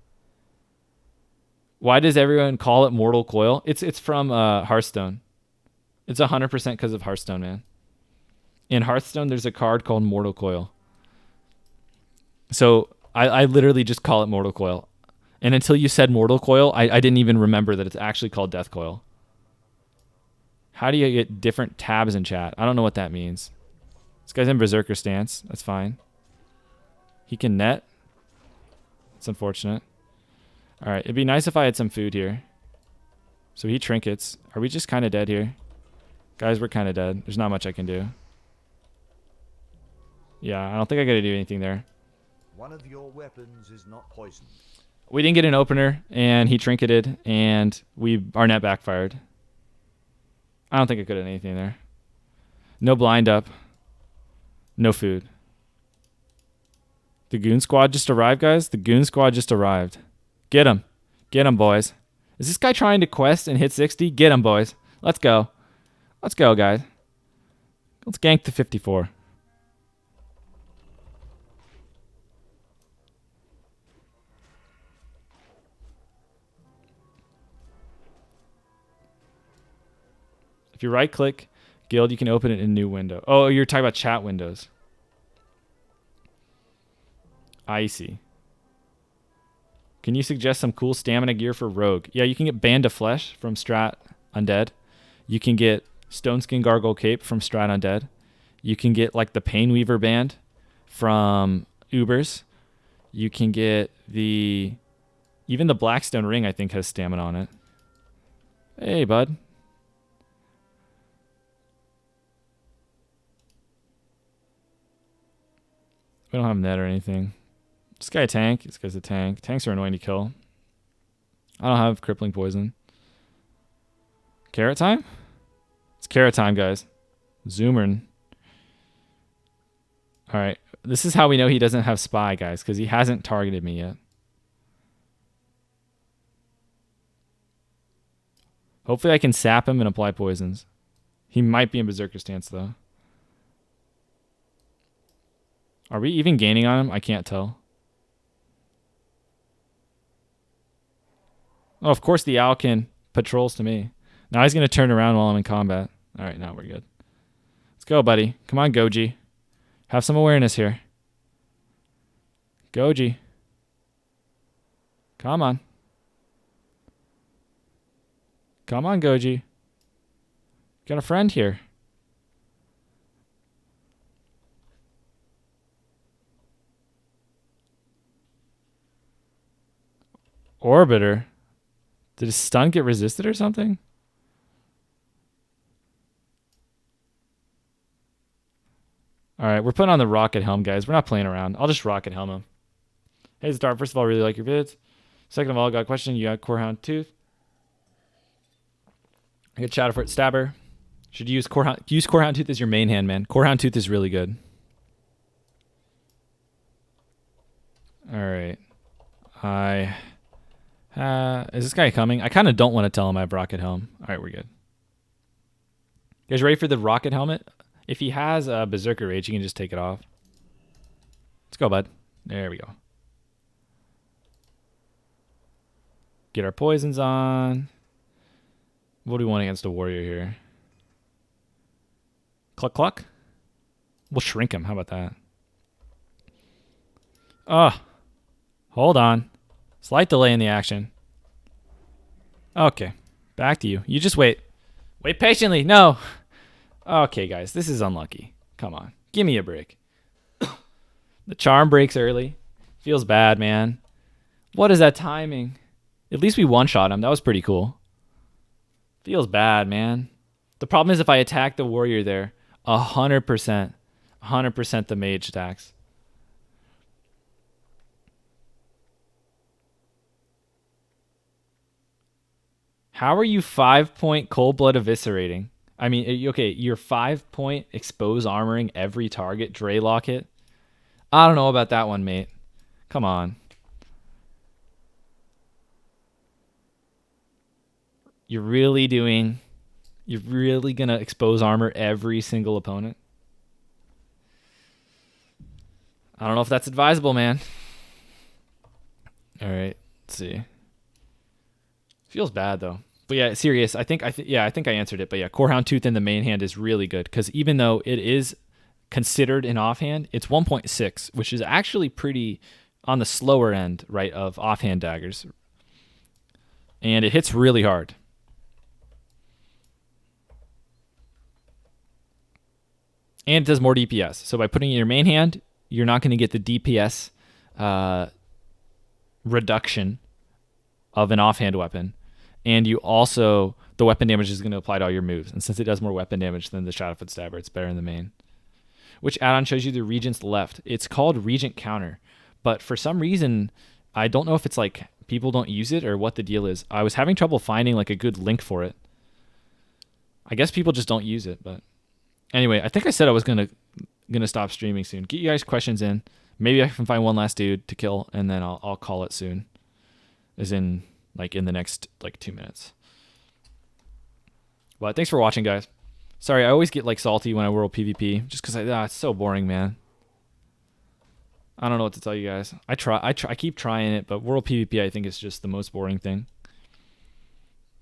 Why does everyone call it Mortal Coil? It's from Hearthstone. It's 100% because of Hearthstone, man. in Hearthstone, there's a card called Mortal Coil. So I literally just call it Mortal Coil. And until you said Mortal Coil, I didn't even remember that it's actually called Death Coil. How do you get different tabs in chat? I don't know what that means. This guy's in Berserker stance. That's fine. He can net. It's unfortunate. All right. It'd be nice if I had some food here. So he trinkets. Are we just kind of dead here? Guys, we're kind of dead. There's not much I can do. Yeah, I don't think I got to do anything there. One of your weapons is not poisoned. We didn't get an opener, and he trinketed, and our net backfired. I don't think I could have done anything there. No blind up. No food. The Goon Squad just arrived, guys. The Goon Squad just arrived. Get him. Get him, boys. Is this guy trying to quest and hit 60? Get him, boys. Let's go. Let's go, guys. Let's gank the 54. If you right-click Guild, you can open it in a new window. Oh, you're talking about chat windows. I see. Can you suggest some cool stamina gear for Rogue? Yeah, you can get Band of Flesh from Strat Undead. You can get Stone Skin Gargoyle Cape from Strat Undead. You can get like the Painweaver Band from Ubers. You can get even the Blackstone Ring, I think, has stamina on it. Hey, bud. We don't have net or anything. This guy a tank. This guy's a tank. Tanks are annoying to kill. I don't have crippling poison. Carrot time? It's carrot time, guys. Zoomern. Alright. This is how we know he doesn't have spy, guys, because he hasn't targeted me yet. Hopefully I can sap him and apply poisons. He might be in Berserker stance, though. Are we even gaining on him? I can't tell. Oh, of course the Owlkin patrols to me. Now he's going to turn around while I'm in combat. All right, now we're good. Let's go, buddy. Come on, Goji. Have some awareness here. Goji. Come on. Come on, Goji. Got a friend here. Orbiter. Did his stun get resisted or something? All right, we're putting on the rocket helm, guys. We're not playing around. I'll just rocket helm him. Hey, Star. First of all, really like your vids. Second of all, got a question. You got Corehound Tooth. I got Shadow for it. Stabber. Should you use Corehound Tooth as your main hand, man. Corehound Tooth is really good. All right. Is this guy coming? I kind of don't want to tell him I have rocket helm. All right, we're good. You guys ready for the rocket helmet? If he has a Berserker Rage, he can just take it off. Let's go, bud. There we go. Get our poisons on. What do we want against a warrior here? Cluck, cluck. We'll shrink him. How about that? Oh, hold on. Slight delay in the action. Okay, back to you. You just wait. Wait patiently. No. Okay, guys, this is unlucky. Come on. Give me a break. The charm breaks early. Feels bad, man. What is that timing? At least we one-shot him. That was pretty cool. Feels bad, man. The problem is if I attack the warrior there, 100%. 100% the mage attacks. How are you 5-point cold blood eviscerating? I mean, okay, you're 5-point expose armoring every target, Draylock hit. I don't know about that one, mate. Come on. You're really gonna expose armor every single opponent? I don't know if that's advisable, man. All right, let's see. Feels bad though. But yeah, serious. I think I answered it. But yeah, Corehound Tooth in the main hand is really good because even though it is considered an offhand, it's 1.6, which is actually pretty on the slower end, right, of offhand daggers. And it hits really hard. And it does more DPS. So by putting it in your main hand, you're not going to get the DPS reduction of an offhand weapon. And you also, the weapon damage is going to apply to all your moves. And since it does more weapon damage than the Shadowfoot Stabber, it's better in the main. Which add-on shows you the Regent's left. It's called Regent Counter. But for some reason, I don't know if it's like people don't use it or what the deal is. I was having trouble finding like a good link for it. I guess people just don't use it, but anyway, I think I said I was gonna stop streaming soon. Get you guys questions in. Maybe I can find one last dude to kill, and then I'll call it soon. As in like in the next like 2 minutes. But thanks for watching, guys. Sorry, I always get like salty when I World PvP, just because it's so boring, man. I don't know what to tell you guys. I keep trying it, but World PvP I think is just the most boring thing.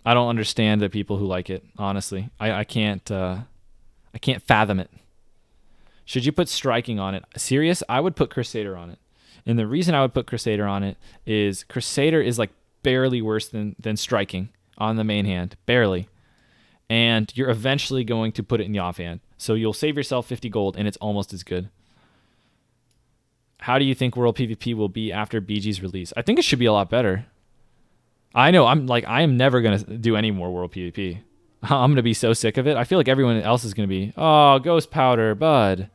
I don't understand the people who like it. Honestly, I can't fathom it. Should you put striking on it? Serious? I would put Crusader on it. And the reason I would put Crusader on it is Crusader is like barely worse than striking on the main hand. Barely. And you're eventually going to put it in the offhand. So you'll save yourself 50 gold and it's almost as good. How do you think World PvP will be after BG's release? I think it should be a lot better. I know I am never going to do any more World PvP. I'm going to be so sick of it. I feel like everyone else is going to be, oh, Ghost Powder, bud.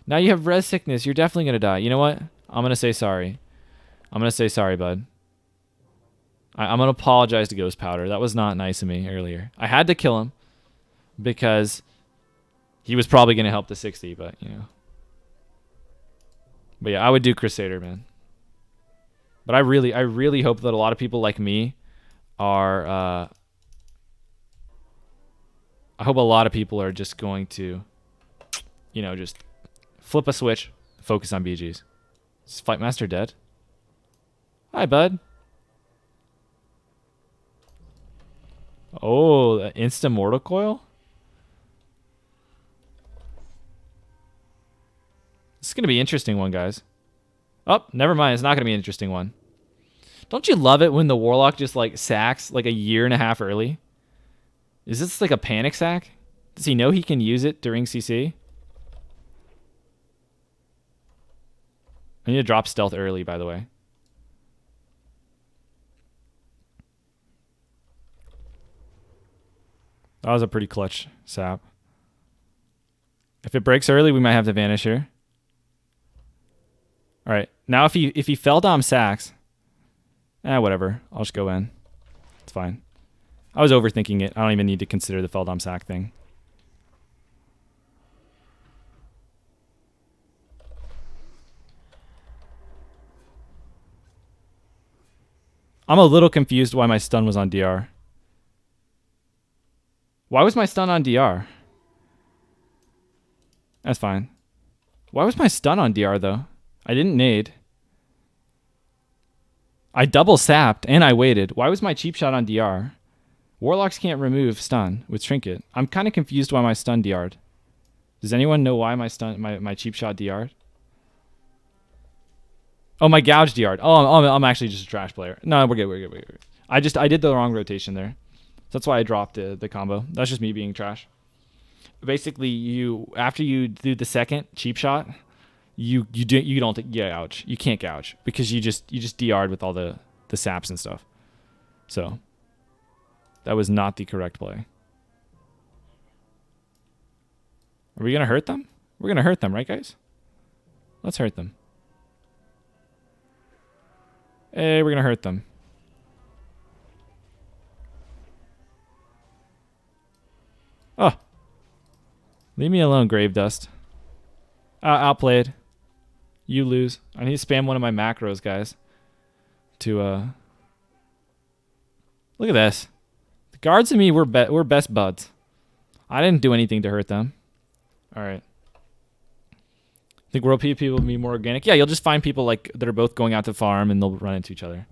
Now you have res sickness. You're definitely going to die. You know what? I'm going to say sorry. I'm going to say sorry, bud. I'm going to apologize to Ghost Powder. That was not nice of me earlier. I had to kill him because he was probably going to help the 60, but, you know. But yeah, I would do Crusader, man. But I really hope that a lot of people like me are... I hope a lot of people are just going to, you know, just flip a switch, focus on BGs. Is Fightmaster dead? Hi, bud. Oh, the Insta Mortal Coil? This is going to be an interesting one, guys. Oh, never mind. It's not going to be an interesting one. Don't you love it when the Warlock just, like, sacks, like, a year and a half early? Is this, like, a panic sack? Does he know he can use it during CC? I need to drop stealth early, by the way. That was a pretty clutch sap. If it breaks early, we might have to vanish here. All right. Now if he fell dom sacks, whatever. I'll just go in. It's fine. I was overthinking it. I don't even need to consider the Feldom sack thing. I'm a little confused why my stun was on DR. Why was my stun on DR? That's fine. Why was my stun on DR, though? I didn't nade. I double sapped, and I waited. Why was my cheap shot on DR? Warlocks can't remove stun with Trinket. I'm kind of confused why my stun DR'd. Does anyone know why my cheap shot DR'd? Oh, my gouge DR'd. Oh, I'm actually just a trash player. No, we're good. I did the wrong rotation there. So that's why I dropped the combo. That's just me being trash. Basically, after you do the second cheap shot, you don't gouge. You can't gouge because you just DR'd with all the saps and stuff. So that was not the correct play. Are we gonna hurt them? We're gonna hurt them, right, guys? Let's hurt them. Hey, we're gonna hurt them. Oh. Leave me alone, Grave Dust. Outplayed. You lose. I need to spam one of my macros, guys. To, Look at this. The guards and me, we're best buds. I didn't do anything to hurt them. Alright. I think World PvP will be more organic. Yeah, you'll just find people like that are both going out to farm and they'll run into each other.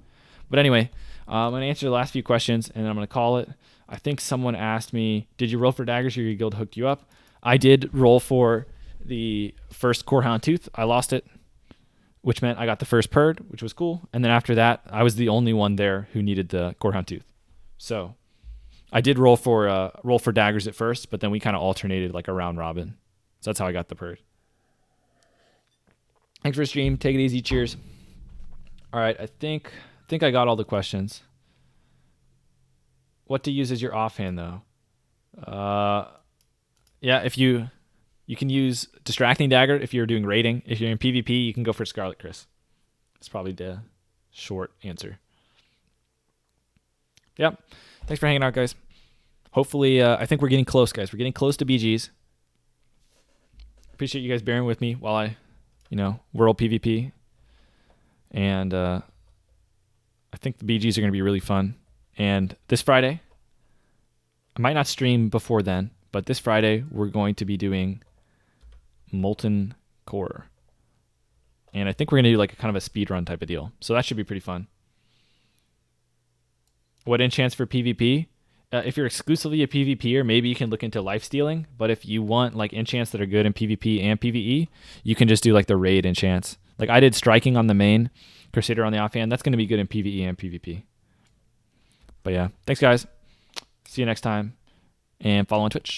But anyway, I'm going to answer the last few questions and then I'm going to call it. I think someone asked me, did you roll for Daggers or your guild hooked you up? I did roll for the first Core Hound Tooth. I lost it, which meant I got the first Purd, which was cool. And then after that, I was the only one there who needed the Core Hound Tooth. So I did roll for Daggers at first, but then we kind of alternated like a round robin. So that's how I got the Purd. Thanks for the stream. Take it easy. Cheers. All right, I think I got all the questions. What to use as your offhand though? Yeah, if you can use Distracting Dagger if you're doing raiding. If you're in PvP, you can go for Scarlet Chris. That's probably the short answer. Yep. Thanks for hanging out, guys. Hopefully, I think we're getting close, guys. We're getting close to BGs. Appreciate you guys bearing with me while I, world PvP. And I think the BGs are going to be really fun. And this Friday, I might not stream before then, but this Friday we're going to be doing Molten Core. And I think we're going to do like a kind of a speed run type of deal. So that should be pretty fun. What enchants for PvP? If you're exclusively a PvPer, maybe you can look into lifestealing. But if you want like enchants that are good in PvP and PvE, you can just do like the raid enchants. Like I did Striking on the main, Crusader on the offhand. That's going to be good in PvE and PvP. But yeah, thanks guys. See you next time. And follow on Twitch.